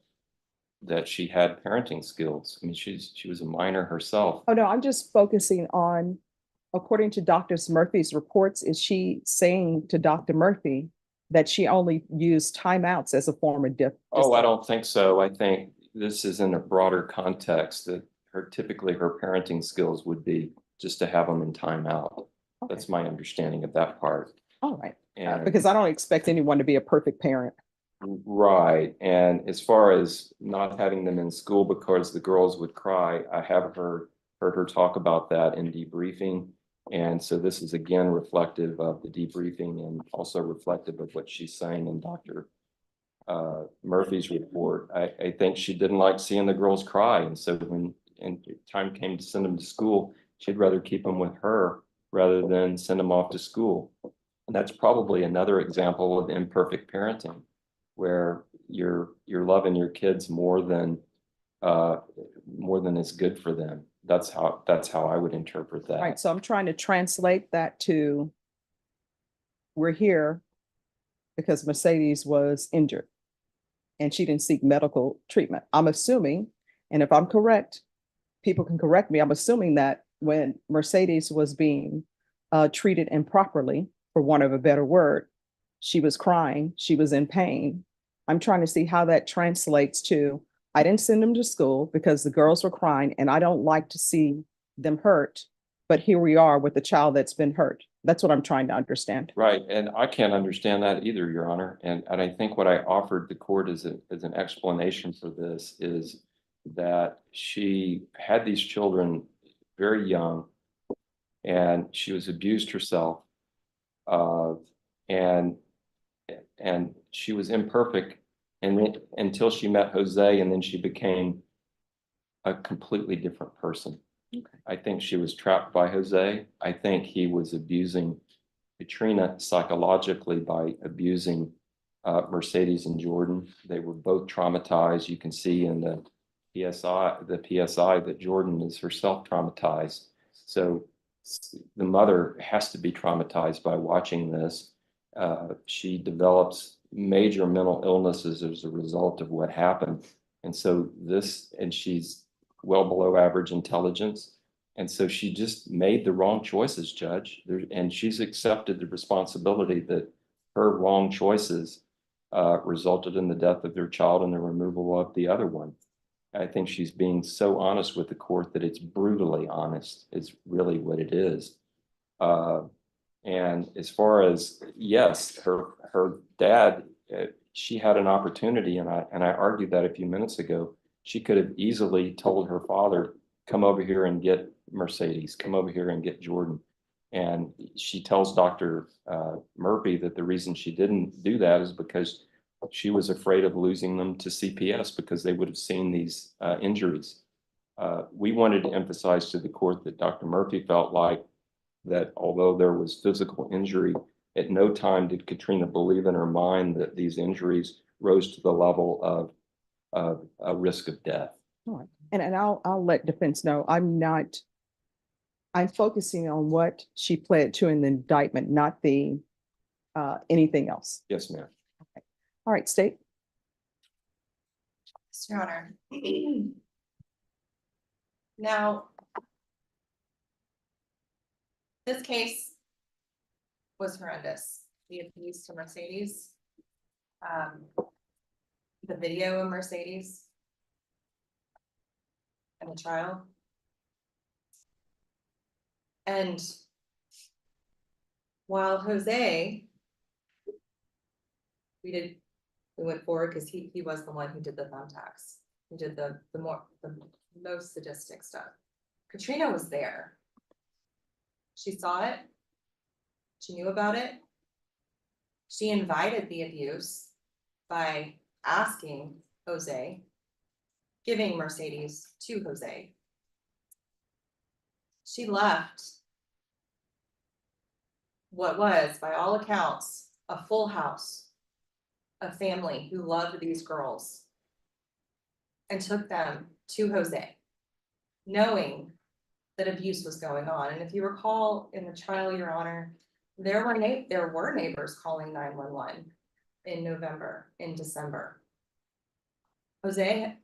she had parenting skills. I mean, she was a minor herself. Oh, no, I'm just focusing on, according to Dr. Murphy's reports, is she saying to Dr. Murphy that she only used timeouts as a form of Oh, I don't think so. I think this is in a broader context, that typically her parenting skills would be just to have them in timeout. That's my understanding of that part. All right, And because I don't expect anyone to be a perfect parent. right, and as far as not having them in school because the girls would cry, I have heard her talk about that in debriefing. And so this is again reflective of the debriefing and also reflective of what she's saying in Dr. Murphy's report. I think she didn't like seeing the girls cry, and so when time came to send them to school, she'd rather keep them with her rather than send them off to school. And that's probably another example of imperfect parenting, where you're loving your kids more than is good for them. That's how I would interpret that. Right, so I'm trying to translate that to, we're here because Mercedes was injured and she didn't seek medical treatment. I'm assuming, and if I'm correct, people can correct me, I'm assuming that when Mercedes was being treated improperly, for want of a better word, she was crying, she was in pain. I'm trying to see how that translates to, I didn't send them to school because the girls were crying and I don't like to see them hurt, but here we are with a child that's been hurt. That's what I'm trying to understand. Right, and I can't understand that either, Your Honor. And I think what I offered the court as an explanation for this is that she had these children very young and she was abused herself. And she was imperfect until she met Jose, and then she became a completely different person. Okay. I think she was trapped by Jose. I think he was abusing Katrina psychologically by abusing Mercedes and Jordan. They were both traumatized. You can see in the PSI that Jordan is herself traumatized. So the mother has to be traumatized by watching this. She develops major mental illnesses as a result of what happened. And so she's well below average intelligence. And so she just made the wrong choices, Judge. And she's accepted the responsibility that her wrong choices resulted in the death of their child and the removal of the other one. I think she's being so honest with the court that it's brutally honest, is really what it is. And as far as, yes, her dad, she had an opportunity, and I argued that a few minutes ago. She could have easily told her father, come over here and get Mercedes, come over here and get Jordan. And she tells Dr. Murphy that the reason she didn't do that is because she was afraid of losing them to CPS because they would have seen these injuries. We wanted to emphasize to the court that Dr. Murphy felt like that although there was physical injury, at no time did Katrina believe in her mind that these injuries rose to the level of a risk of death. All right. And I'll let defense know, I'm focusing on what she pled to in the indictment, not the anything else. Yes, ma'am. Okay. All right, State. Your Honor. Now, this case was horrendous. The abuse to Mercedes, the video of Mercedes and the child. And while Jose, we went forward because he was the one who did the thumbtacks. He did the most sadistic stuff. Katrina was there. She saw it. She knew about it. She invited the abuse by asking Jose, giving Mercedes to Jose. She left what was, by all accounts, a full house, a family who loved these girls, and took them to Jose, knowing that abuse was going on. And if you recall in the trial, Your Honor, there were neighbors calling 911 in November, in December. Jose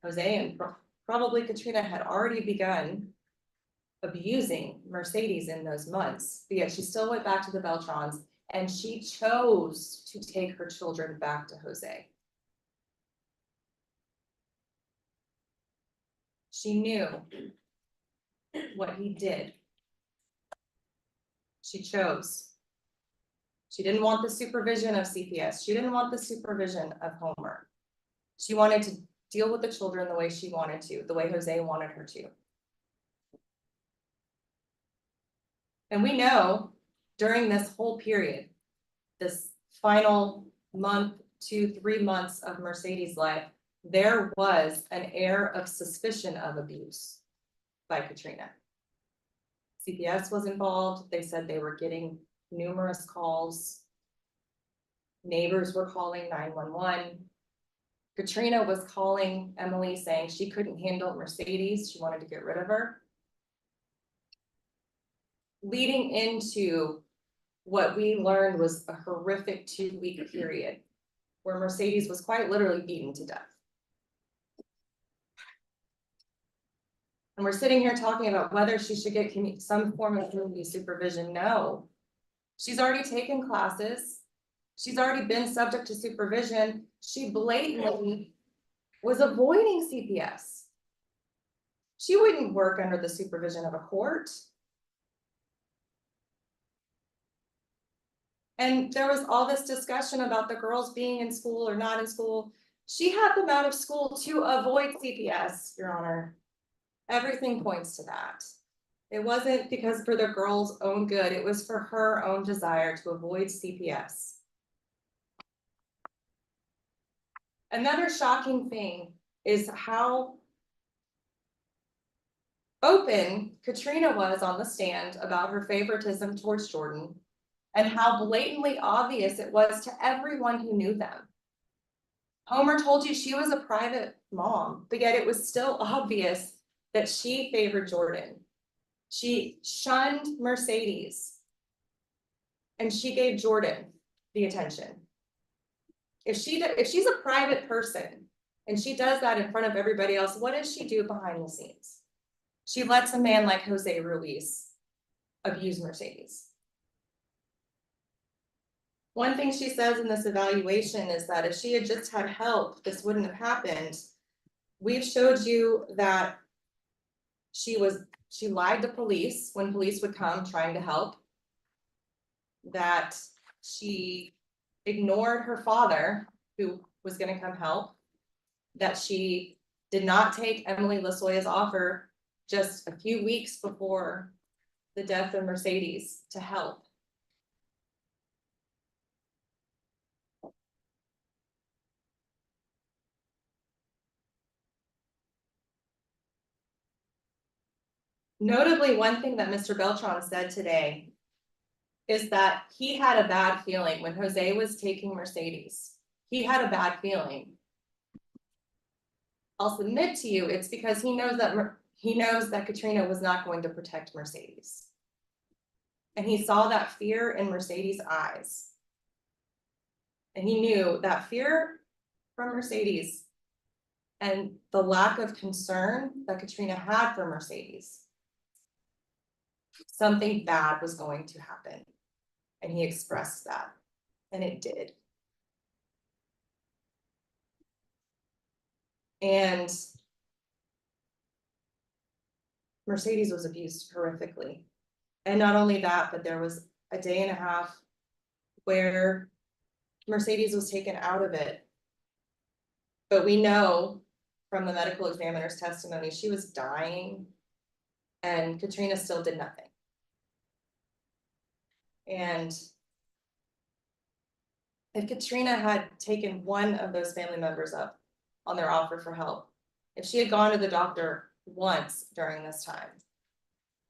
and probably Katrina had already begun abusing Mercedes in those months, but yet she still went back to the Beltrons and she chose to take her children back to Jose. She knew what he did. She chose. She didn't want the supervision of CPS. She didn't want the supervision of Homer. She wanted to deal with the children the way she wanted to, the way Jose wanted her to. And we know during this whole period, this final month to 3 months of Mercedes' life, there was an air of suspicion of abuse by Katrina. CPS was involved. They said they were getting numerous calls. Neighbors were calling 911. Katrina was calling Emily saying she couldn't handle Mercedes. She wanted to get rid of her. Leading into what we learned was a horrific 2-week period where Mercedes was quite literally beaten to death. And we're sitting here talking about whether she should get some form of community supervision. No. She's already taken classes. She's already been subject to supervision. She blatantly was avoiding CPS. She wouldn't work under the supervision of a court. And there was all this discussion about the girls being in school or not in school. She had them out of school to avoid CPS, Your Honor. Everything points to that. It wasn't because for the girls' own good, it was for her own desire to avoid CPS. Another shocking thing is how open Katrina was on the stand about her favoritism towards Jordan and how blatantly obvious it was to everyone who knew them. Homer told you she was a private mom, but yet it was still obvious that she favored Jordan. She shunned Mercedes and she gave Jordan the attention. If she's a private person and she does that in front of everybody else, what does she do behind the scenes? She lets a man like Jose Ruiz abuse Mercedes. One thing she says in this evaluation is that if she had just had help, this wouldn't have happened. We've showed you that she lied to police when police would come trying to help. That she ignored her father, who was going to come help. That she did not take Emily Lasoya's offer just a few weeks before the death of Mercedes to help. Notably, one thing that Mr. Beltran said today is that he had a bad feeling when Jose was taking Mercedes. He had a bad feeling. I'll submit to you, it's because he knows that Katrina was not going to protect Mercedes. And he saw that fear in Mercedes' eyes. And he knew that fear from Mercedes and the lack of concern that Katrina had for Mercedes, something bad was going to happen. And he expressed that, and it did. And Mercedes was abused horrifically. And not only that, but there was a day and a half where Mercedes was taken out of it. But we know from the medical examiner's testimony, she was dying and Katrina still did nothing. And if Katrina had taken one of those family members up on their offer for help, if she had gone to the doctor once during this time,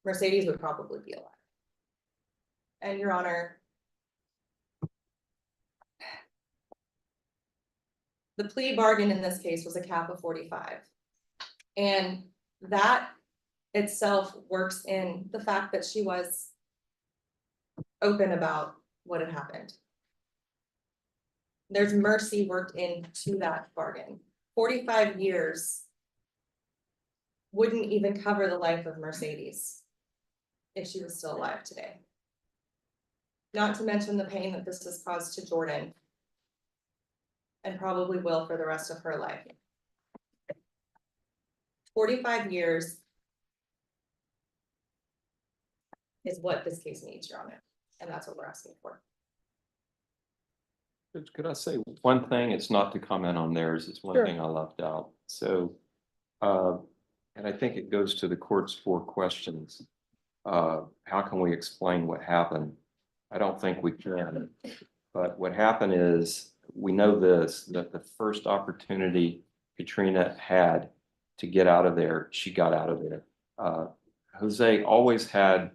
Mercedes would probably be alive. And Your Honor, the plea bargain in this case was a cap of 45. And that itself works in the fact that she was open about what had happened. There's mercy worked into that bargain. 45 years wouldn't even cover the life of Mercedes if she was still alive today. Not to mention the pain that this has caused to Jordan, and probably will for the rest of her life. 45 years is what this case needs, Your Honor, and that's what we're asking for. Could I say one thing? It's not to comment on theirs. It's one Sure. thing I left out. So, and I think it goes to the court's 4 questions. How can we explain what happened? I don't think we can. But what happened is, we know this, that the first opportunity Katrina had to get out of there, she got out of there. Jose always had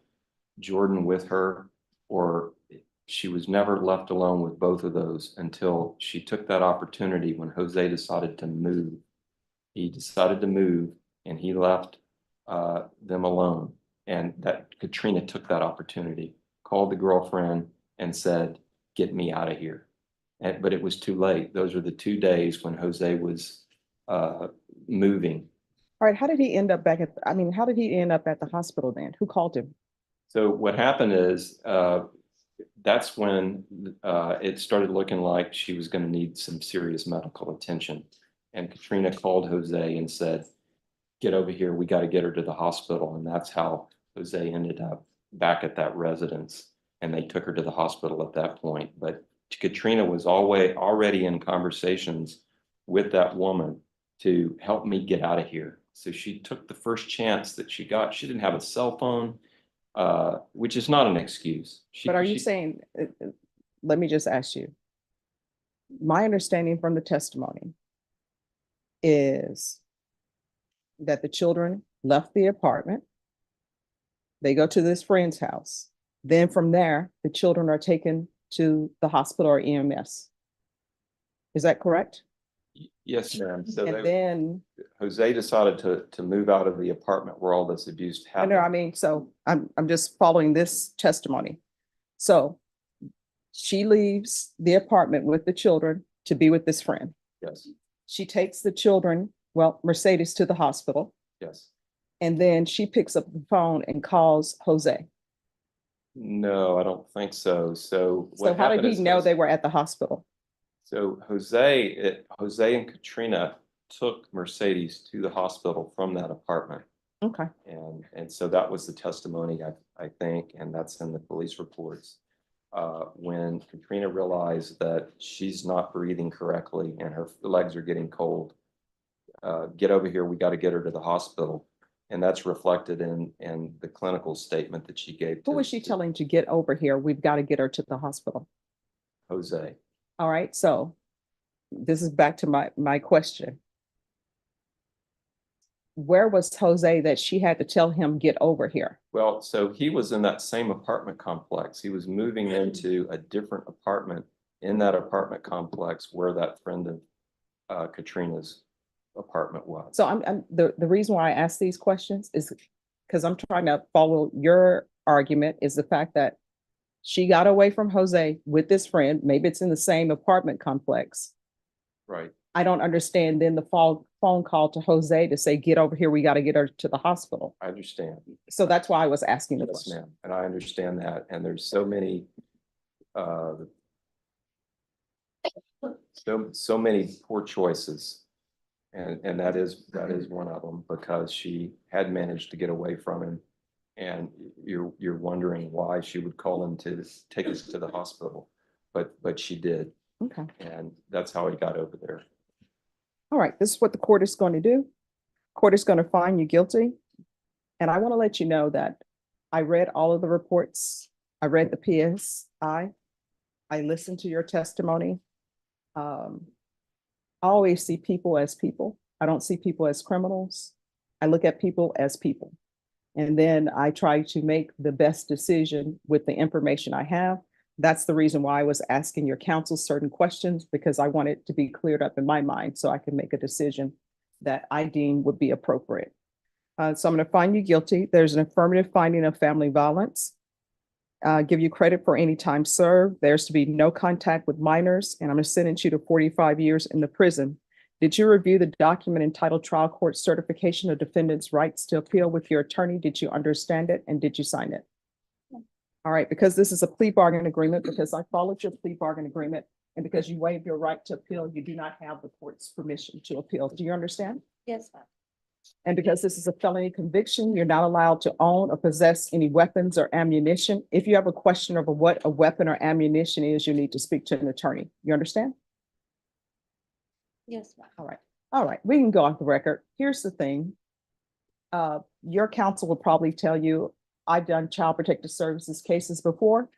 Jordan with her, or she was never left alone with both of those until she took that opportunity when Jose decided to move. He decided to move and he left them alone. And that Katrina took that opportunity, called the girlfriend and said, "Get me out of here." But it was too late. Those were the 2 days when Jose was moving. All right, how did he end up back at, I mean, how did he end up at the hospital then? Who called him? So what happened is, that's when it started looking like she was going to need some serious medical attention. And Katrina called Jose and said, "Get over here. We got to get her to the hospital." And that's how Jose ended up back at that residence. And they took her to the hospital at that point. But Katrina was already in conversations with that woman to help me get out of here. So she took the first chance that she got. She didn't have a cell phone, which is not an excuse. But are you saying, let me just ask you. My understanding from the testimony is that the children left the apartment. They go to this friend's house. Then from there, the children are taken to the hospital or EMS. Is that correct? Yes, ma'am. So And then, Jose decided to move out of the apartment where all this abuse I happened. know, I mean, so I'm just following this testimony. So she leaves the apartment with the children to be with this friend. Yes, She takes the children, well, Mercedes, to the hospital. yes. And then she picks up the phone and calls Jose. No, I don't think so. So So what how did happened he is know they were at the hospital? So Jose and Katrina took Mercedes to the hospital from that apartment. Okay. And so that was the testimony, I think, and that's in the police reports. When Katrina realized that she's not breathing correctly and her legs are getting cold, get over here, we got to get her to the hospital. And that's reflected in the clinical statement that she gave Who to was she telling to get over here? We've got to get her to the hospital. Jose. All right, so this is back to my question. Where was Jose that she had to tell him, get over here? Well, so he was in that same apartment complex. He was moving into a different apartment in that apartment complex where that friend of Katrina's apartment was. So the reason why I ask these questions is because I'm trying to follow your argument is the fact that she got away from Jose with this friend. Maybe it's in the same apartment complex. Right. I don't understand then the phone call to Jose to say, get over here, we got to get her to the hospital. I understand. So that's why I was asking the Yes, question. ma'am. And I understand that. And there's so many, so many poor choices. And that is one of them, because she had managed to get away from him. And you're wondering why she would call him to take us to the hospital, but she did. Okay. And that's how he got over there. All right, this is what the court is going to do. Court is going to find you guilty. And I want to let you know that I read all of the reports. I read the PSI. I listened to your testimony. I always see people as people. I don't see people as criminals. I look at people as people. And then I try to make the best decision with the information I have. That's the reason why I was asking your counsel certain questions, because I want it to be cleared up in my mind so I can make a decision that I deem would be appropriate. So I'm going to find you guilty. There's an affirmative finding of family violence. Give you credit for any time served. There's to be no contact with minors, and I'm going to sentence you to 45 years in the prison. Did you review the document entitled Trial Court Certification of Defendant's Rights to Appeal with your attorney? Did you understand it, and did you sign it? All right, because this is a plea bargain agreement, because I followed your plea bargain agreement, and because you waived your right to appeal, you do not have the court's permission to appeal. Do you understand? Yes, ma'am. And because this is a felony conviction, you're not allowed to own or possess any weapons or ammunition. If you have a question over what a weapon or ammunition is, you need to speak to an attorney. You understand? Yes, ma'am. All right. All right. We can go off the record. Here's the thing. Your counsel will probably tell you, I've done child protective services cases before,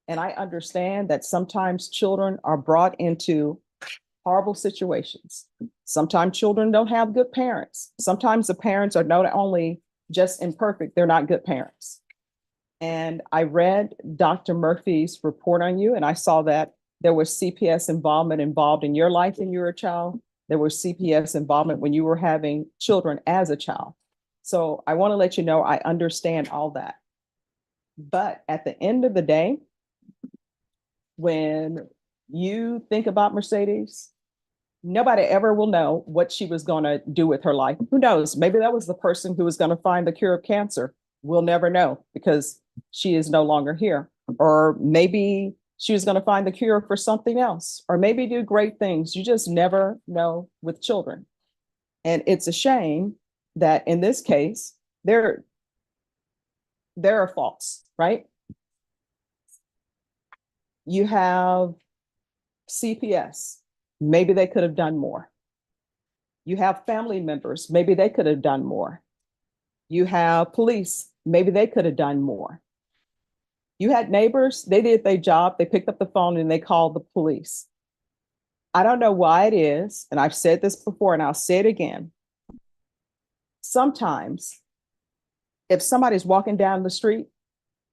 and I understand that sometimes children are brought into horrible situations. Sometimes children don't have good parents. Sometimes the parents are not only just imperfect, they're not good parents. And I read Dr. Murphy's report on you, and I saw that there was CPS involved in your life when you were a child. There was CPS involvement when you were having children as a child. So I want to let you know I understand all that. But at the end of the day, when you think about Mercedes, nobody ever will know what she was going to do with her life. Who knows? Maybe that was the person who was going to find the cure of cancer. We'll never know because she is no longer here. Or maybe she was going to find the cure for something else, or maybe do great things. You just never know with children. And it's a shame that in this case, there are faults, right? You have CPS. Maybe they could have done more. You have family members. Maybe they could have done more. You have police. Maybe they could have done more. You had neighbors. They did their job. They picked up the phone and they called the police. I don't know why it is, and I've said this before and I'll say it again. Sometimes if somebody's walking down the street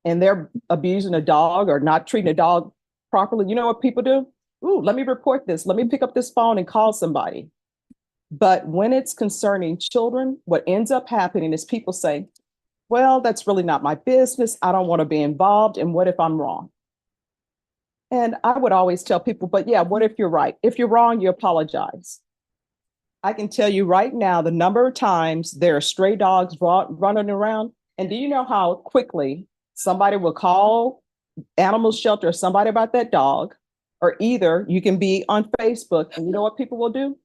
and they're abusing a dog or not treating a dog properly, you know what people do? Ooh, let me report this. Let me pick up this phone and call somebody. But when it's concerning children, what ends up happening is people say, well, that's really not my business. I don't want to be involved. And what if I'm wrong? And I would always tell people, but yeah, what if you're right? If you're wrong, you apologize. I can tell you right now, the number of times there are stray dogs running around. And do you know how quickly somebody will call animal shelter or somebody about that dog? Or either you can be on Facebook and you know what people will do?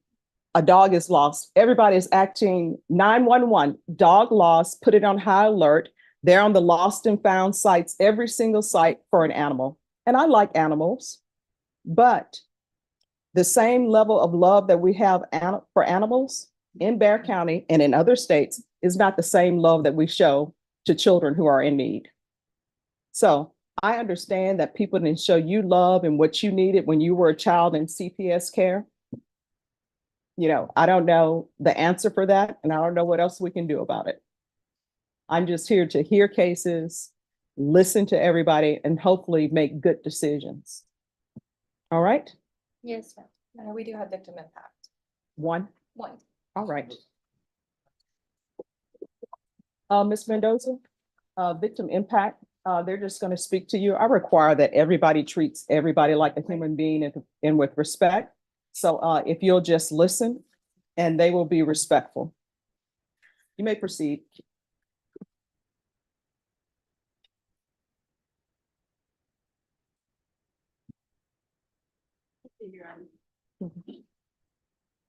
A dog is lost. Everybody is acting 911, dog lost, put it on high alert. They're on the lost and found sites, every single site for an animal. And I like animals, but the same level of love that we have for animals in Bexar County and in other states is not the same love that we show to children who are in need. So I understand that people didn't show you love and what you needed when you were a child in CPS care. You know, I don't know the answer for that, and I don't know what else we can do about it. I'm just here to hear cases, listen to everybody, and hopefully make good decisions. All right? Yes, ma'am. We do have victim impact. One. All right. Ms. Mendoza, victim impact, they're just going to speak to you. I require that everybody treats everybody like a human being and with respect. So if you'll just listen, and they will be respectful. You may proceed.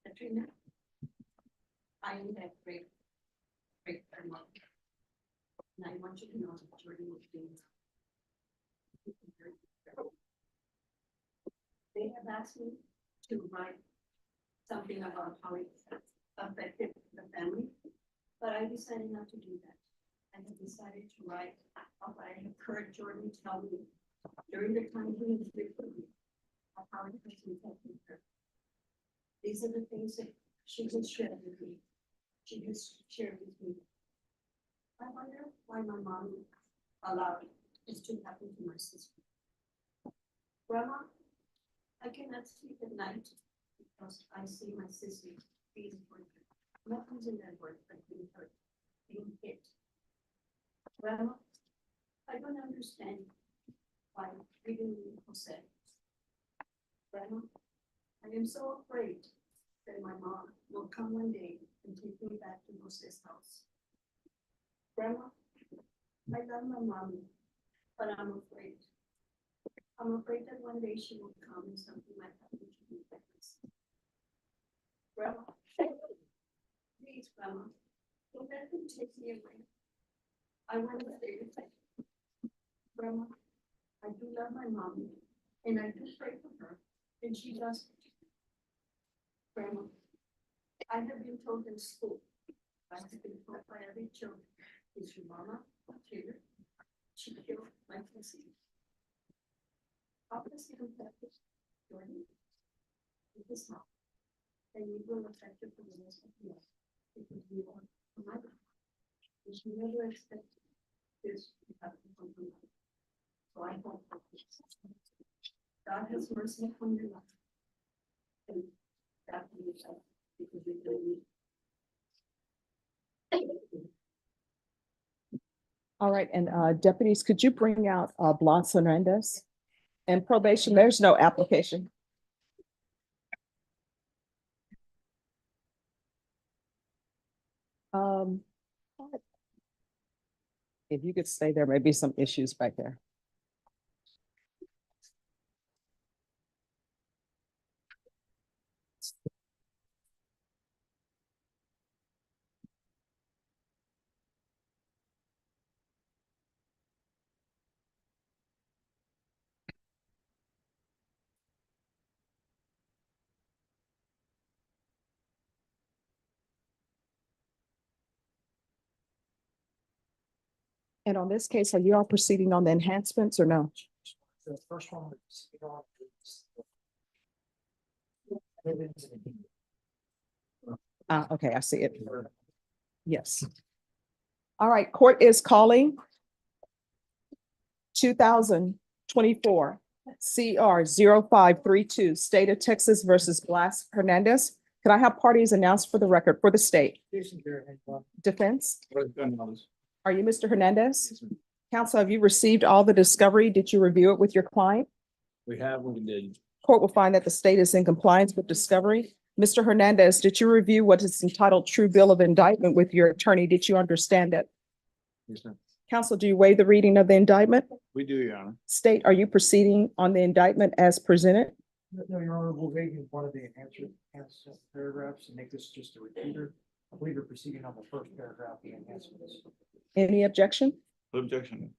Katrina, I am that great grandma. And I want you to know that Jordan was doing. They have asked me to write something about how it affected the family, but I decided not to do that. I have decided to write what I have heard Jordan tell me during the time he was with me, of how it was affecting her. These are the things that she has shared with me. She has shared with me. I wonder why my mom allowed this to happen to my sister. Grandma, I cannot sleep at night because I see my sister being hurt. Nothing's in that word but being hurt, being hit. Grandma, I don't understand why we didn't leave Jose. Grandma, I am so afraid that my mom will come one day and take me back to Jose's house. Grandma, I love my mommy, but I'm afraid. I'm afraid that one day she will come and something might happen to me like this. Grandma, please, Grandma, Don't let them take me away. I want to stay with them. Grandma, I do love my mom, and I do pray for her, and she does. Grandma, I have been told in school, I have been told by every children, is your mama a killer? She killed my cousin. Obviously, I'm Baptist, Jordan, with his mom, and you will affect you for the rest of your life, because you are a mother. And she never expected this to happen from her life. So I hope that God has mercy upon your life. And that will be done, because we don't need. All right, and deputies, could you bring out Blas Hernandez? And probation, there's no application. If you could stay there, maybe some issues back there. And on this case, are you all proceeding on the enhancements or no? The first one. Okay, I see it. Yes. All right, court is calling 2024 CR 0532, State of Texas versus Blas Hernandez. Can I have parties announced for the record for the state? Defense? Are you Mr. Hernandez? Counsel, have you received all the discovery? Did you review it with your client? We have what we did. Court will find that the state is in compliance with discovery. Mr. Hernandez, did you review what is entitled True Bill of Indictment with your attorney? Did you understand it? Yes, ma'am. Counsel, do you waive the reading of the indictment? We do, Your Honor. State, are you proceeding on the indictment as presented? No, Your Honor, we'll waive one of the enhanced paragraphs and make this just a repeater. I believe we're proceeding on the first paragraph, the enhancements. Any objection? Objection.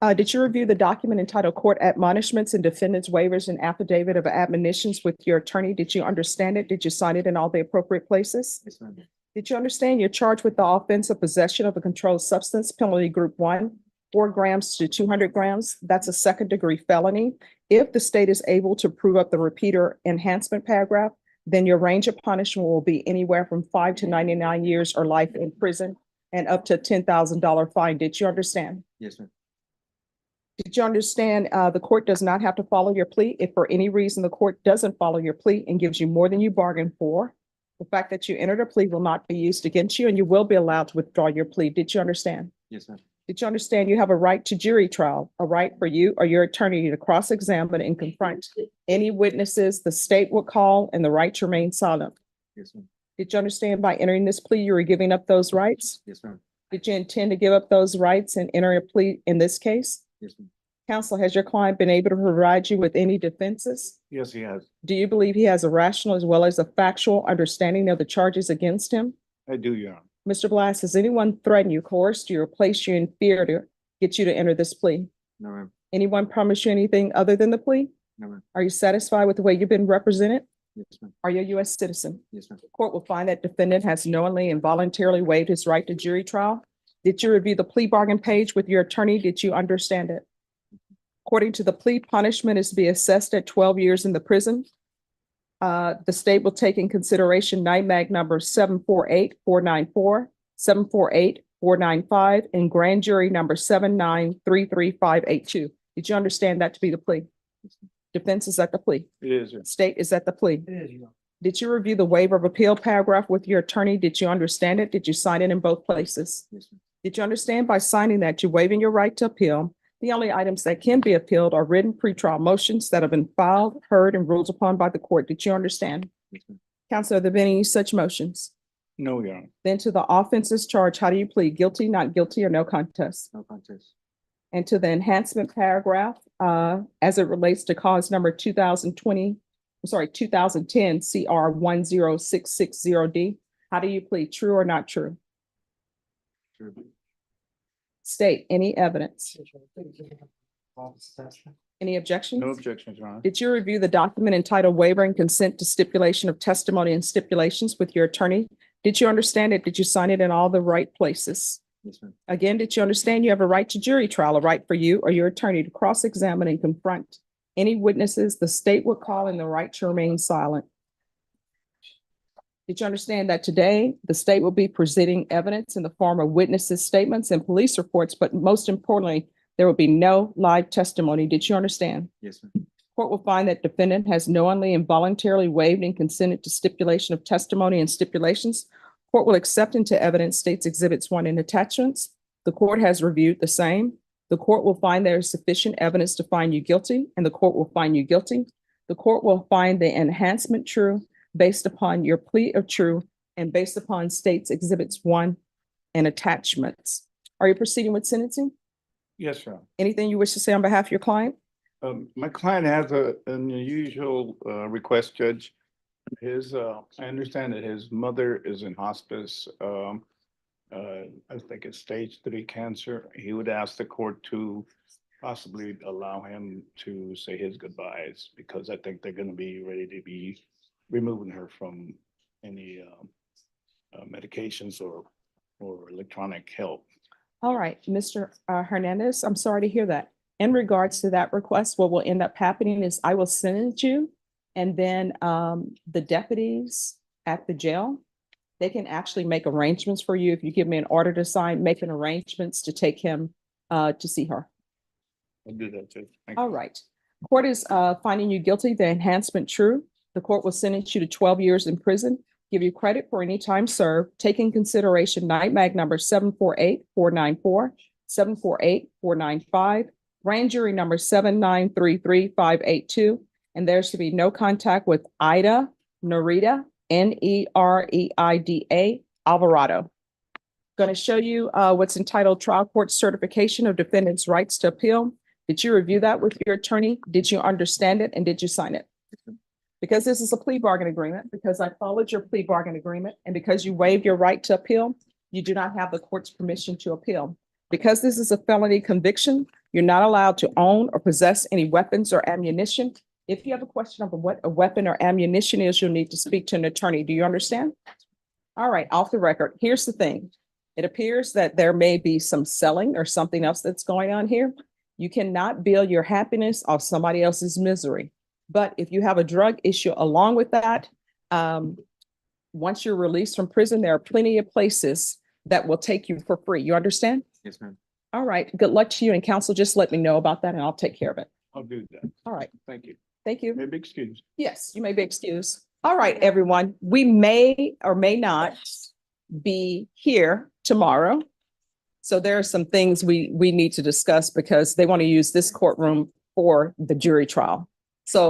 Did you review the document entitled Court Admonishments and Defendants Waivers and Affidavit of Admonitions with your attorney? Did you understand it? Did you sign it in all the appropriate places? Yes, ma'am. Did you understand you're charged with the offense of possession of a controlled substance, penalty group 1, 4 grams to 200 grams? That's a second-degree felony. If the state is able to prove up the repeater enhancement paragraph, then your range of punishment will be anywhere from 5 to 99 years or life in prison and up to $10,000 fine. Did you understand? Yes, ma'am. Did you understand the court does not have to follow your plea? If for any reason the court doesn't follow your plea and gives you more than you bargained for, the fact that you entered a plea will not be used against you and you will be allowed to withdraw your plea. Did you understand? Yes, ma'am. Did you understand you have a right to jury trial, a right for you or your attorney to cross-examine and confront any witnesses the state will call and the right to remain silent? Yes, ma'am. Did you understand by entering this plea, you were giving up those rights? Yes, ma'am. Did you intend to give up those rights and enter a plea in this case? Yes, ma'am. Counsel, has your client been able to provide you with any defenses? Yes, he has. Do you believe he has a rational as well as a factual understanding of the charges against him? I do, Your Honor. Mr. Blas, has anyone threatened you, coerced you, or placed you in fear to get you to enter this plea? No, ma'am. Anyone promise you anything other than the plea? No, ma'am. Are you satisfied with the way you've been represented? Yes, ma'am. Are you a U.S. citizen? Yes, ma'am. Court will find that defendant has knowingly and voluntarily waived his right to jury trial. Did you review the plea bargain page with your attorney? Did you understand it? According to the plea, punishment is to be assessed at 12 years in the prison. The state will take in consideration NIMAG number 748-494, 748-495, and grand jury number 7933582. Did you understand that to be the plea? Defense is at the plea. It is, Your State is at the plea. It is, Your Honor. Did you review the waiver of appeal paragraph with your attorney? Did you understand it? Did you sign it in both places? Yes, ma'am. Did you understand by signing that you're waiving your right to appeal? The only items that can be appealed are written pretrial motions that have been filed, heard, and ruled upon by the court. Did you understand? Yes, ma'am. Counsel, have there been any such motions? No, Your Honor. Then to the offenses charged, how do you plead? Guilty, not guilty, or no contest? No contest. And to the enhancement paragraph, as it relates to cause number 2010 CR 10660D, How do you plead? True or not true? State any evidence. Any objections? No objections, Your Honor. Did you review the document entitled Waiver and Consent to Stipulation of Testimony and Stipulations with your attorney? Did you understand it? Did you sign it in all the right places? Yes, ma'am. Again, did you understand you have a right to jury trial, a right for you or your attorney to cross-examine and confront any witnesses the state would call in the right to remain silent? Did you understand that today the state will be presenting evidence in the form of witnesses' statements and police reports, but most importantly, there will be no live testimony? Did you understand? Yes, ma'am. Court will find that defendant has knowingly and voluntarily waived and consented to stipulation of testimony and stipulations. Court will accept into evidence states exhibits 1 and attachments. The court has reviewed the same. The court will find there is sufficient evidence to find you guilty, and the court will find you guilty. The court will find the enhancement true based upon your plea of true and based upon states exhibits 1 and attachments. Are you proceeding with sentencing? Yes, Your Honor. Anything you wish to say on behalf of your client? My client has an unusual request, Judge. I understand that his mother is in hospice. I think it's stage 3 cancer. He would ask the court to possibly allow him to say his goodbyes because I think they're gonna be ready to be removing her from any medications or electronic help. All right, Mr. Hernandez, I'm sorry to hear that. In regards to that request, what will end up happening is I will send you, and then the deputies at the jail, they can actually make arrangements for you. If you give me an order to sign, making arrangements to take him to see her. I'll do that, Judge. Thank All you. right. Court is finding you guilty, the enhancement true. The court will sentence you to 12 years in prison, give you credit for any time served, take in consideration night mag number 748-494, 748-495, grand jury number 7933582, and there's to be no contact with Ida Nerida, Nereida Alvarado. Going to show you what's entitled Trial Court Certification of Defendant's Rights to Appeal. Did you review that with your attorney? Did you understand it, and did you sign it? Because this is a plea bargain agreement, because I followed your plea bargain agreement, and because you waived your right to appeal, you do not have the court's permission to appeal. Because this is a felony conviction, you're not allowed to own or possess any weapons or ammunition. If you have a question of what a weapon or ammunition is, you'll need to speak to an attorney. Do you understand? All right, off the record, here's the thing. It appears that there may be some selling or something else that's going on here. You cannot build your happiness off somebody else's misery. But if you have a drug issue along with that, once you're released from prison, there are plenty of places that will take you for free. You understand? Yes, ma'am. All right. Good luck to you, and counsel, just let me know about that and I'll take care of it. I'll do that. All right. Thank you. Thank you. Maybe excuse. Yes, you may be excused. All right, everyone. We may or may not be here tomorrow. So there are some things we need to discuss because they want to use this courtroom for the jury trial. So